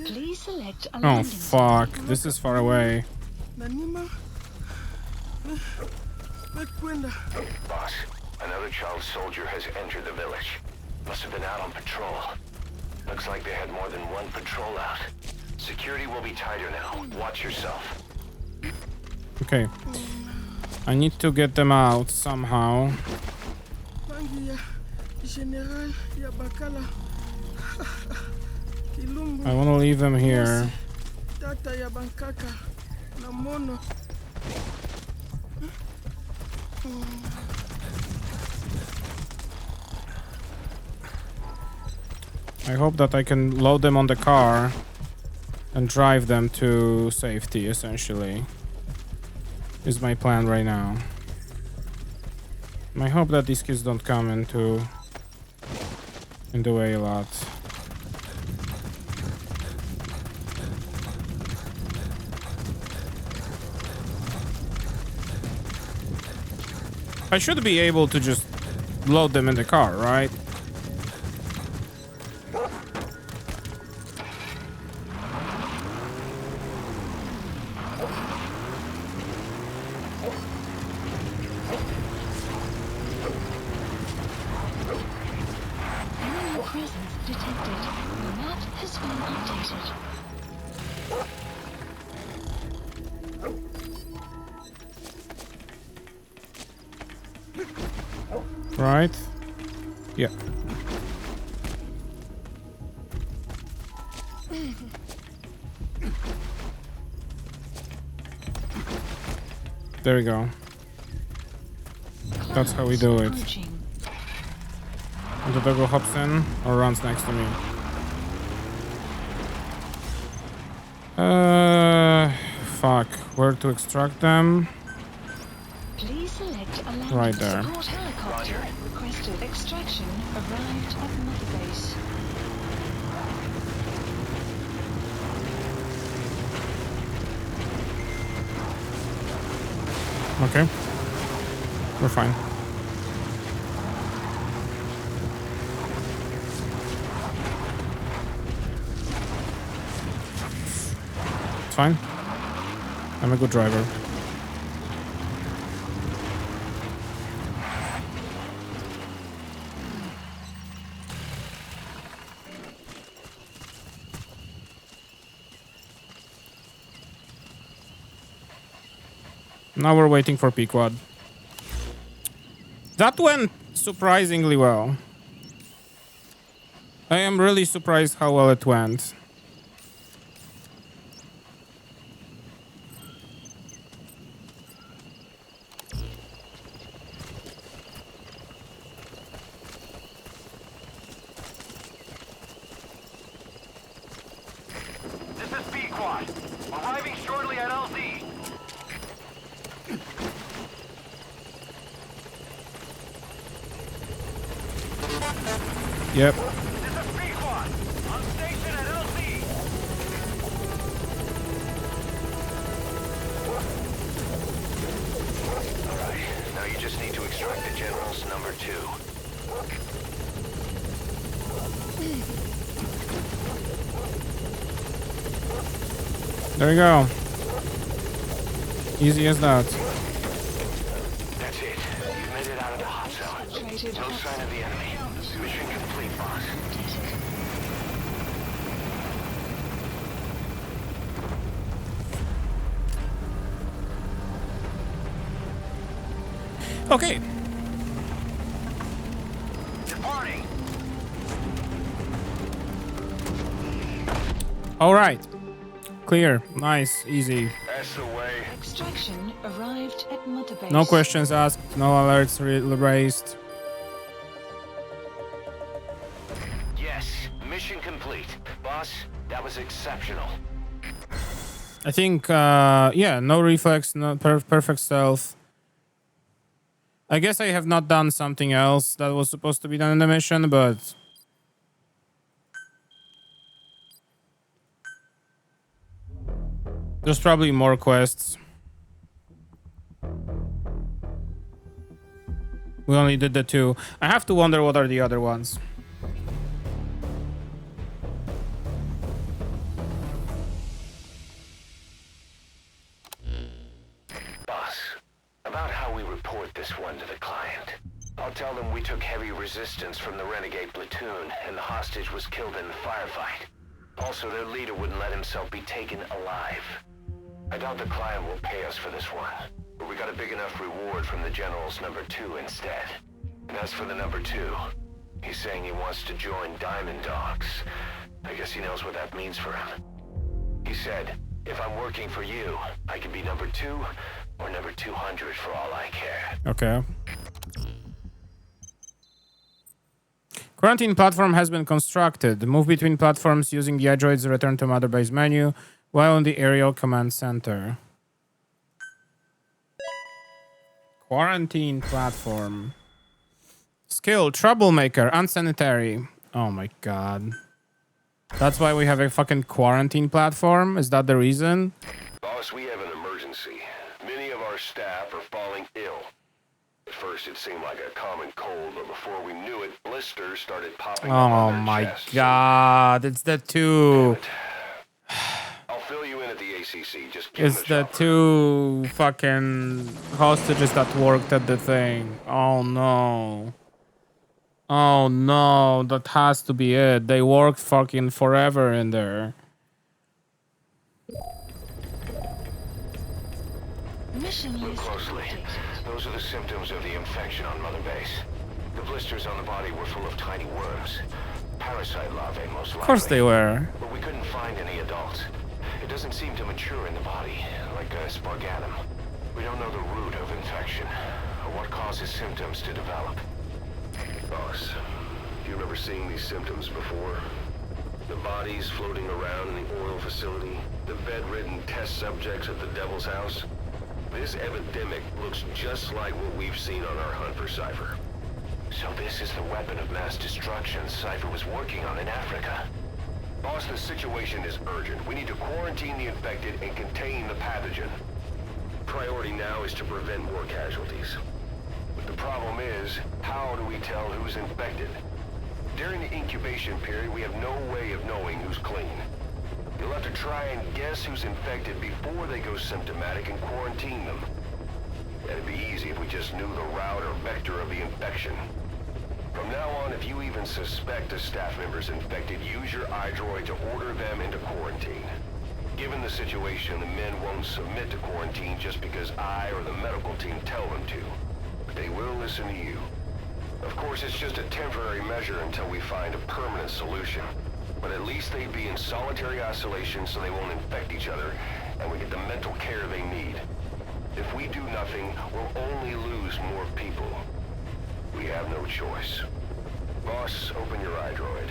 Please select a Oh landing fuck, this is far away. Boss, another child soldier has entered the village. Must have been out on patrol. Looks like they had more than one patrol out. Security will be tighter now. Watch yourself. Okay. I need to get them out somehow. I want to leave them here. I hope that I can load them on the car and drive them to safety, essentially. Is my plan right now. I hope that these kids don't come in the way a lot. I should be able to just load them in the car, right? Enemy presence detected. The map has been updated. Right? Yeah. There we go. That's how we do it. And the doggo hops in or runs next to me. Fuck. Where to extract them? Please select a landing Right there. support helicopter. Requested extraction arrived at Mother Base. Okay. We're fine. It's fine. I'm a good driver. Now we're waiting for Pequod. That went surprisingly well. I am really surprised how well it went. This is B-Quad. Arriving shortly at LZ. Yep. This is B-Quad. On station at LZ. Alright, now you just need to extract the General's number 2. There we go. Easy as that. That's it. You've made it out of the hot zone. No sign of the enemy. Mission complete, boss. Okay. Departing. All right. Clear. Nice. Easy. That's the way. Extraction arrived at Mother Base. No questions asked. No alerts raised. Yes. Mission complete. Boss, that was exceptional. I think, yeah, no reflex, no perfect stealth. I guess I have not done something else that was supposed to be done in the mission, but... there's probably more quests. We only did the 2. I have to wonder what are the other ones. Boss, about how we report this one to the client. I'll tell them we took heavy resistance from the renegade platoon and the hostage was killed in the firefight. Also, their leader wouldn't let himself be taken alive. I doubt the client will pay us for this one, but we got a big enough reward from the General's number 2 instead. And as for the number 2, he's saying he wants to join Diamond Dogs. I guess he knows what that means for him. He said, if I'm working for you, I can be number 2 or number 200 for all I care. Okay. Quarantine platform has been constructed. Move between platforms using the iDroid's return to Mother Base menu while in the aerial command center. Quarantine platform. Skill, troublemaker, unsanitary. Oh my god. That's why we have a fucking quarantine platform? Is that the reason? Boss, we have an emergency. Many of our staff are falling ill. At first it seemed like a common cold, but before we knew it, blisters started popping up Oh on their my chests. god, it's the 2. I'll fill you in at the ACC. Just give It's them the 2 fucking hostages that worked at the thing. Oh no. Oh no, that has to be it. They worked fucking forever in there. Mission Look list closely. updated. Those are the symptoms of the infection on Mother Base. The blisters on the body were full of tiny worms. Parasite larvae, most likely. Of course they were. But we couldn't find any adults. It doesn't seem to mature in the body, like spargatum. We don't know the root of infection, or what causes symptoms to develop. Boss, do you remember seeing these symptoms before? The bodies floating around in the oil facility, the bedridden test subjects at the Devil's House. This epidemic looks just like what we've seen on our hunt for Cypher. So this is the weapon of mass destruction Cypher was working on in Africa. Boss, the situation is urgent. We need to quarantine the infected and contain the pathogen. Priority now is to prevent more casualties. But the problem is, how do we tell who's infected? During the incubation period, we have no way of knowing who's clean. You'll have to try and guess who's infected before they go symptomatic and quarantine them. It'd be easy if we just knew the route or vector of the infection. From now on, if you even suspect a staff member's infected, use your iDroid to order them into quarantine. Given the situation, the men won't submit to quarantine just because I or the medical team tell them to. But they will listen to you. Of course, it's just a temporary measure until we find a permanent solution. But at least they'd be in solitary isolation so they won't infect each other, and we get the mental care they need. If we do nothing, we'll only lose more people. We have no choice. Boss, open your iDroid.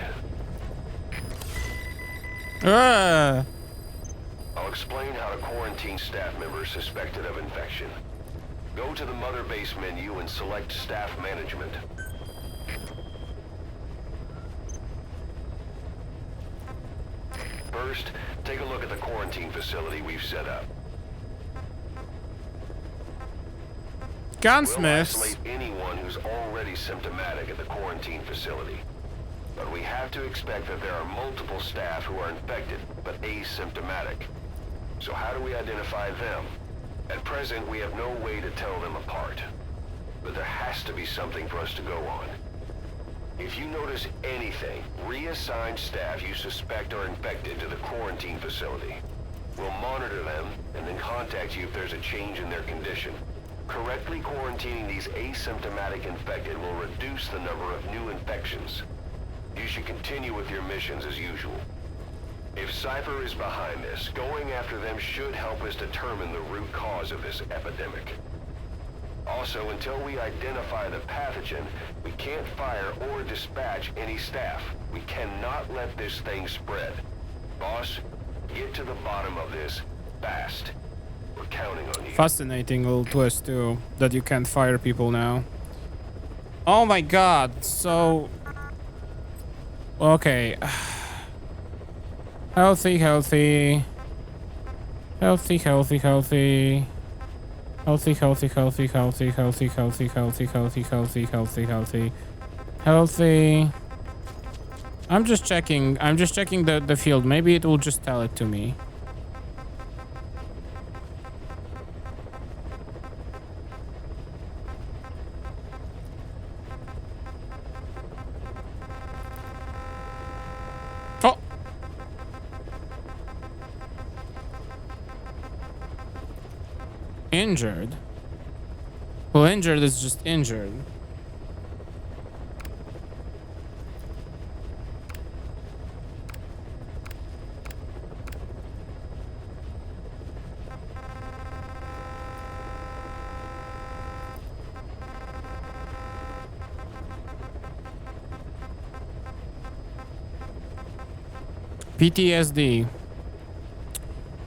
I'll explain how to quarantine staff members suspected of infection. Go to the Mother Base menu and select Staff Management. First, take a look at the quarantine facility we've set up. We'll Gunsmiths. isolate anyone who's already symptomatic at the quarantine facility. But we have to expect that there are multiple staff who are infected, but asymptomatic. So how do we identify them? At present, we have no way to tell them apart. But there has to be something for us to go on. If you notice anything, reassign staff you suspect are infected to the quarantine facility. We'll monitor them and then contact you if there's a change in their condition. Correctly quarantining these asymptomatic infected will reduce the number of new infections. You should continue with your missions as usual. If Cypher is behind this, going after them should help us determine the root cause of this epidemic. Also, until we identify the pathogen, we can't fire or dispatch any staff. We cannot let this thing spread. Boss, get to the bottom of this fast. We're counting on you. Fascinating little twist too, that you can't fire people now. Oh my god, so... Okay. Healthy, healthy. Healthy, healthy, healthy. Healthy, healthy, healthy, healthy, healthy, healthy, healthy, healthy, healthy, healthy, healthy. Healthy. I'm just checking the field. Maybe it will just tell it to me. Oh. Injured. Well, injured is just injured. PTSD.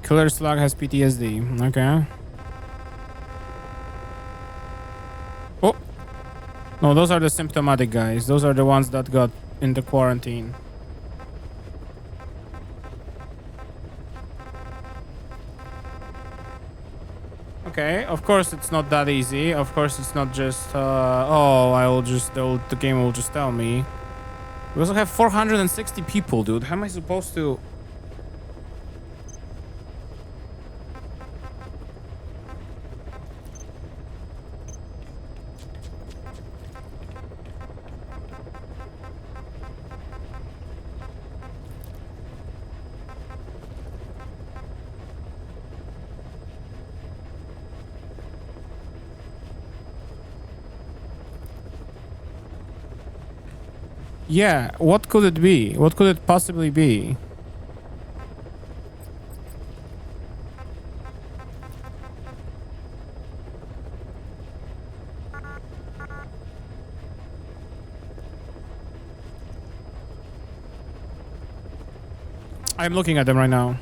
Killer Slug has PTSD. Okay. Oh. No, those are the symptomatic guys. Those are the ones that got into quarantine. Okay, of course it's not that easy. Of course it's not just, oh, the game will just tell me. We also have 460 people, dude. How am I supposed to... Yeah, what could it be? What could it possibly be? I'm looking at them right now.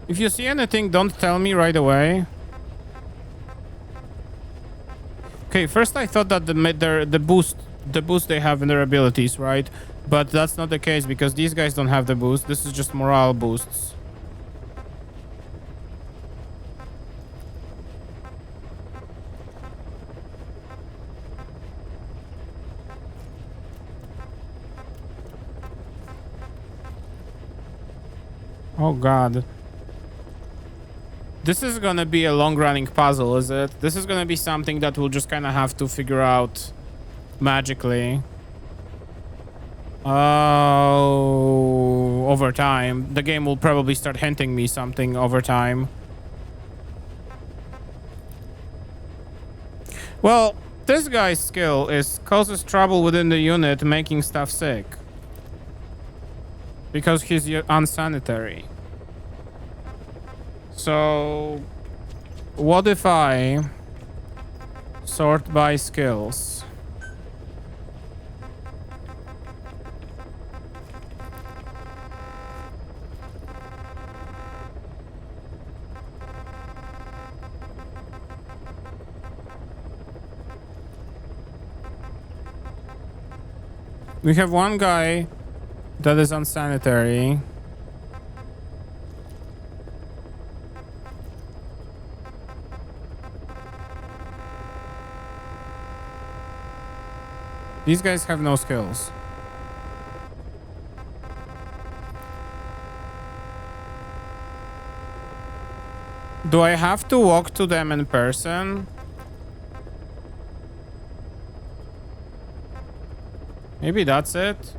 If you see anything, don't tell me right away. Okay, first I thought that the boost they have in their abilities, right? But that's not the case because these guys don't have the boost. This is just morale boosts. Oh god. This is gonna be a long-running puzzle, is it? This is gonna be something that we'll just kind of have to figure out magically. Oh, over time. The game will probably start hinting me something over time. Well, this guy's skill is causes trouble within the unit, making stuff sick. Because he's unsanitary. So, what if I sort by skills? We have one guy that is unsanitary. These guys have no skills. Do I have to walk to them in person? Maybe that's it.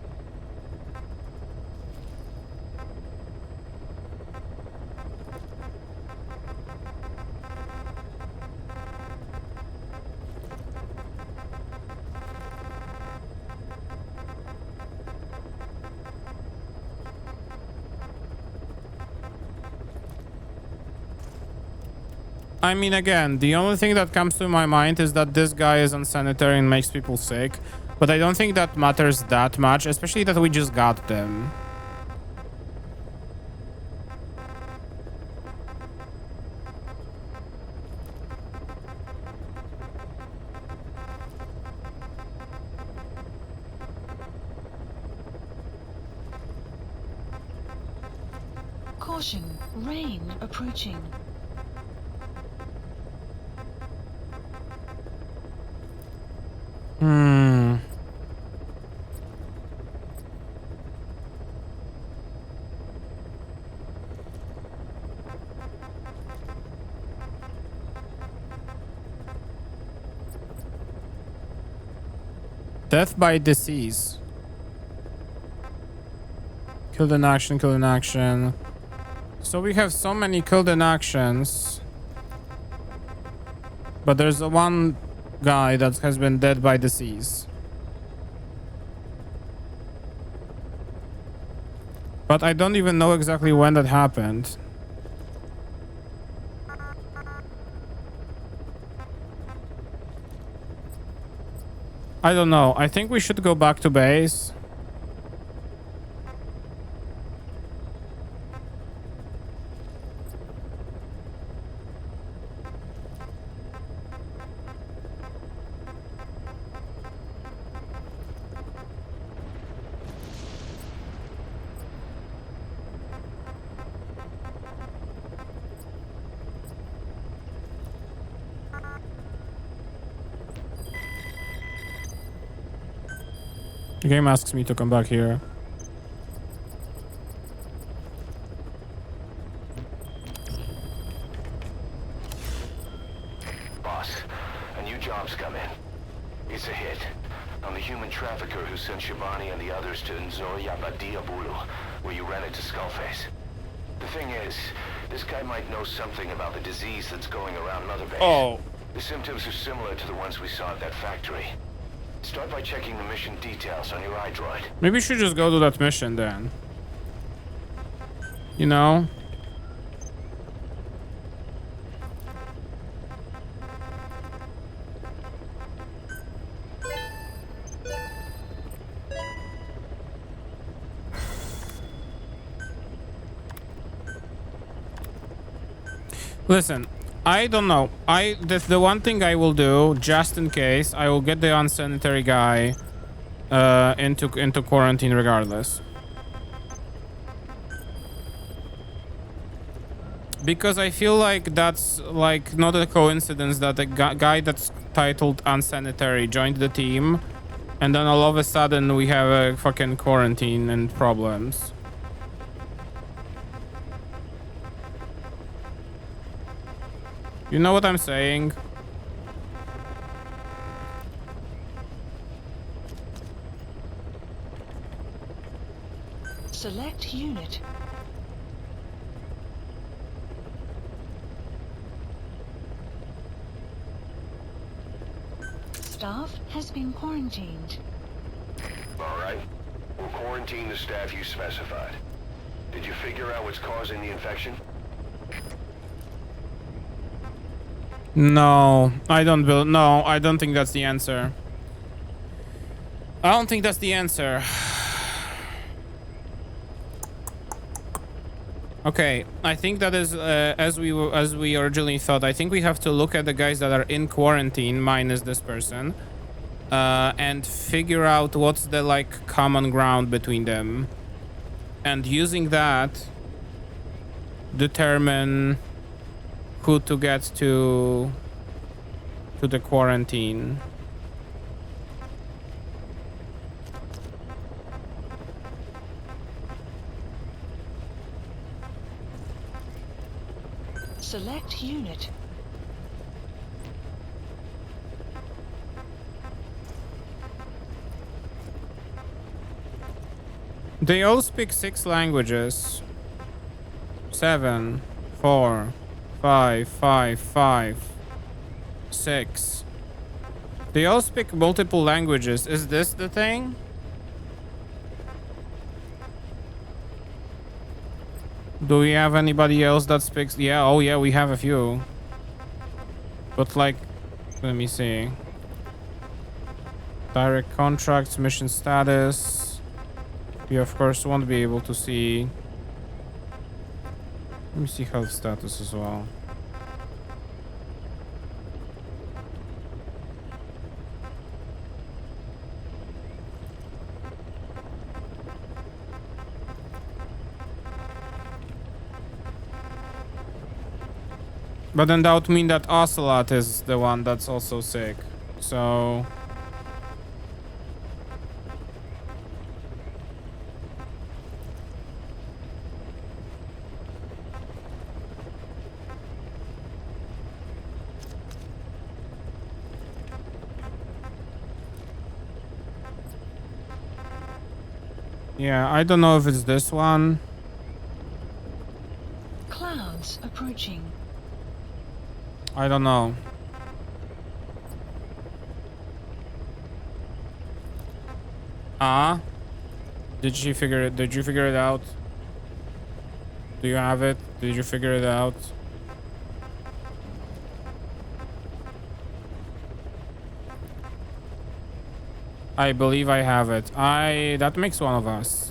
I mean, again, the only thing that comes to my mind is that this guy is unsanitary and makes people sick. But I don't think that matters that much, especially that we just got them. Caution, rain approaching. Death by disease. Killed in action, killed in action. So we have so many killed in actions. But there's one guy that has been dead by disease. But I don't even know exactly when that happened. I don't know. I think we should go back to base. The game asks me to come back here. Boss, a new job's come in. It's a hit. I'm the human trafficker who sent Shivani and the others to Nzoya Bulu, where you ran into Skullface. The thing is, this guy might know something about the disease that's going around Mother Base. Oh. The symptoms are similar to the ones we saw at that factory. Start by checking the mission details on your iDroid. Maybe we should just go to that mission then. You know? Listen, I don't know. That's the one thing I will do, just in case. I will get the unsanitary guy into quarantine regardless. Because I feel like that's like not a coincidence that the guy that's titled unsanitary joined the team, and then all of a sudden we have a fucking quarantine and problems. You know what I'm saying? Select unit. Staff has been quarantined. All right. We'll quarantine the staff you specified. Did you figure out what's causing the infection? No, I don't think that's the answer. I don't think that's the answer. Okay, I think that is as we originally thought. I think we have to look at the guys that are in quarantine minus this person and figure out what's the like common ground between them, and using that determine who to get to the quarantine. Select unit. They all speak 6 languages. 7, 4, 5, 5, 5, 6. They all speak multiple languages. Is this the thing? Do we have anybody else that speaks? Yeah, oh yeah, we have a few. But like, let me see. Direct contracts, mission status. You of course won't be able to see. Let me see health status as well. But then that would mean that Ocelot is the one that's also sick. So... yeah, I don't know if it's this one. Clouds approaching. I don't know. Did you figure it out? Do you have it? Did you figure it out? I believe I have it. That makes one of us.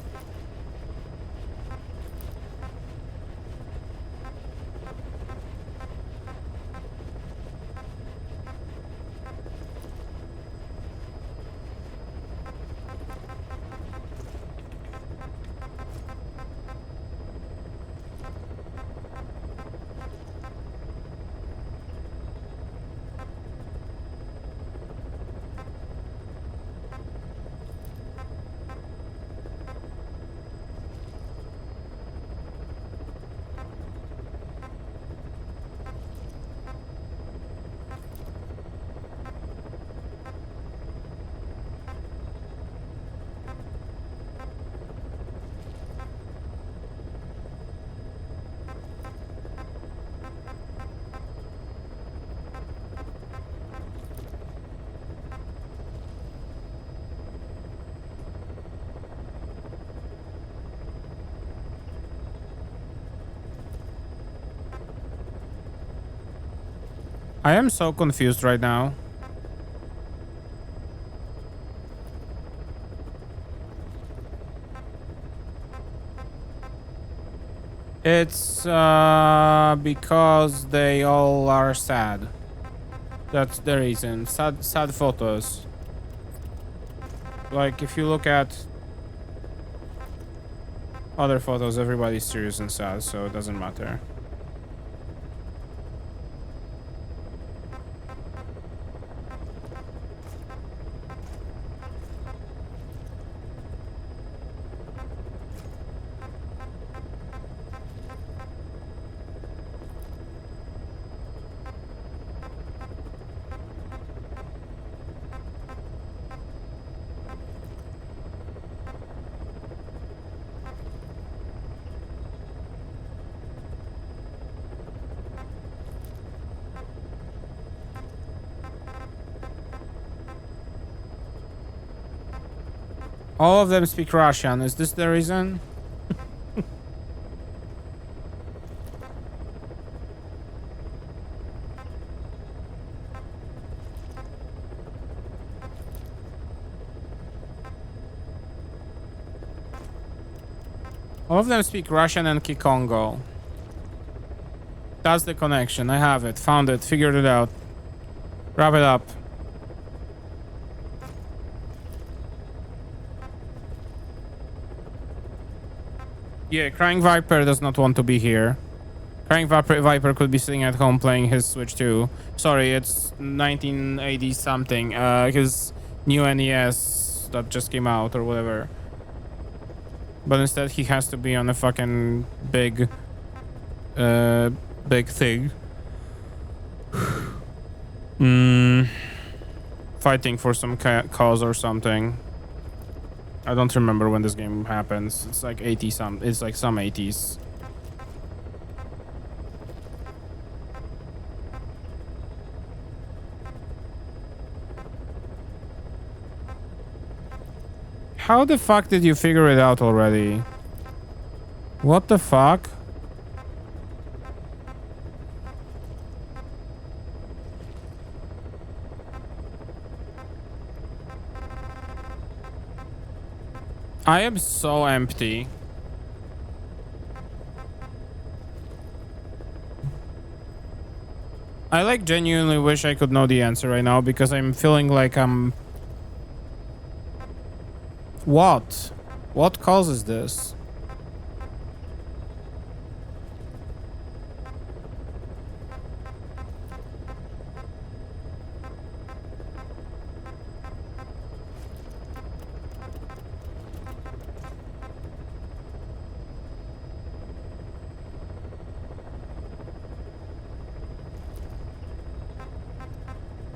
I am so confused right now. It's because they all are sad. That's the reason. Sad photos. Like if you look at other photos, everybody's serious and sad, so it doesn't matter. All of them speak Russian. Is this the reason? All of them speak Russian and Kikongo. That's the connection. I have it. Found it. Figured it out. Wrap it up. Yeah, Crying Viper does not want to be here. Crying Viper could be sitting at home playing his Switch 2. Sorry, it's 1980 something. His new NES that just came out or whatever. But instead he has to be on a fucking big big thing. Fighting for some cause or something. I don't remember when this game happens. It's like 80 some. It's like some 80s. How the fuck did you figure it out already? What the fuck? I am so empty. I like genuinely wish I could know the answer right now because I'm feeling like I'm... What? What causes this?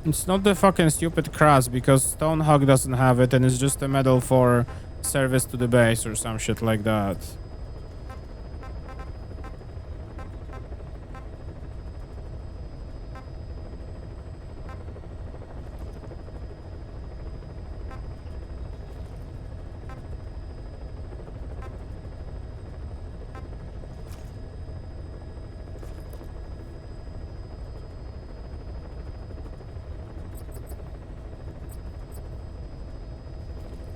It's not the fucking stupid cross because Stonehawk doesn't have it and it's just a medal for service to the base or some shit like that.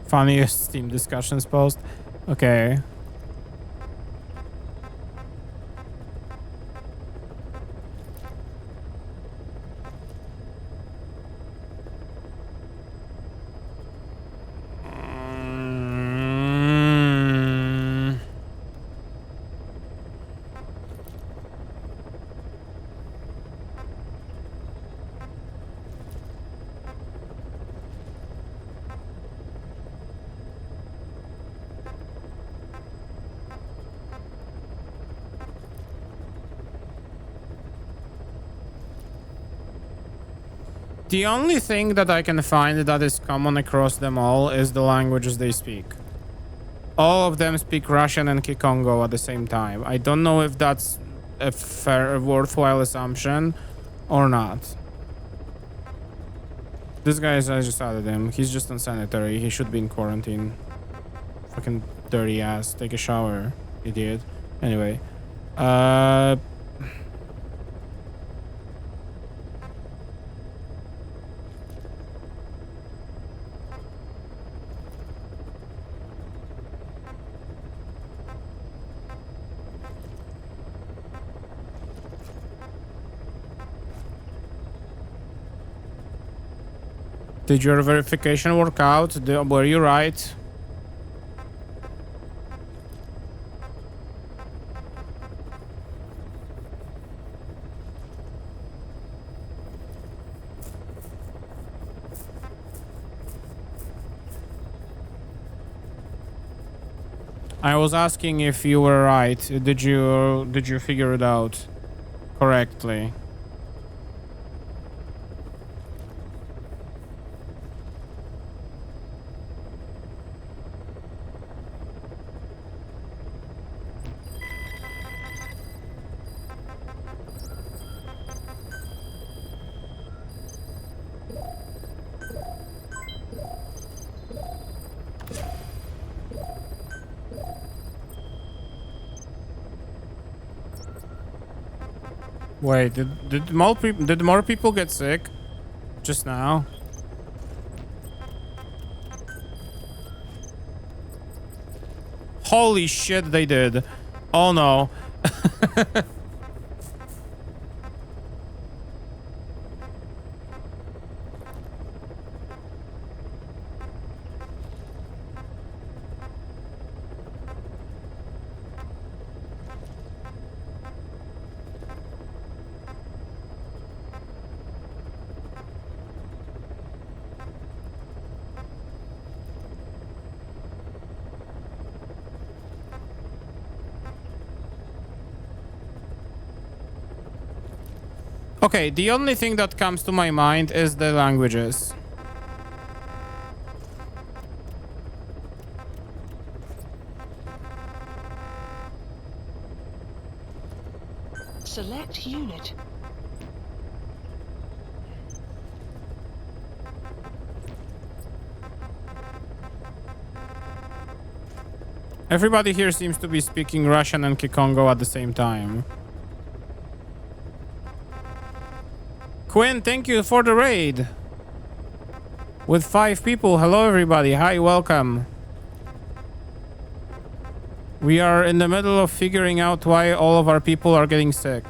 Funniest Steam discussions post. Okay. The only thing that I can find that is common across them all is the languages they speak. All of them speak Russian and Kikongo at the same time. I don't know if that's a fair, worthwhile assumption or not. This guy is, I just added him. He's just unsanitary. He should be in quarantine. Fucking dirty ass. Take a shower, idiot. Anyway. Did your verification work out? Were you right? I was asking if you were right. Did you figure it out correctly? Wait, did more people get sick just now? Holy shit, they did. Oh no. Okay, the only thing that comes to my mind is the languages. Select unit. Everybody here seems to be speaking Russian and Kikongo at the same time. Quinn, thank you for the raid. With 5 people. Hello, everybody. Hi, welcome. We are in the middle of figuring out why all of our people are getting sick.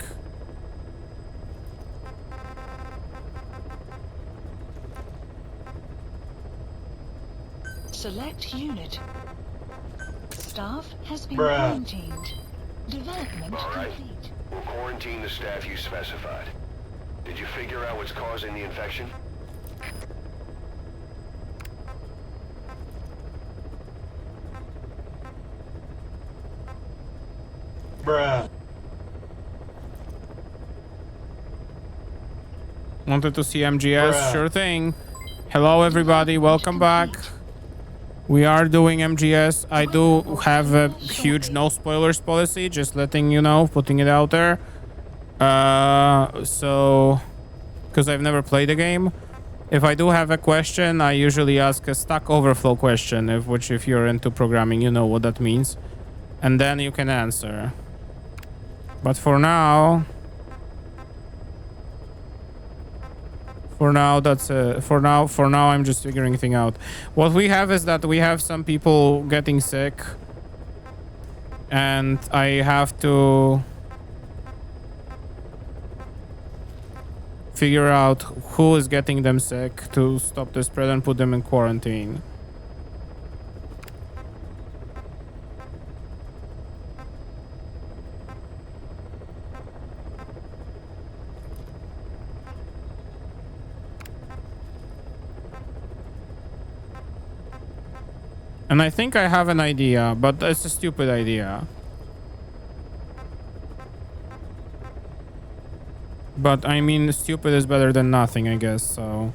Select unit. Staff has been quarantined. Development All right. complete. We'll quarantine the staff you specified. Did you figure out what's causing the infection? Wanted to see MGS? Sure thing. Hello, everybody. Welcome back. We are doing MGS. I do have a huge no spoilers policy, just letting you know, putting it out there. So, because I've never played the game, if I do have a question, I usually ask a Stack Overflow question, which if you're into programming, you know what that means. And then you can answer. But for now... For now, I'm just figuring things out. What we have is that we have some people getting sick, and I have to figure out who is getting them sick to stop the spread and put them in quarantine. And I think I have an idea, but it's a stupid idea. But I mean, stupid is better than nothing, I guess, so...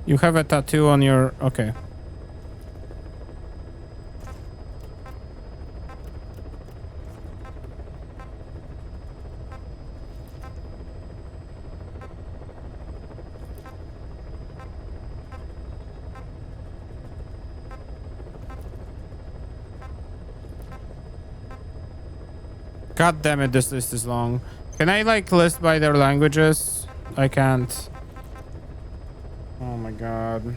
You have a tattoo on your... Okay. God damn it, this list is long. Can I like list by their languages? I can't. Oh my god.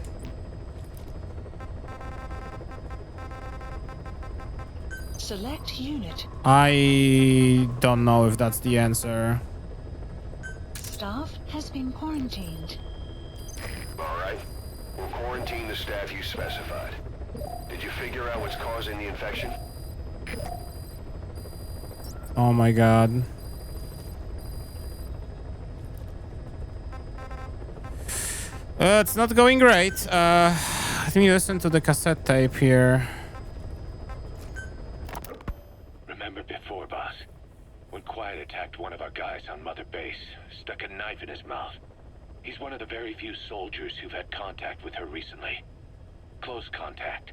Select unit. I don't know if that's the answer. Staff has been quarantined. All right. We'll quarantine the staff you specified. Did you figure out what's causing the infection? Oh my god. It's not going great. Let me listen to the cassette tape here. Remember before, boss? When Quiet attacked one of our guys on Mother Base, stuck a knife in his mouth. He's one of the very few soldiers who've had contact with her recently. Close contact.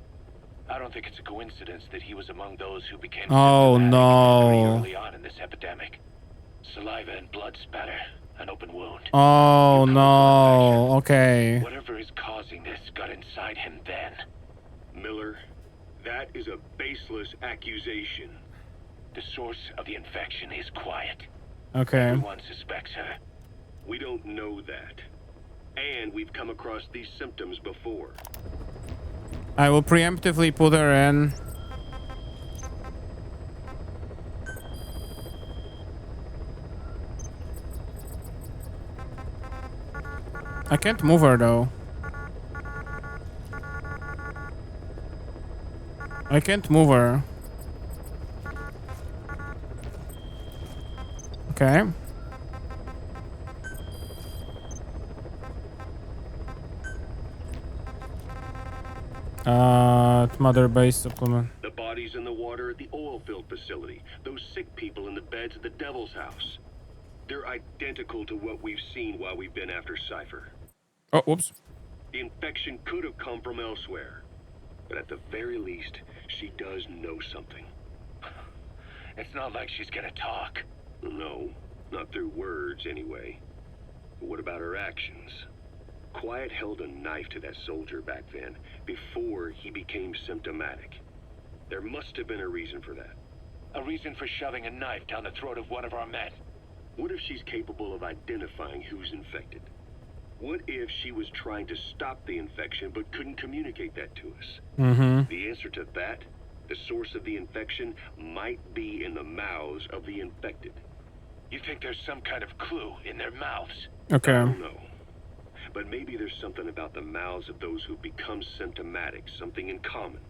I don't think it's a coincidence that he was among those who became Oh no. very early on in this epidemic. Saliva and blood spatter, an open wound. Oh no. Okay. Whatever is causing this got inside him then. Miller, that is a baseless accusation. The source of the infection is Quiet. Okay. Everyone suspects her. We don't know that. And we've come across these symptoms before. I will preemptively put her in. I can't move her though. I can't move her. Okay. Mother base supplement. The bodies in the water at the oil-filled facility. Those sick people in the beds at the Devil's House. They're identical to what we've seen while we've been after Cypher. Oh, whoops. The infection could have come from elsewhere. But at the very least, she does know something. It's not like she's gonna talk. No, not through words anyway. But what about her actions? Quiet held a knife to that soldier back then, before he became symptomatic. There must have been a reason for that. A reason for shoving a knife down the throat of one of our men. What if she's capable of identifying who's infected? What if she was trying to stop the infection but couldn't communicate that to us? Mm-hmm. The answer to that, the source of the infection, might be in the mouths of the infected. You think there's some kind of clue in their mouths? Okay. I don't know. But maybe there's something about the mouths of those who become symptomatic, something in common.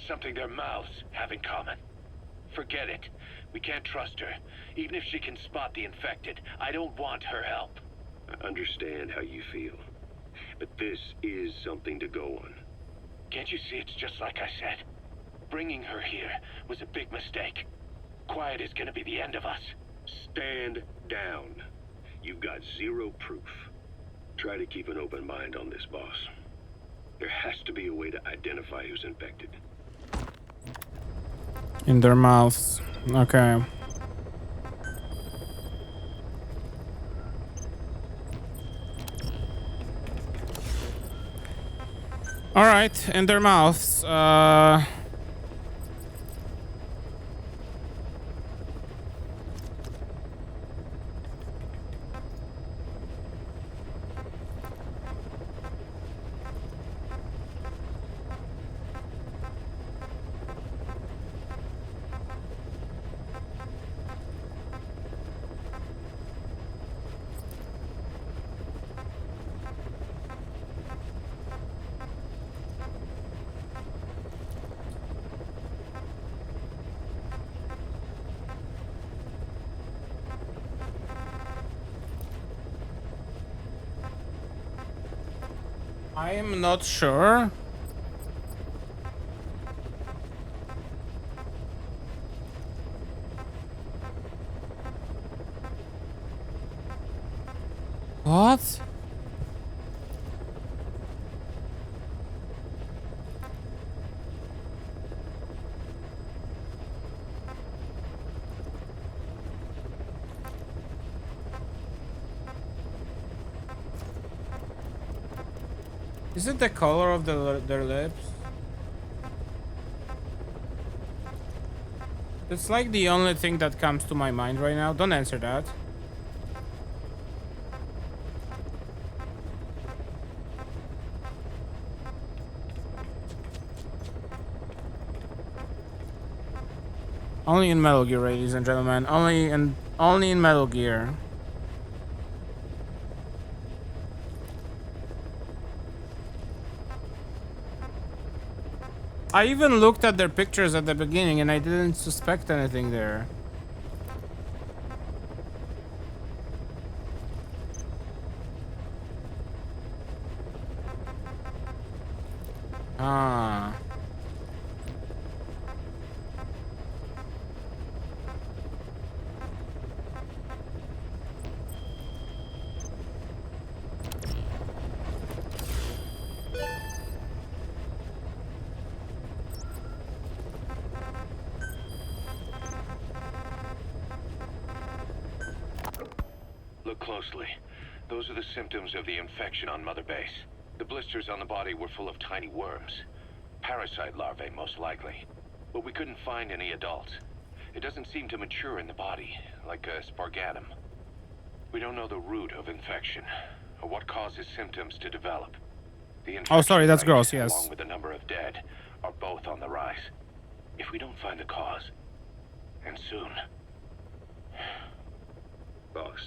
Something their mouths have in common. Forget it. We can't trust her. Even if she can spot the infected, I don't want her help. I understand how you feel. But this is something to go on. Can't you see it's just like I said? Bringing her here was a big mistake. Quiet is gonna be the end of us. Stand down. You've got zero proof. Try to keep an open mind on this, boss. There has to be a way to identify who's infected. In their mouths. Okay. All right, in their mouths. I am not sure. What? Is it the color of their lips? It's like the only thing that comes to my mind right now. Don't answer that. Only in Metal Gear, ladies and gentlemen. Only in Metal Gear. I even looked at their pictures at the beginning and I didn't suspect anything there. Ah. Look closely. Those are the symptoms of the infection on Mother Base. The blisters on the body were full of tiny worms. Parasite larvae, most likely. But we couldn't find any adults. It doesn't seem to mature in the body, like a spargatum. We don't know the root of infection, or what causes symptoms to develop. The Oh, sorry, that's rate, gross, yes. along with the number of dead, are both on the rise. If we don't find the cause, and soon... Boss,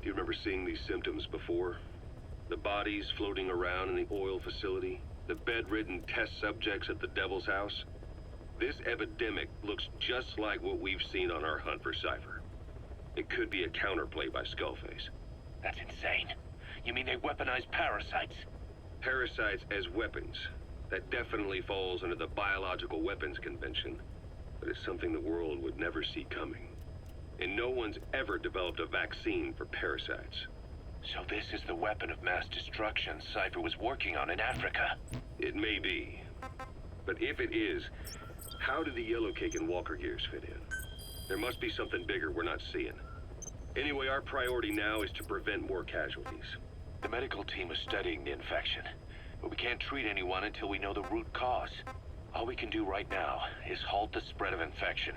do you remember seeing these symptoms before? The bodies floating around in the oil facility? The bedridden test subjects at the Devil's House? This epidemic looks just like what we've seen on our hunt for Cypher. It could be a counterplay by Skullface. That's insane. You mean they weaponize parasites? Parasites as weapons. That definitely falls under the Biological Weapons Convention, but it's something the world would never see coming. And no one's ever developed a vaccine for parasites. So this is the weapon of mass destruction Cypher was working on in Africa. It may be. But if it is, how do the Yellow Cake and Walker Gears fit in? There must be something bigger we're not seeing. Anyway, our priority now is to prevent more casualties. The medical team is studying the infection, but we can't treat anyone until we know the root cause. All we can do right now is halt the spread of infection.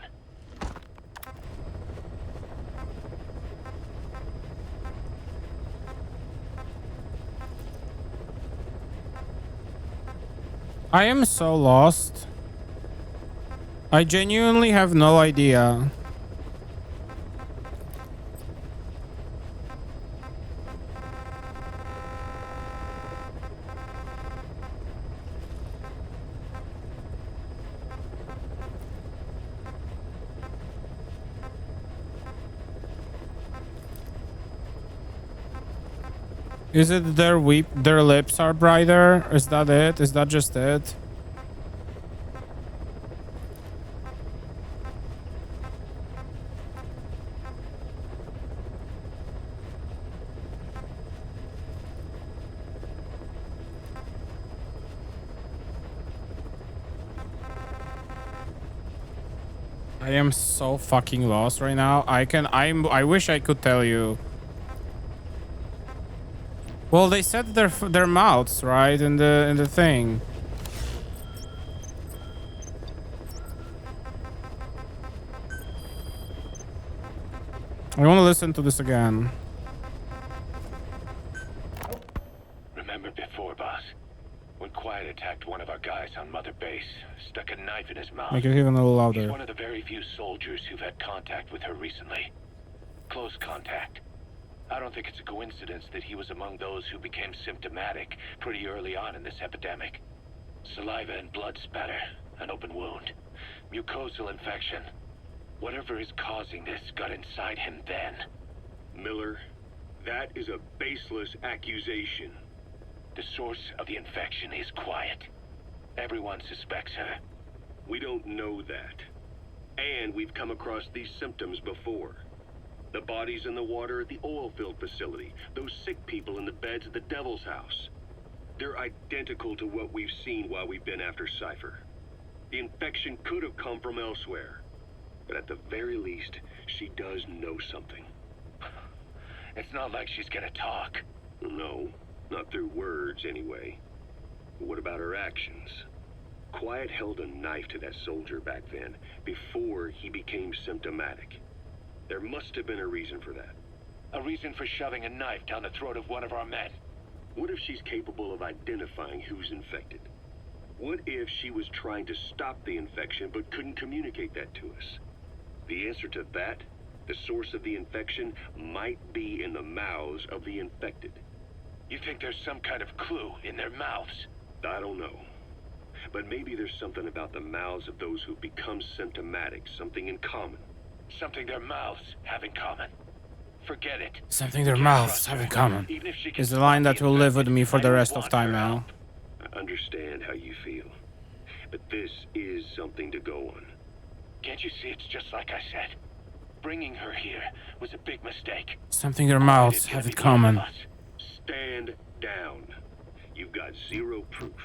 I am so lost. I genuinely have no idea. Is it their lips are brighter? Is that it? Is that just it? I am so fucking lost right now. I wish I could tell you. Well, they said their mouths, right, in the thing. I want to listen to this again. Remember before, boss? When Quiet attacked one of our guys on Mother Base, stuck a knife in his mouth. Make it even a little louder. He's one of the very few soldiers who've had contact with her recently. Close contact. I don't think it's a coincidence that he was among those who became symptomatic pretty early on in this epidemic. Saliva and blood spatter, an open wound, mucosal infection. Whatever is causing this got inside him then. Miller, that is a baseless accusation. The source of the infection is Quiet. Everyone suspects her. We don't know that. And we've come across these symptoms before. The bodies in the water at the oil field facility. Those sick people in the beds at the Devil's House. They're identical to what we've seen while we've been after Cypher. The infection could have come from elsewhere. But at the very least, she does know something. It's not like she's gonna talk. No, not through words anyway. But what about her actions? Quiet held a knife to that soldier back then, before he became symptomatic. There must have been a reason for that. A reason for shoving a knife down the throat of one of our men. What if she's capable of identifying who's infected? What if she was trying to stop the infection but couldn't communicate that to us? The answer to that, the source of the infection, might be in the mouths of the infected. You think there's some kind of clue in their mouths? I don't know. But maybe there's something about the mouths of those who become symptomatic, something in common. Something their mouths have in common. Forget it. Something their mouths have in common. Is the line that will live with me for the rest of time now. I understand how you feel. But this is something to go on. Can't you see it's just like I said? Bringing her here was a big mistake. Something their mouths have in common. Stand down. You've got zero proof.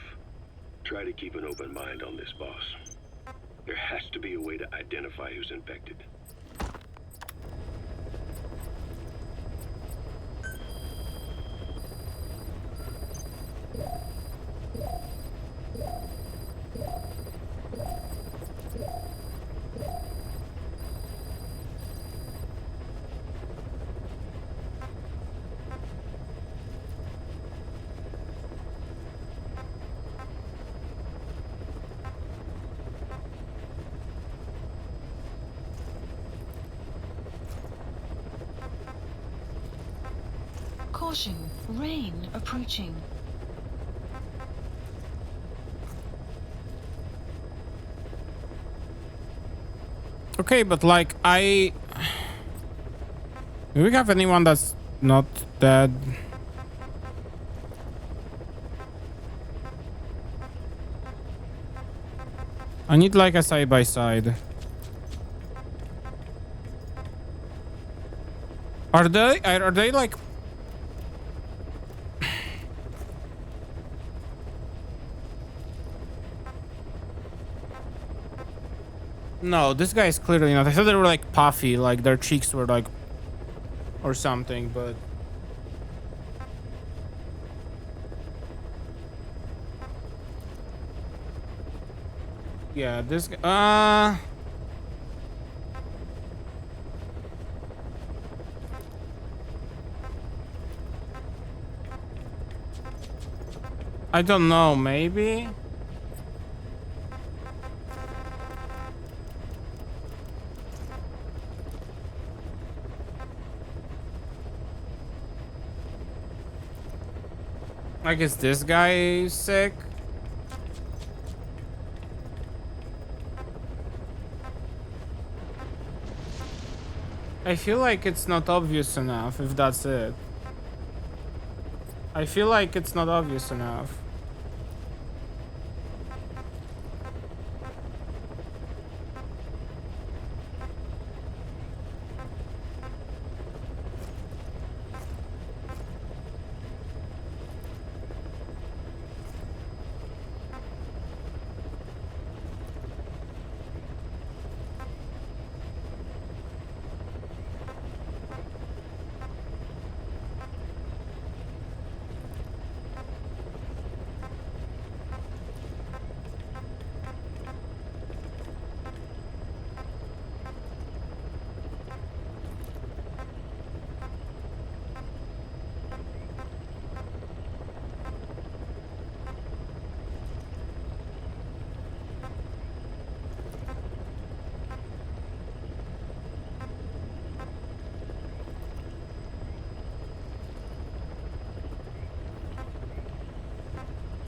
Try to keep an open mind on this, boss. There has to be a way to identify who's infected. Caution, rain approaching. Okay, but like do we have anyone that's not dead? I need like a side by side. Are they like? No, this guy is clearly not. I thought they were like puffy, like their cheeks were like, or something, but. Yeah, this guy. I don't know, maybe? I guess this guy is sick. I feel like it's not obvious enough, if that's it. I feel like it's not obvious enough.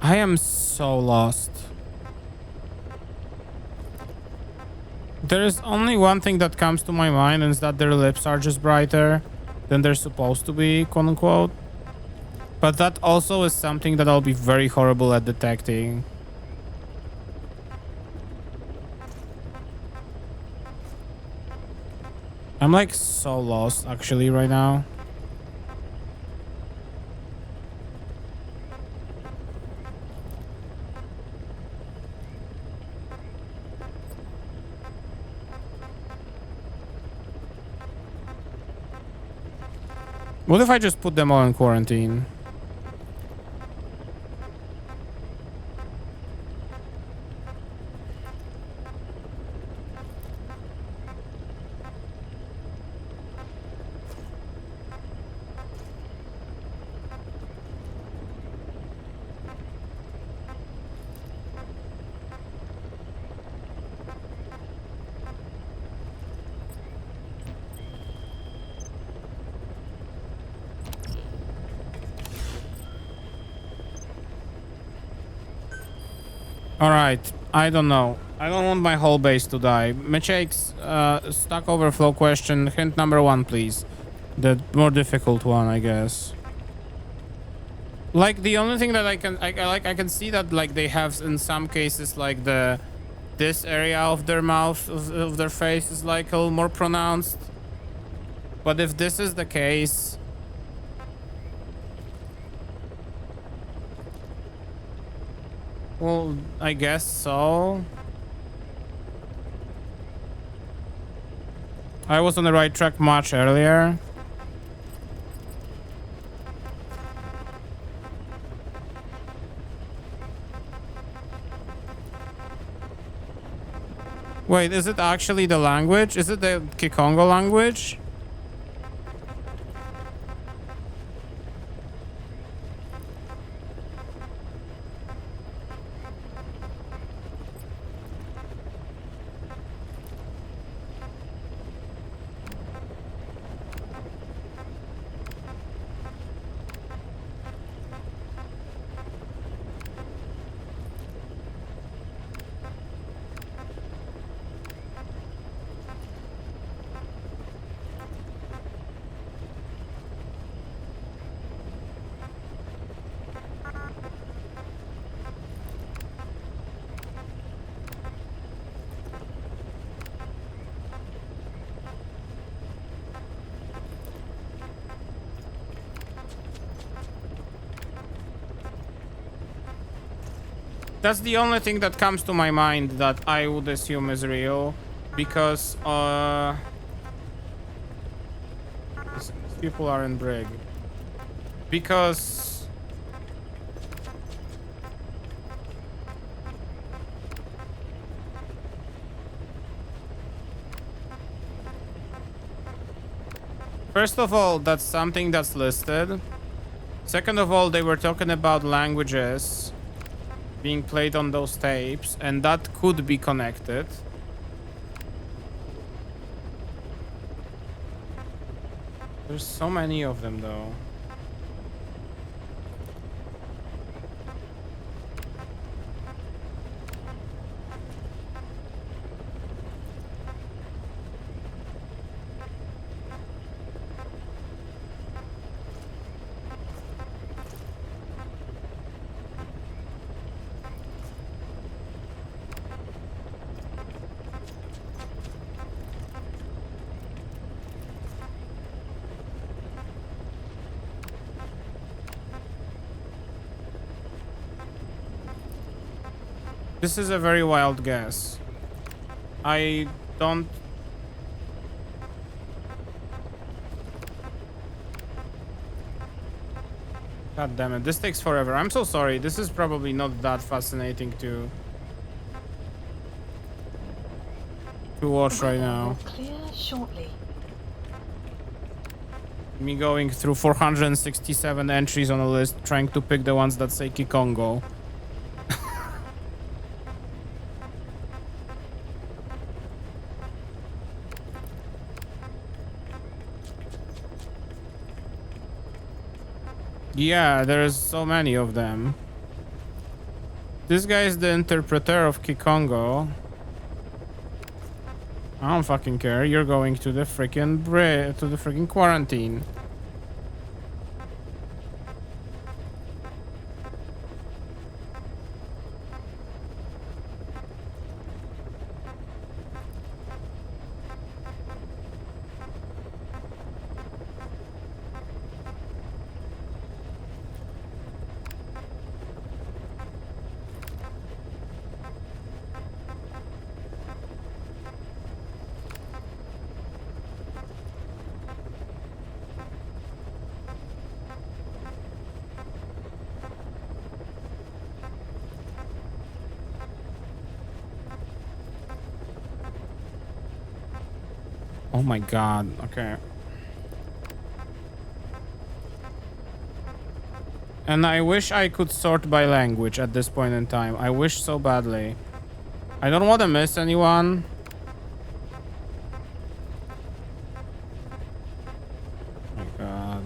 I am so lost. There is only one thing that comes to my mind, and it's that their lips are just brighter than they're supposed to be, quote unquote. But that also is something that I'll be very horrible at detecting. I'm like so lost actually right now. What if I just put them all in quarantine? All right, I don't know. I don't want my whole base to die. Mechake's stack overflow question. Hint number 1, please. The more difficult one, I guess. Like the only thing that I can see that like they have in some cases like this area of their mouth of their face is like a little more pronounced. But if this is the case. Well, I guess so. I was on the right track much earlier. Wait, is it actually the language? Is it the Kikongo language? That's the only thing that comes to my mind that I would assume is real, because these people are in Brig. Because first of all, that's something that's listed. Second of all, they were talking about languages being played on those tapes, and that could be connected. There's so many of them, though. This is a very wild guess. I don't... God damn it, this takes forever. I'm so sorry. This is probably not that fascinating to watch right now. Clear shortly. Me going through 467 entries on a list, trying to pick the ones that say Kikongo. Yeah, there's so many of them. This guy is the interpreter of Kikongo. I don't fucking care. You're going to the freaking quarantine. Oh my god, okay. And I wish I could sort by language at this point in time. I wish so badly. I don't want to miss anyone. Oh my god.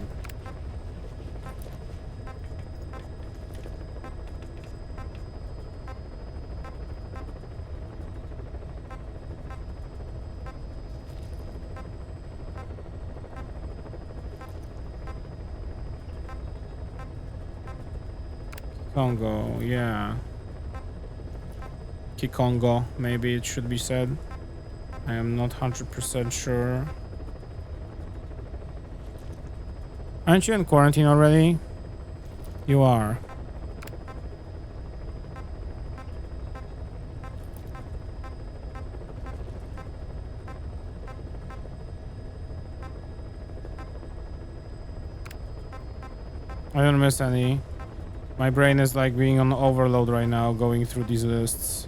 Congo, yeah. Kikongo, maybe it should be said. I am not 100% sure. Aren't you in quarantine already? You are. I don't miss any. My brain is like being on overload right now, going through these lists.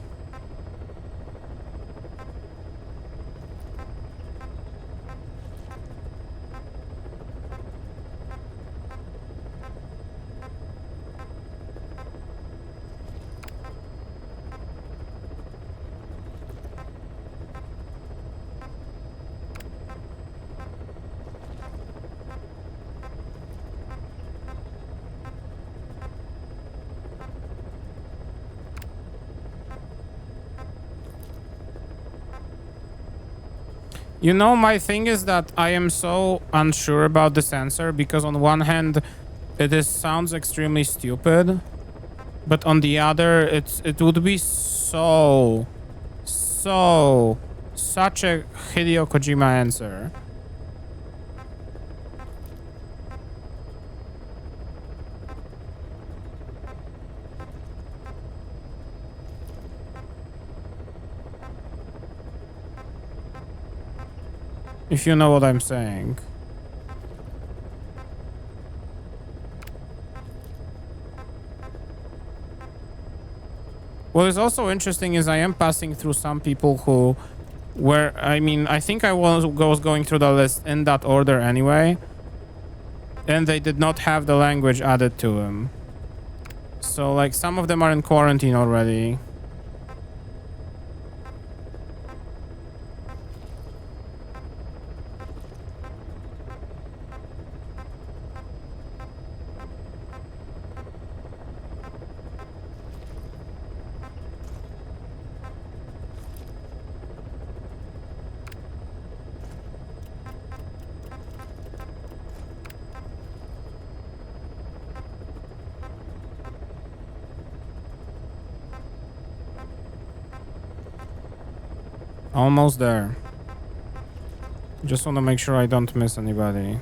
You know, my thing is that I am so unsure about this answer because on one hand, sounds extremely stupid, but on the other, it would be such a Hideo Kojima answer. If you know what I'm saying. What is also interesting is I am passing through some people who were, I mean, I think I was going through the list in that order anyway. And they did not have the language added to them. So, like, some of them are in quarantine already. Almost there. Just want to make sure I don't miss anybody.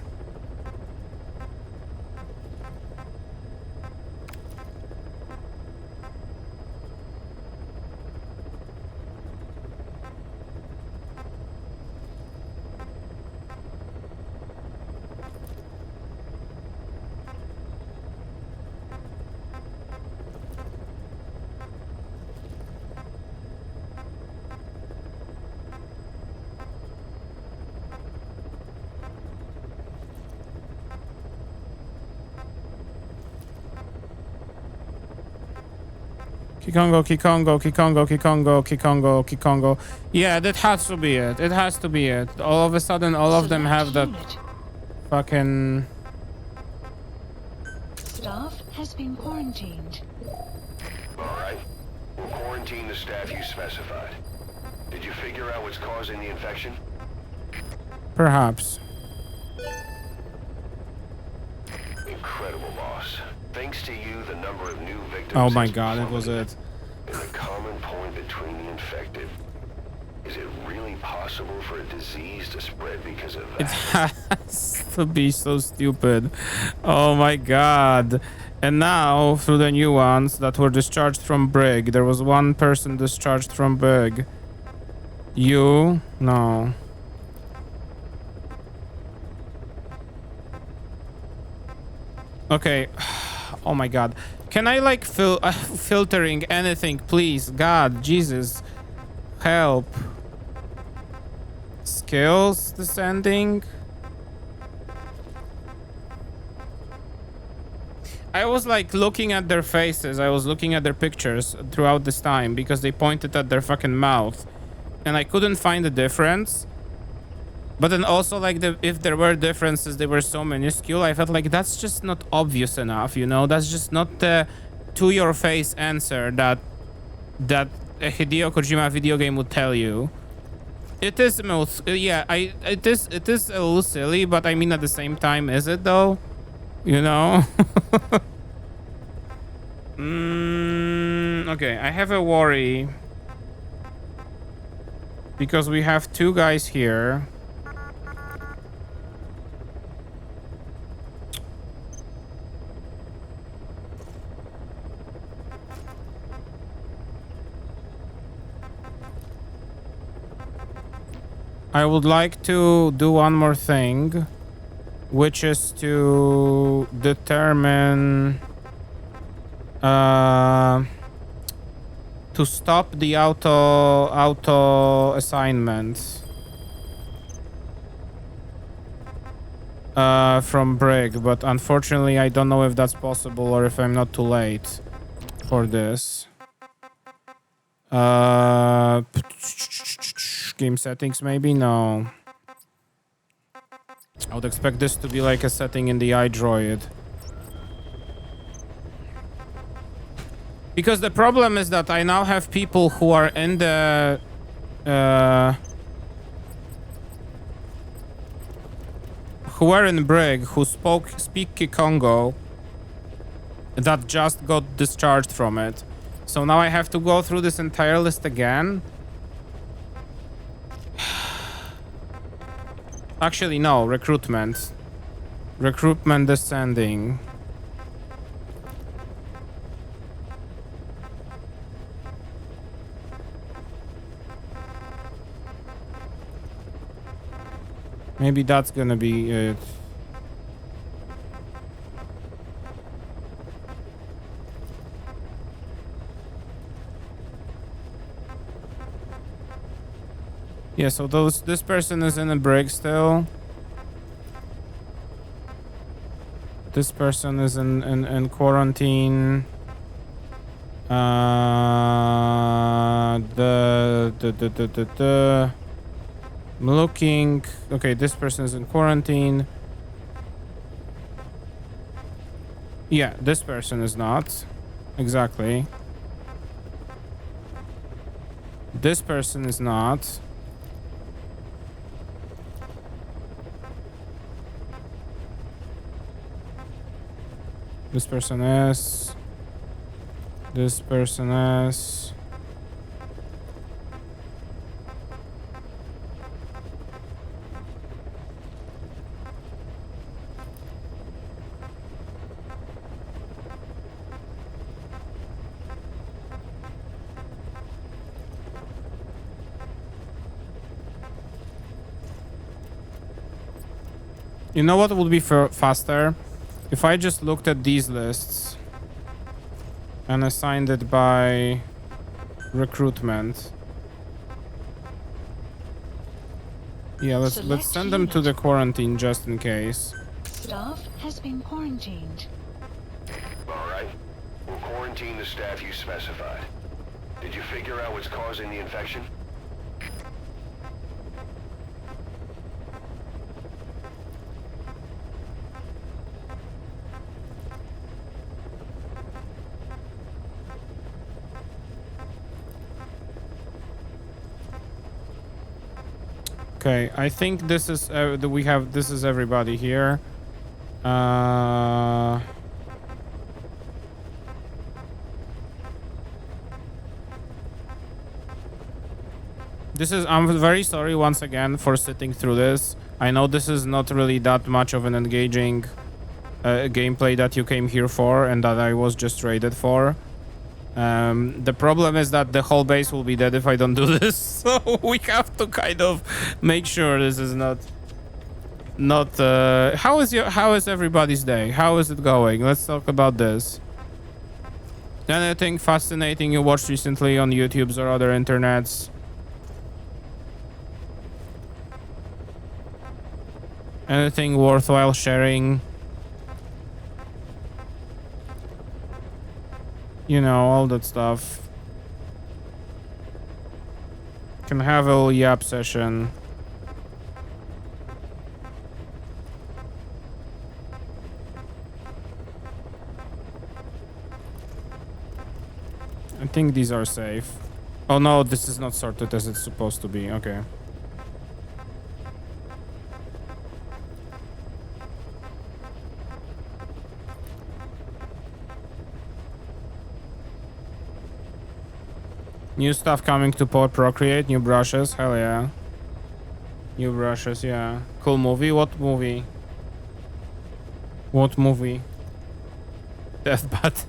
Kikongo, Kikongo, Kikongo, Kikongo, Kikongo, Kikongo. Yeah, that has to be it. It has to be it. All of a sudden, all of them have that fucking... Staff has been quarantined. Alright. We'll quarantine the staff you specified. Did you figure out what's causing the infection? Perhaps. Incredible loss. Thanks to you, the number of new victims... Oh my god, it was it. And the common point between the infected. Is it really possible for a disease to spread because of that? It has to be so stupid. Oh my god. And now, through the new ones that were discharged from Brig, there was one person discharged from Brig. You? No. Okay. Oh my god. Can I like filtering anything, please? God, Jesus. Help. Skills descending. I was like looking at their faces. I was looking at their pictures throughout this time because they pointed at their fucking mouth. And I couldn't find the difference. But then also, like, if there were differences, they were so minuscule. I felt like that's just not obvious enough, you know? That's just not the to-your-face answer that a Hideo Kojima video game would tell you. It is yeah, it is a little silly, but I mean at the same time, is it though? You know? Okay, I have a worry. Because we have two guys here. I would like to do one more thing, which is to determine to stop the auto assignment from Brig, but unfortunately I don't know if that's possible or if I'm not too late for this. Game settings, maybe? No. I would expect this to be like a setting in the iDroid. Because the problem is that I now have people who are in the... who are in Brig, who speak Kikongo, that just got discharged from it. So now I have to go through this entire list again. Actually, no. Recruitment. Recruitment descending. Maybe that's gonna be it. Yeah, so this person is in a break still. This person is in quarantine. I'm looking. Okay, this person is in quarantine. Yeah, this person is not. Exactly. This person is not. This person is. This person is. You know what would be faster? If I just looked at these lists and assigned it by recruitment. Yeah, let's send them to the quarantine just in case. Staff has been quarantined. All right. We'll quarantine the staff you specified. Did you figure out what's causing the infection? Okay, I think this is this is everybody here. I'm very sorry once again for sitting through this. I know this is not really that much of an engaging gameplay that you came here for and that I was just raided for. The problem is that the whole base will be dead if I don't do this, so we have to kind of make sure this is not how is everybody's day? How is it going? Let's talk about this. Anything fascinating you watched recently on YouTube's or other internets? Anything worthwhile sharing? You know, all that stuff. Can have a little yap session. I think these are safe. Oh no, this is not sorted as it's supposed to be. Okay. New stuff coming to Procreate, new brushes, hell yeah. New brushes, yeah. Cool movie, what movie? What movie? Deathbat.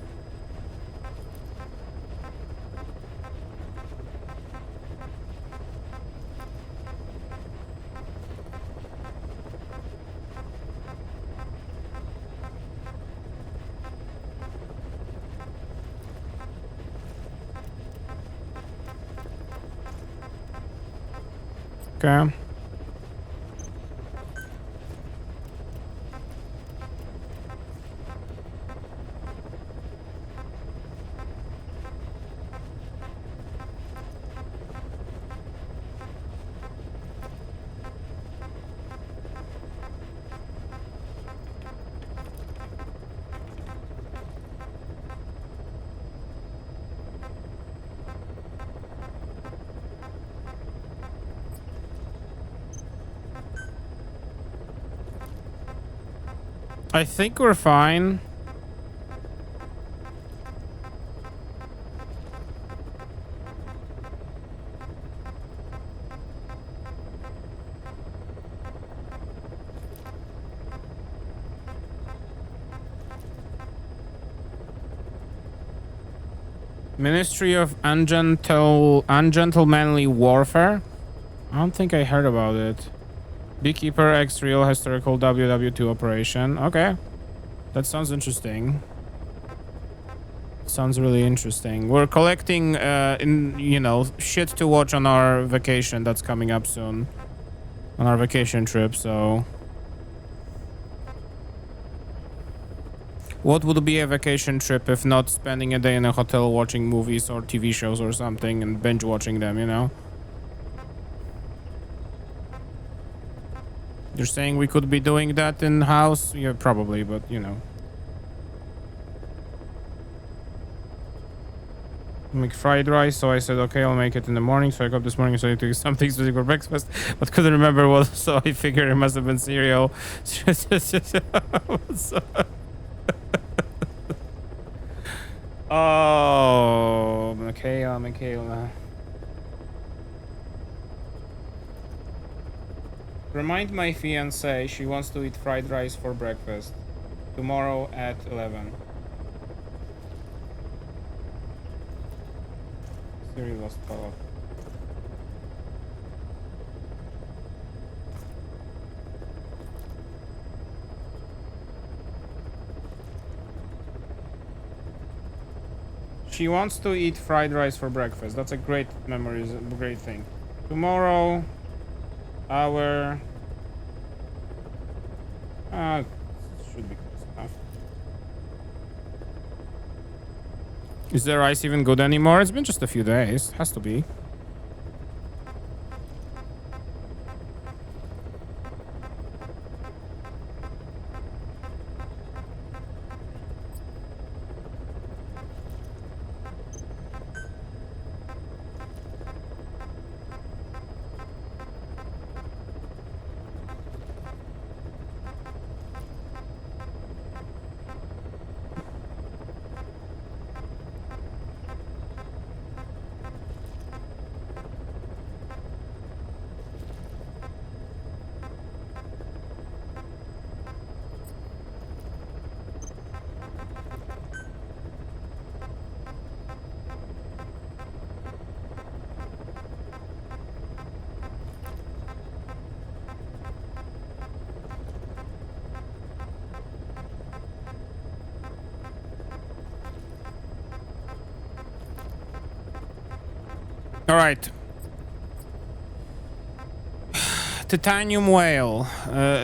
Okay. I think we're fine. Ministry of Ungentlemanly Warfare? I don't think I heard about it. Beekeeper X Real Historical WW2 operation. Okay. That sounds interesting. Sounds really interesting. We're collecting, shit to watch on our vacation that's coming up soon. On our vacation trip, so... What would be a vacation trip if not spending a day in a hotel watching movies or TV shows or something and binge watching them, you know? You're saying we could be doing that in-house? Yeah, probably, but, you know. Make fried rice, so I said okay, I'll make it in the morning. So I got up this morning, so I took something specific for breakfast, but couldn't remember what, so I figured it must have been cereal. Oh, Michaela. Remind my fiancée she wants to eat fried rice for breakfast tomorrow at 11. Siri lost call. She wants to eat fried rice for breakfast. That's a great memory, a great thing. Tomorrow, our... should be close enough. Is the rice even good anymore? It's been just a few days. Has to be. All right. Titanium Whale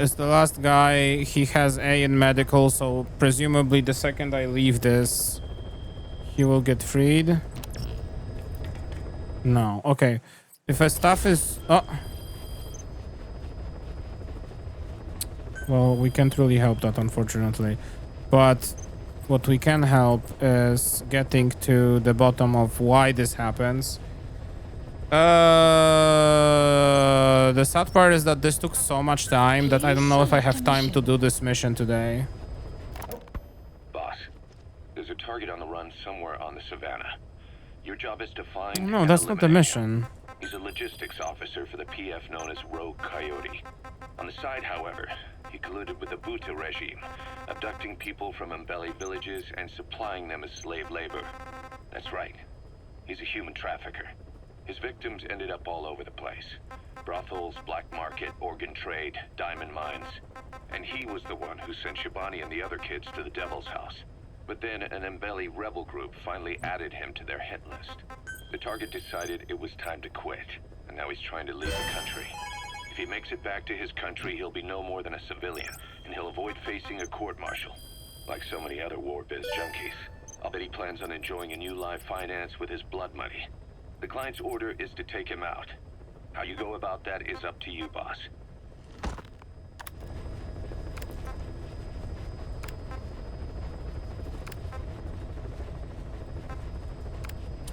is the last guy. He has A in medical, so presumably the second I leave this, he will get freed. No. Okay. If a staff is... Oh. Well, we can't really help that, unfortunately. But what we can help is getting to the bottom of why this happens. The sad part is that this took so much time that I don't know if I have time to do this mission today. Boss, there's a target on the run somewhere on the savannah. Your job is to find... No, that's not the mission. He's a logistics officer for the PF known as Rogue Coyote. On the side, however, he colluded with the Buta regime, abducting people from Mbeli villages and supplying them as slave labor. That's right. He's a human trafficker. His victims ended up all over the place. Brothels, black market, organ trade, diamond mines. And he was the one who sent Shabani and the other kids to the Devil's House. But then an Mbeli rebel group finally added him to their hit list. The target decided it was time to quit, and now he's trying to leave the country. If he makes it back to his country, he'll be no more than a civilian, and he'll avoid facing a court-martial. Like so many other war biz junkies. I'll bet he plans on enjoying a new live finance with his blood money. The client's order is to take him out. How you go about that is up to you, boss.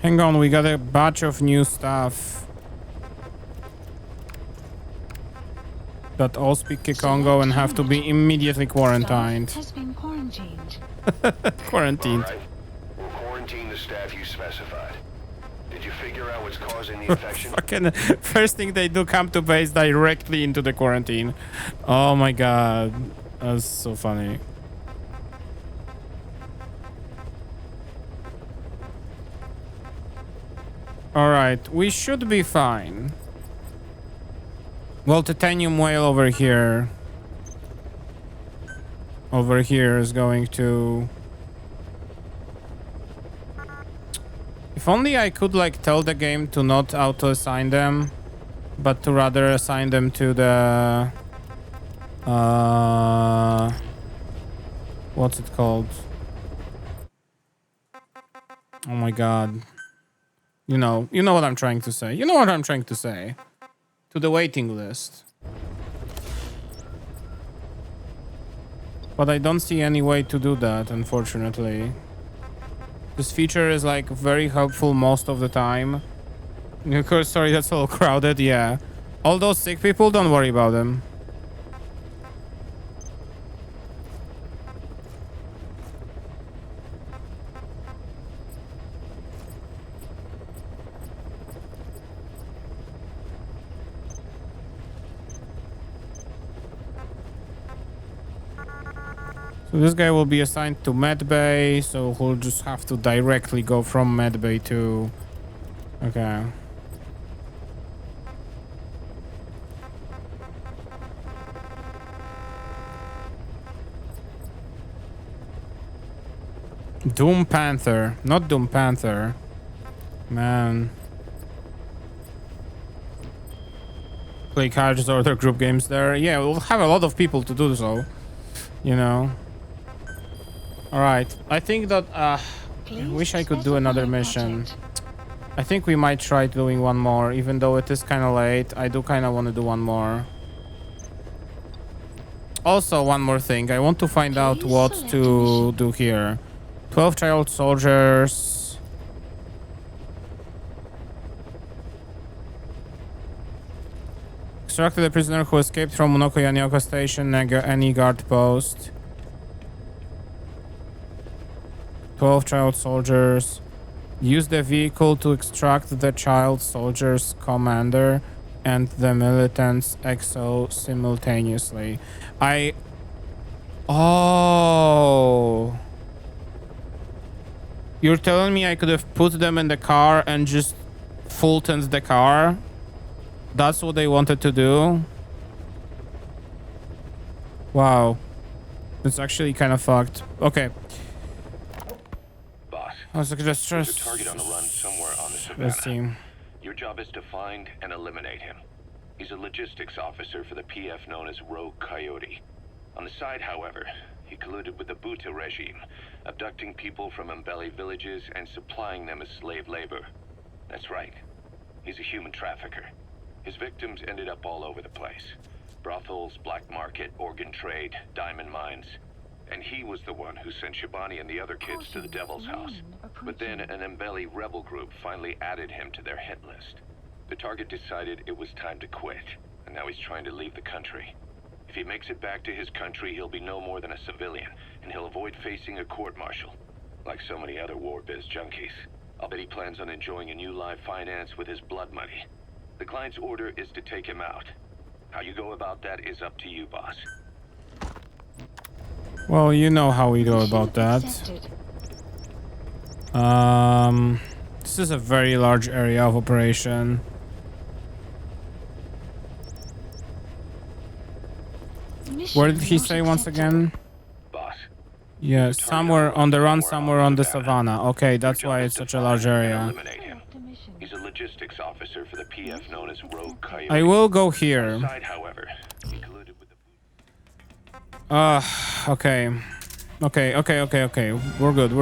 Hang on, we got a batch of new stuff that all speak Kikongo and have to be immediately quarantined. Has been quarantined. Quarantined. All right. We'll quarantine the staff you specified. Did you figure out what's causing the infection? Fucking first thing they do, come to base directly into the quarantine. Oh my god. That's so funny. Alright, we should be fine. Well, titanium whale over here. Over here is going to... If only I could like tell the game to not auto-assign them, but to rather assign them to the... what's it called? Oh my god. You know what I'm trying to say. You know what I'm trying to say. To the waiting list. But I don't see any way to do that, unfortunately. This feature is like very helpful most of the time. Of course, sorry, that's all crowded, yeah. All those sick people, don't worry about them. So this guy will be assigned to medbay, so he'll just have to directly go from medbay to... Okay. Doom Panther, not Doom Panther. Man. Play cards or other group games there. Yeah, we'll have a lot of people to do so. You know. Alright, I think that I wish I could do another mission. I think we might try doing one more, even though it is kind of late. I do kind of want to do one more. Also, one more thing. I want to find out what to do here. 12 child soldiers. Extracted a prisoner who escaped from Monoko Yanioka station, any guard post. 12 child soldiers. Use the vehicle to extract the child soldier's commander and the militant's XO simultaneously. Oh. You're telling me I could have put them in the car and just full-turned the car? That's what they wanted to do? Wow. It's actually kind of fucked. Okay. I was like, just There's a target on the run somewhere on the Savannah. Let's see. Your job is to find and eliminate him. He's a logistics officer for the PF known as Rogue Coyote. On the side, however, he colluded with the Buta regime, abducting people from Mbeli villages and supplying them as slave labor. That's right. He's a human trafficker. His victims ended up all over the place. Brothels, black market, organ trade, diamond mines. And he was the one who sent Shibani and the other kids to the Devil's House. But then an Mbeli rebel group finally added him to their hit list. The target decided it was time to quit, and now he's trying to leave the country. If he makes it back to his country, he'll be no more than a civilian, and he'll avoid facing a court-martial, like so many other war biz junkies. I'll bet he plans on enjoying a new live finance with his blood money. The client's order is to take him out. How you go about that is up to you, boss. Well, you know how we go about that. This is a very large area of operation. Where did he say once again? Boss. Yeah, somewhere on the run, somewhere on the savannah. Okay, that's why it's such a large area. He's a logistics officer for the PF known as Rogue Coyote. I will go here. However, he colluded with the okay. Okay. We're good.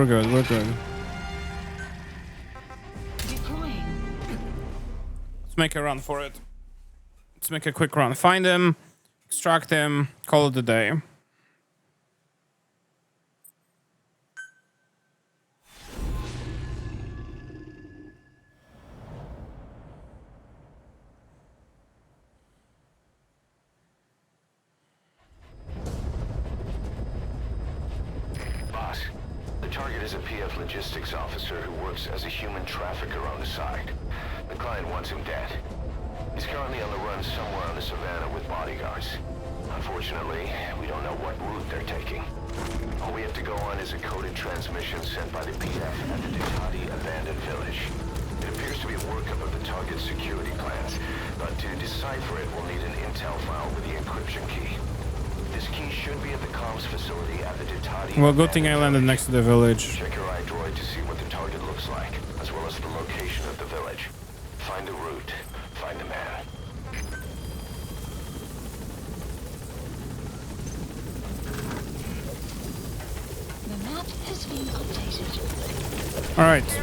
Let's make a run for it. Let's make a quick run. Find him, extract him, call it a day. The target is a PF logistics officer who works as a human trafficker on the side. The client wants him dead. He's currently on the run somewhere on the Savannah with bodyguards. Unfortunately, we don't know what route they're taking. All we have to go on is a coded transmission sent by the PF at the Ditati abandoned village. It appears to be a workup of the target's security plans, but to decipher it, we'll need an intel file with the encryption key. This key should be at the comms facility at the Ditati. Well, good thing I landed next to the village. Check your iDroid to see what the target looks like, as well as the location of the village. Find the route. Find the man. The map has been updated. Alright.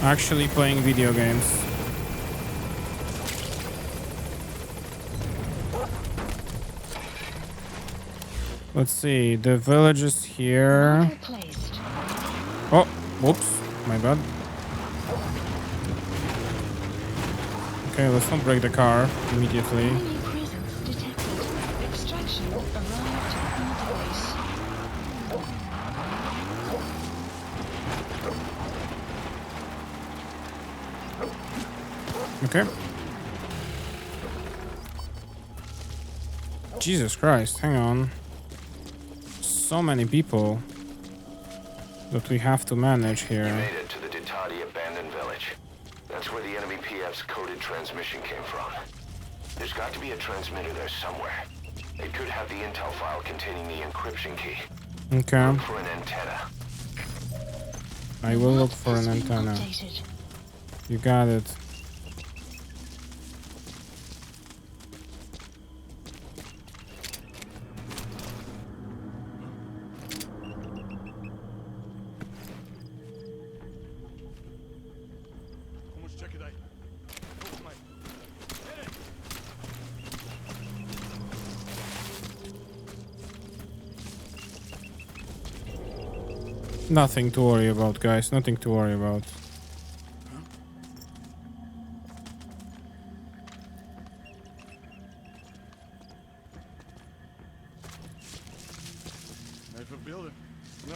Actually playing video games. Let's see, the village is here. Marker placed. Oh, whoops, my bad. Okay, let's not break the car immediately. Enemy presence detected. Extraction arrived on device. Okay. Jesus Christ, hang on. So many people that we have to manage You here. made it to the Ditati abandoned village. That's where the enemy PF's coded transmission came from. There's got to be a transmitter there somewhere. It could have the intel file containing the encryption key. Okay, Look for an antenna. I will look for an Has been antenna. updated. You got it. Nothing to worry about, guys. Nothing to worry about. Even beelden. Ja.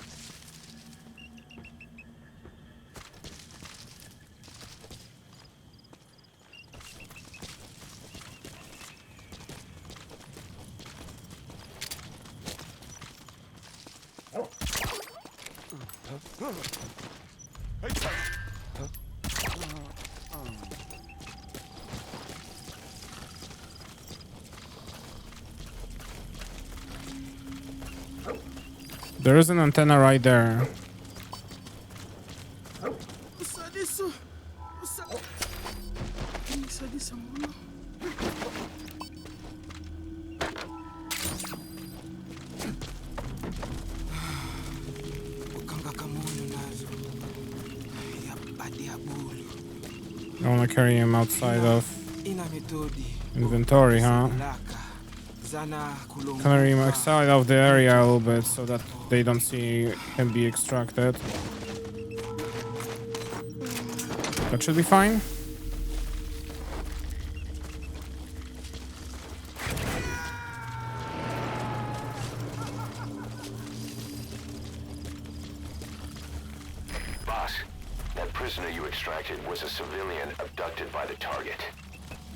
There is an antenna right there. I want to carry him outside of inventory, huh? Carry him outside of the area a little bit so that they don't see him be extracted. That should be fine. Boss, that prisoner you extracted was a civilian abducted by the target.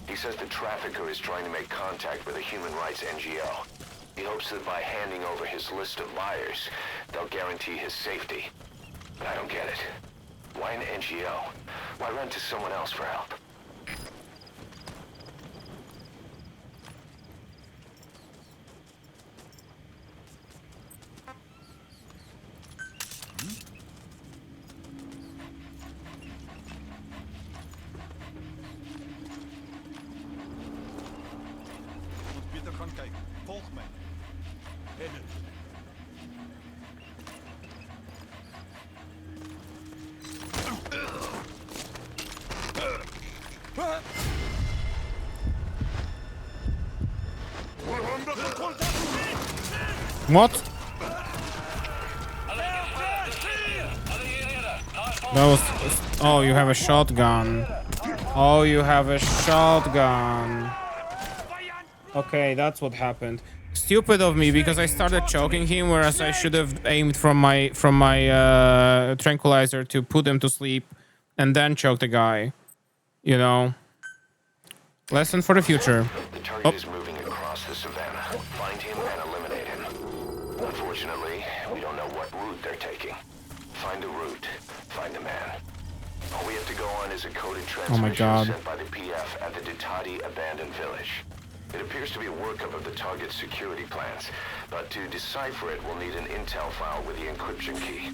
He says the trafficker is trying to make contact with a human rights NGO. He hopes that by handing over his list of buyers, they'll guarantee his safety. But I don't get it. Why an NGO? Why run to someone else for help? Pieter, gaan kijken. Volg mij. Rennen. What? That was... Oh, you have a shotgun. Oh, you have a shotgun. Okay, that's what happened. Stupid of me, because I started choking him, whereas I should have aimed from my tranquilizer to put him to sleep and then choke the guy. You know. Lesson for the future. The target is moving across the savannah. Find him and eliminate him. Unfortunately, we don't know what route they're taking. Find the route. Find the man. All we have to go on is a coded Oh my transmission God. sent by the PF at the Ditati abandoned village. It appears to be a workup of the target's security plans, but to decipher it, we'll need an intel file with the encryption key.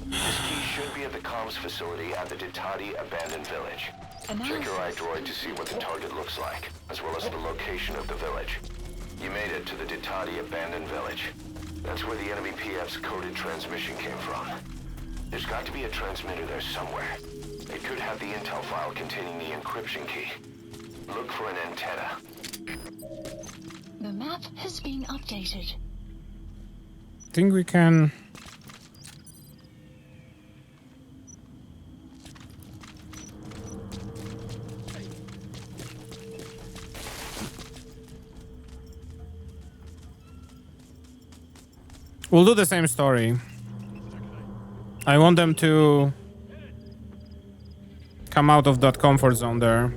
This key should be at the comms facility at the Ditati abandoned village. Check your iDroid to see what the target looks like, as well as the location of the village. You made it to the Ditati abandoned village. That's where the enemy PF's coded transmission came from. There's got to be a transmitter there somewhere. It could have the intel file containing the encryption key. Look for an antenna. The map has been updated. Think we can. We'll do the same story. I want them to come out of that comfort zone there.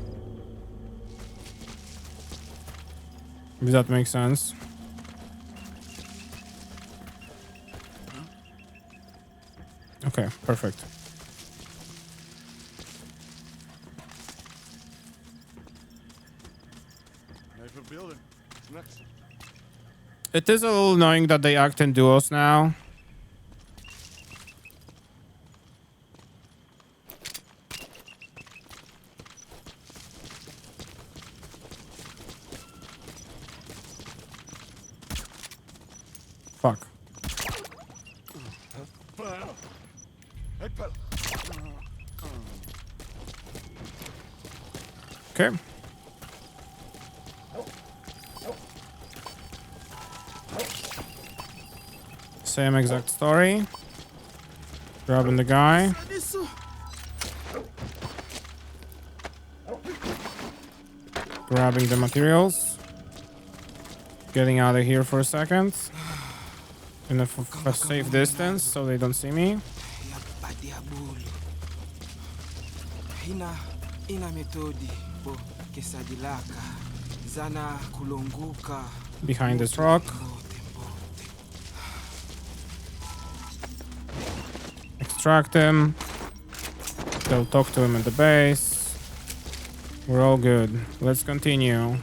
If that makes sense. Okay, perfect. Even building. Next. It is a little annoying that they act in duos now. Fuck. Okay. Same exact story. Grabbing the guy. Grabbing the materials. Getting out of here for a second. In a safe distance so they don't see me. Behind this rock. Extract him. They'll talk to him in the base. We're all good. Let's continue.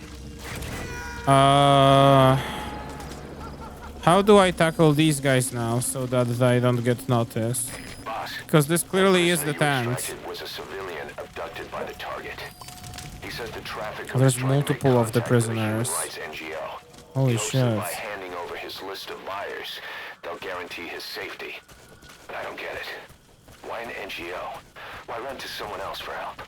How do I tackle these guys now so that I don't get noticed? Because this clearly is the tent. Was a civilian abducted by the target. He says the traffic There's multiple of the prisoners. Holy shit. By handing over his list of buyers, they'll guarantee his safety. But I don't get it. Why an NGO? Why run to someone else for help?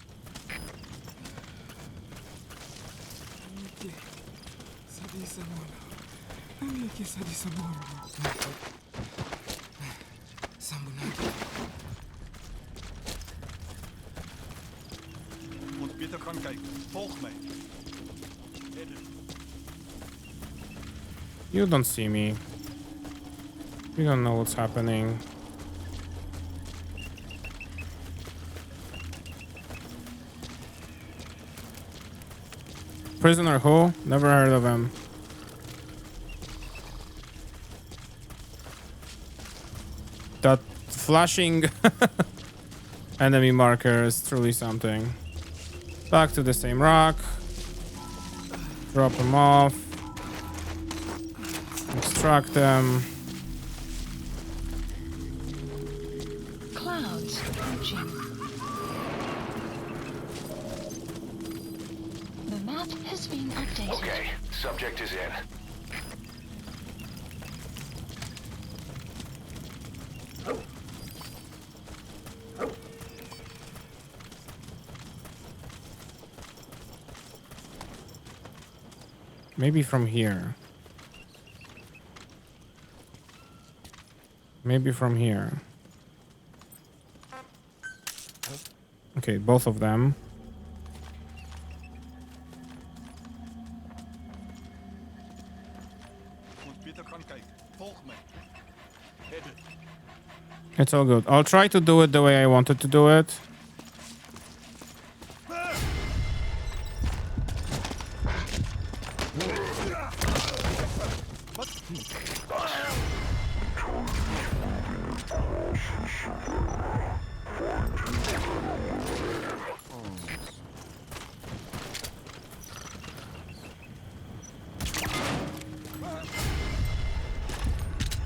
Moet Pieter gaan kijken. Volg mij. You don't see me. You don't know what's happening. Prisoner who? Never heard of him. That flashing enemy marker is truly something. Back to the same rock. Drop them off. Extract them. Clouds approaching. The map has been updated. Okay, subject is in. Maybe from here. Maybe from here. Okay, both of them. Moet Pieter gaan kijken. Volg mij. Headed. It's all good. I'll try to do it the way I wanted to do it.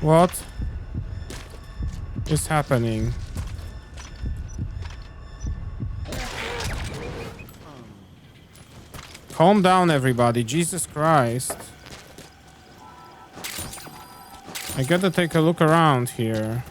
What is happening? Calm down, everybody. Jesus Christ. I gotta take a look around here.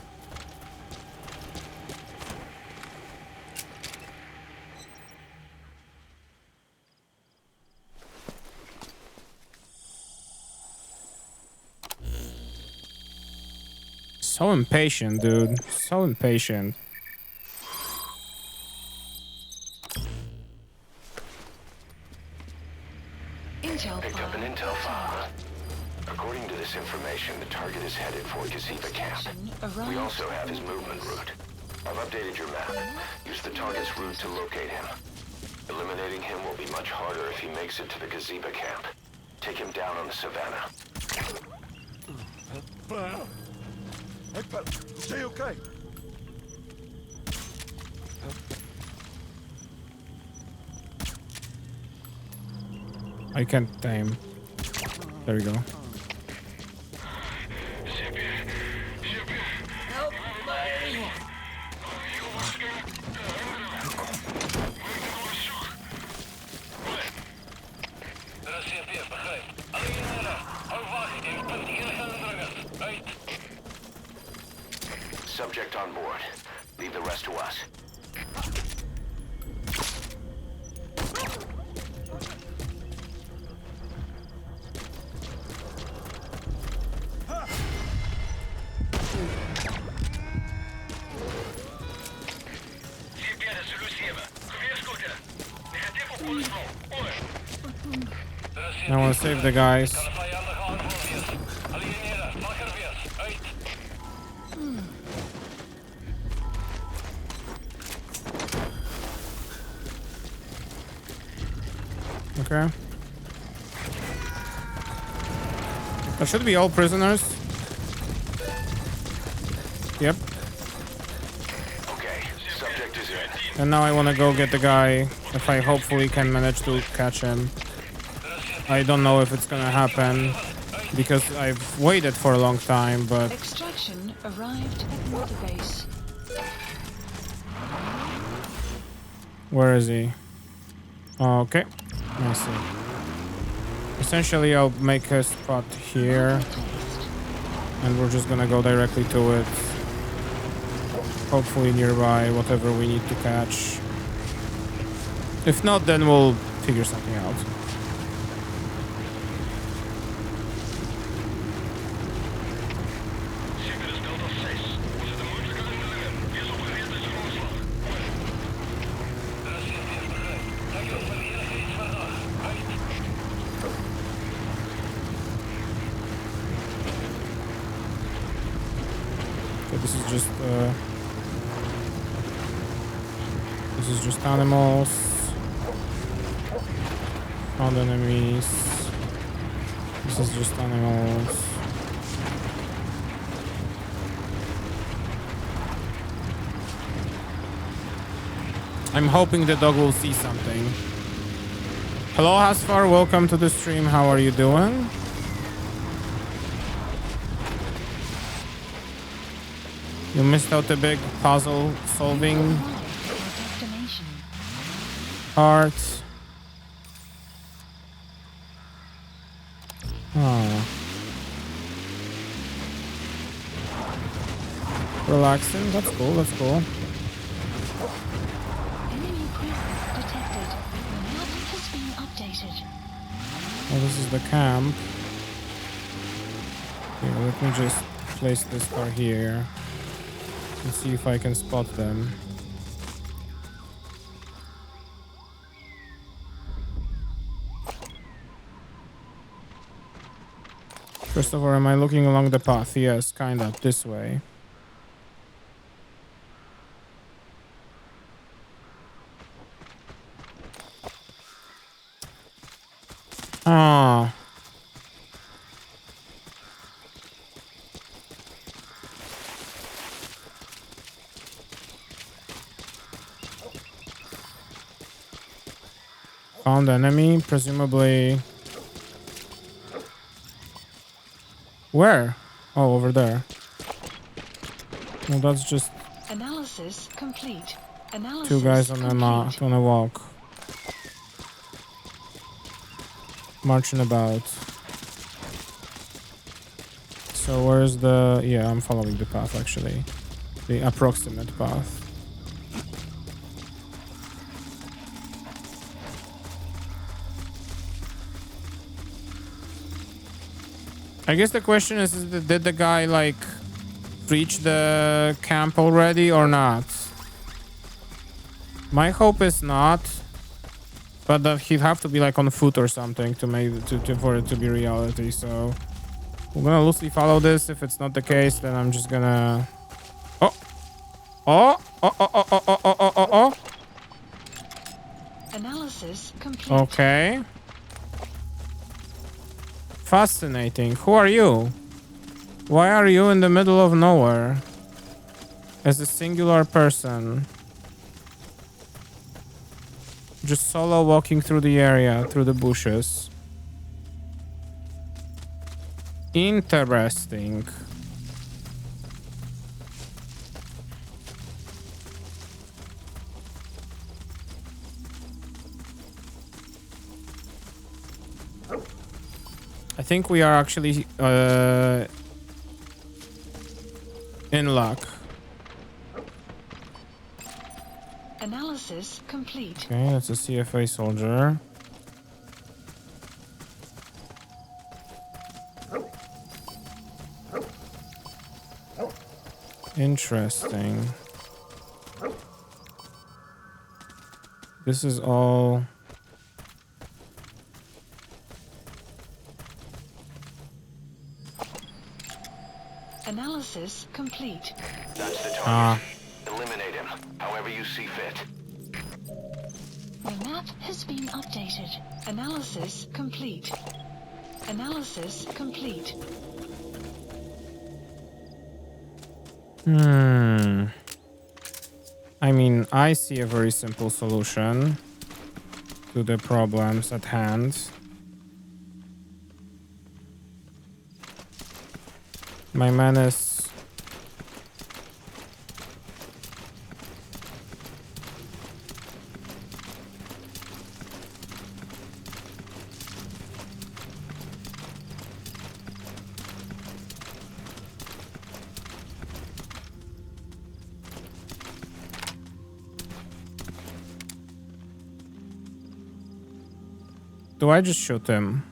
So impatient, dude. So impatient. Intel Picked up an file. intel file. According to this information, the target is headed for Gazeba Camp. We also have his movement route. I've updated your map. Use the target's route to locate him. Eliminating him will be much harder if he makes it to the Gazeba Camp. Take him down on the savannah. Hey, pal, stay okay? I can't aim. There we go. Subject on board. Leave the rest to us. I want to save the guys. Okay. That should be all prisoners. Yep. Okay, subject is in. And now I want to go get the guy. If I hopefully can manage to catch him. I don't know if it's gonna happen because I've waited for a long time, but Extraction arrived at water base. where is he? Okay, I see. Essentially, I'll make a spot here, and we're just gonna go directly to it. Hopefully nearby, whatever we need to catch. If not, then we'll figure something out. This is just animals. Found enemies. This is just animals. I'm hoping the dog will see something. Hello, Hasfar. Welcome to the stream. How are you doing? You missed out the big puzzle solving part. Oh. Relaxing. That's cool. That's cool. Enemy presence detected. The map has been updated. Well, this is the camp. Here, let me just place this car here and see if I can spot them. First of all, am I looking along the path? Yes, kind of, this way. Ah. Found enemy, presumably. Where? Oh, over there. Well, that's just Analysis complete. Analysis two guys on complete. a walk. Marching about. So where's the... Yeah, I'm following the path, actually. The approximate path. I guess the question is did the guy, like, reach the camp already or not? My hope is not. But that he'd have to be, like, on foot or something to make for it to be reality, so... We're gonna loosely follow this. If it's not the case, then I'm just gonna... Oh! Oh! Oh! Oh! Oh! Oh! Oh! Oh! Oh! Oh! Analysis complete. Okay. Fascinating. Who are you? Why are you in the middle of nowhere? As a singular person. Just solo walking through the area, through the bushes. Interesting. I think we are actually in luck. Analysis complete. Okay, that's a CFA soldier. Interesting. This is all... Analysis complete. That's the target. Eliminate him, however you see fit. The map has been updated. Analysis complete. Analysis complete. I mean, I see a very simple solution to the problems at hand. My man is... Do I just shoot him?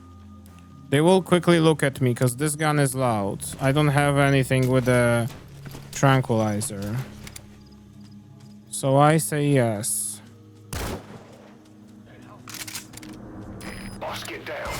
They will quickly look at me because this gun is loud. I don't have anything with a tranquilizer. So I say yes. Boss, get down.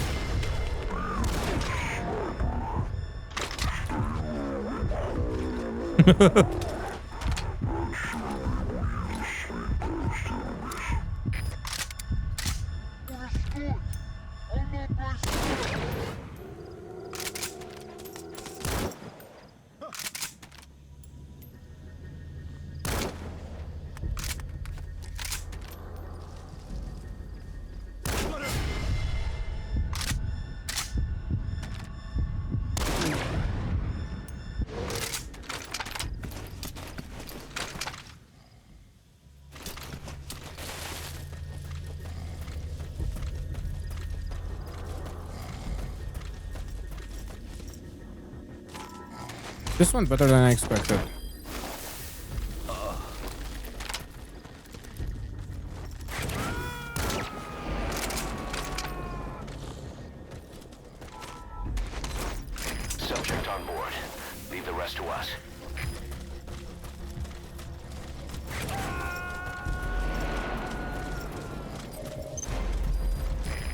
This one's better than I expected. Subject on board. Leave the rest to us.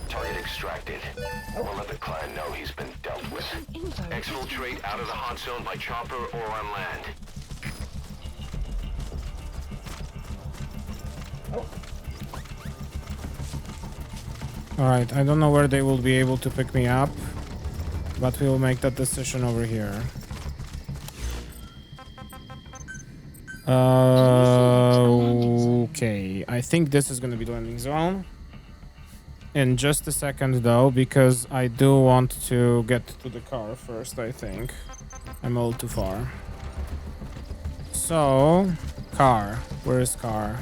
Target extracted. We'll let the client know he's been dealt with. Exfiltrate out of the hot zone by chopper or on land. Alright, I don't know where they will be able to pick me up, but we will make that decision over here. Okay, I think this is gonna be the landing zone. in just a second though, because I do want to get to the car first, I think. I'm a little too far. So, car. Where is car?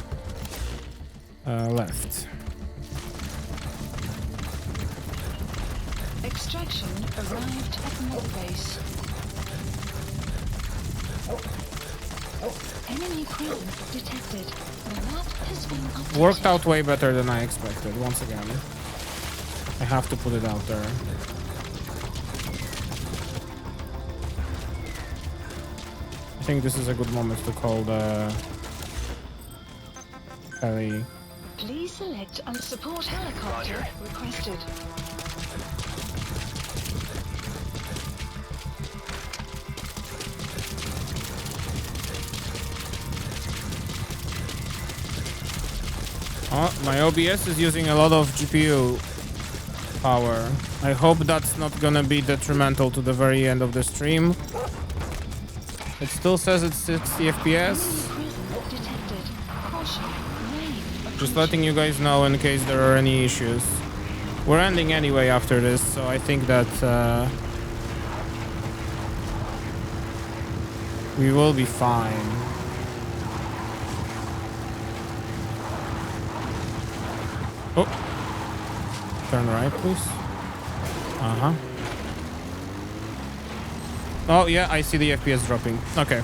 Left. Extraction arrived at mother base. Enemy presence detected. The map has been updated. Worked out way better than I expected, once again. I have to put it out there. I think this is a good moment to call the heli. Please select and support helicopter requested. Oh, my OBS is using a lot of GPU power. I hope that's not gonna be detrimental to the very end of the stream. It still says it's 60 FPS. Detected. Caution. Rain. Just letting you guys know in case there are any issues. We're ending anyway after this, so I think that we will be fine. Oh, turn right, please. Oh yeah, I see the FPS dropping. Okay.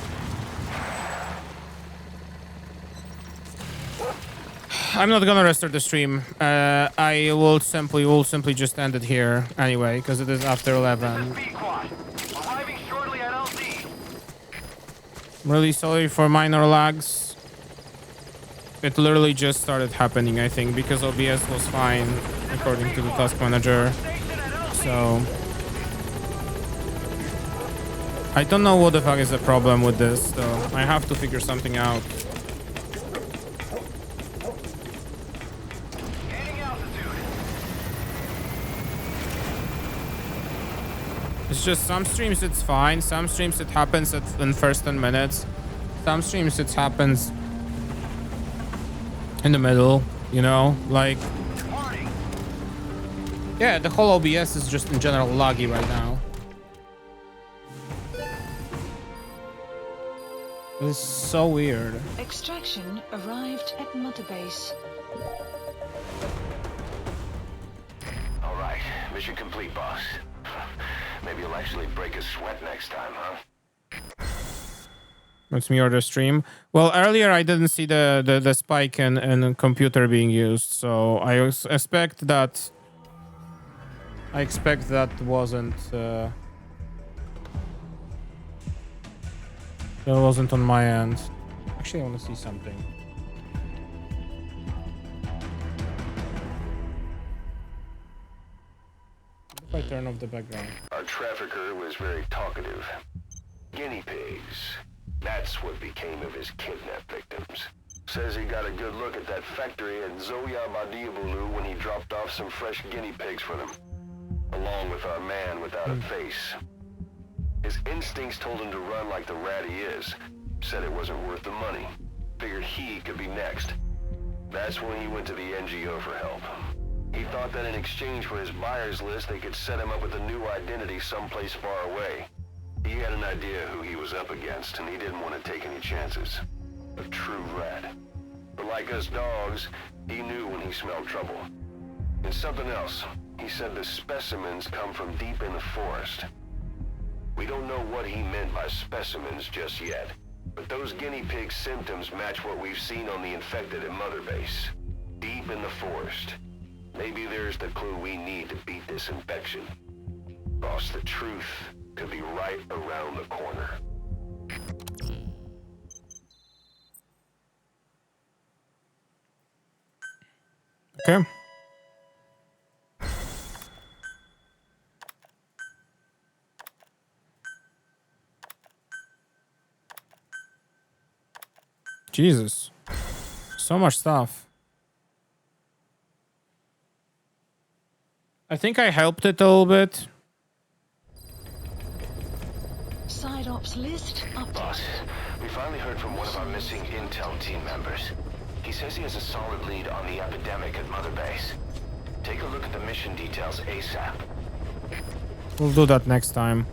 I'm not gonna restart the stream. I will simply just end it here anyway, because it is after 11. Arriving shortly at LZ. I'm really sorry for minor lags. It literally just started happening, I think, because OBS was fine, according to the task manager. So I don't know what the fuck is the problem with this, though. I have to figure something out. It's just some streams it's fine, some streams it happens in first 10 minutes, some streams it happens in the middle, you know, like, yeah, the whole OBS is just in general laggy right now. This is so weird. Extraction arrived at mother base. All right, mission complete, boss. Maybe you'll actually break a sweat next time, huh? Let's me order stream. Well, earlier I didn't see the spike in computer being used, so I expect that. I expect that wasn't. That wasn't on my end. Actually, I want to see something. If I turn off the background. Our trafficker was very talkative. Guinea pigs. That's what became of his kidnapped victims. Says he got a good look at that factory at Zoya Badiabulu when he dropped off some fresh guinea pigs for them. Along with our man without a face. His instincts told him to run like the rat he is. Said it wasn't worth the money. Figured he could be next. That's when he went to the NGO for help. He thought that in exchange for his buyer's list, they could set him up with a new identity someplace far away. He had an idea who he was up against, and he didn't want to take any chances. A true rat. But like us dogs, he knew when he smelled trouble. And something else. He said the specimens come from deep in the forest. We don't know what he meant by specimens just yet, but those guinea pig symptoms match what we've seen on the infected at Mother Base. Deep in the forest. Maybe there's the clue we need to beat this infection. Boss, the truth could be right around the corner. Okay. Jesus. So much stuff. I think I helped it a little bit. Side ops list updated. Boss, we finally heard from one of our missing intel team members. He says he has a solid lead on the epidemic at Mother Base. Take a look at the mission details ASAP. We'll do that next time.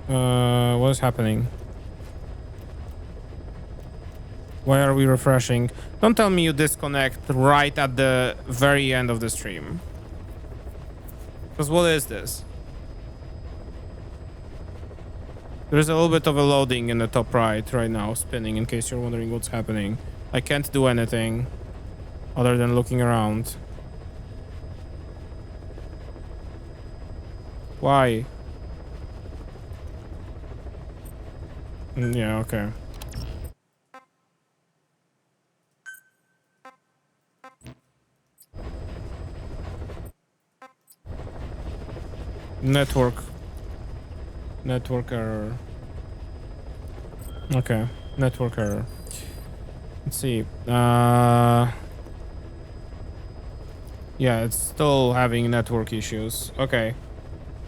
What is happening? Why are we refreshing? Don't tell me you disconnect right at the very end of the stream. Because what is this? There's a little bit of a loading in the top right now, spinning, in case you're wondering what's happening. I can't do anything other than looking around. Why? Yeah, okay. Network error. Okay, network error. Let's see. Yeah, it's still having network issues. Okay.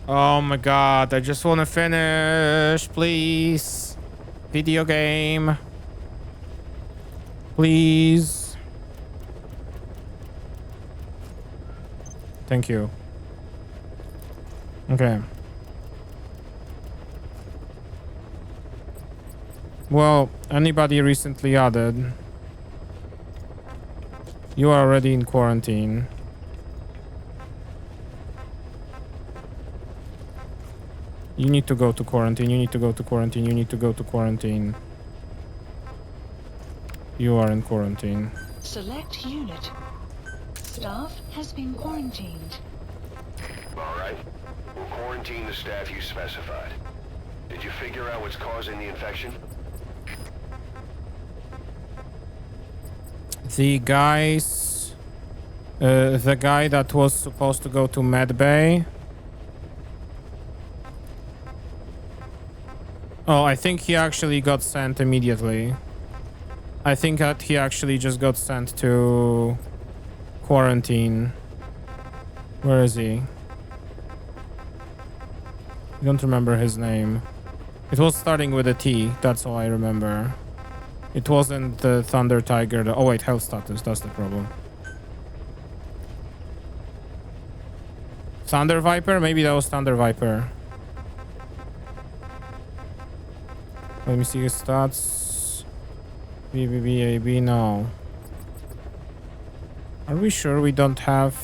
Oh my god, I just want to finish, please. Video game. Please. Thank you. Okay. Well, anybody recently added? You are already in quarantine. You need to go to quarantine. You need to go to quarantine. You need to go to quarantine. You are in quarantine. Select unit. Staff has been quarantined. All right. We'll quarantine the staff you specified. Did you figure out what's causing the infection? The guys... the guy that was supposed to go to medbay... Oh, I think he actually got sent immediately. I think that he actually just got sent to quarantine. Where is he? I don't remember his name. It was starting with a T, that's all I remember. It wasn't the Thunder Tiger. Oh wait, health status, that's the problem. Thunder Viper? Maybe that was Thunder Viper. Let me see his stats. BBBAB, no. Are we sure we don't have...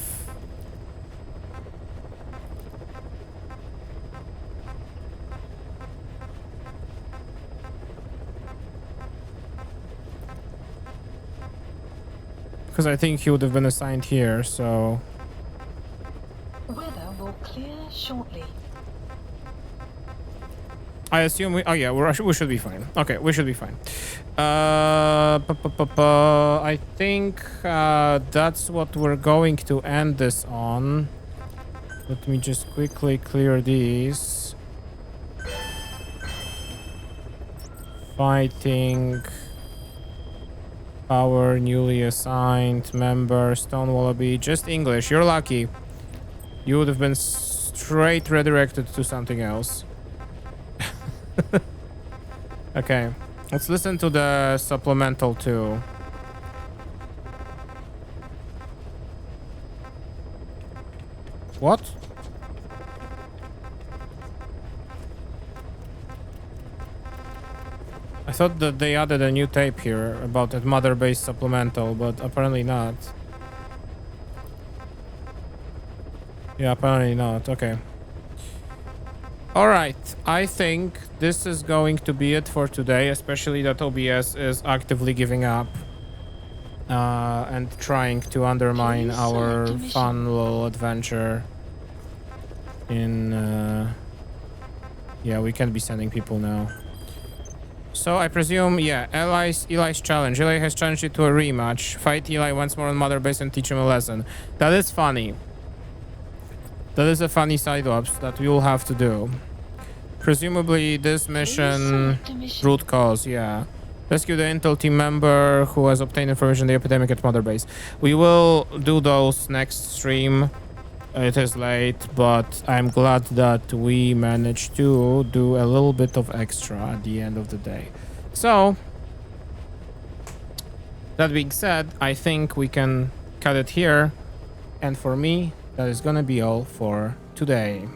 Because I think he would have been assigned here, so... Weather will clear shortly. I assume we... Oh yeah, we should be fine. Okay, we should be fine. I think that's what we're going to end this on. Let me just quickly clear these. Fighting... Power, newly assigned member, Stone Wallaby. Just English. You're lucky. You would have been straight redirected to something else. Okay, let's listen to the supplemental too. What? I thought that they added a new tape here about that mother base supplemental, but apparently not. Yeah, apparently not. Okay. Alright, I think this is going to be it for today, especially that OBS is actively giving up and trying to undermine our fun little adventure in... yeah, we can't be sending people now. So I presume, yeah, Eli's challenge. Eli has challenged you to a rematch. Fight Eli once more on Mother Base and teach him a lesson. That is funny. That is a funny side ops that we will have to do. Presumably this mission... Root cause, yeah. Rescue the Intel team member who has obtained information on the epidemic at Mother Base. We will do those next stream. It is late, but I'm glad that we managed to do a little bit of extra at the end of the day. So, that being said, I think we can cut it here. And for me, that is gonna be all for today.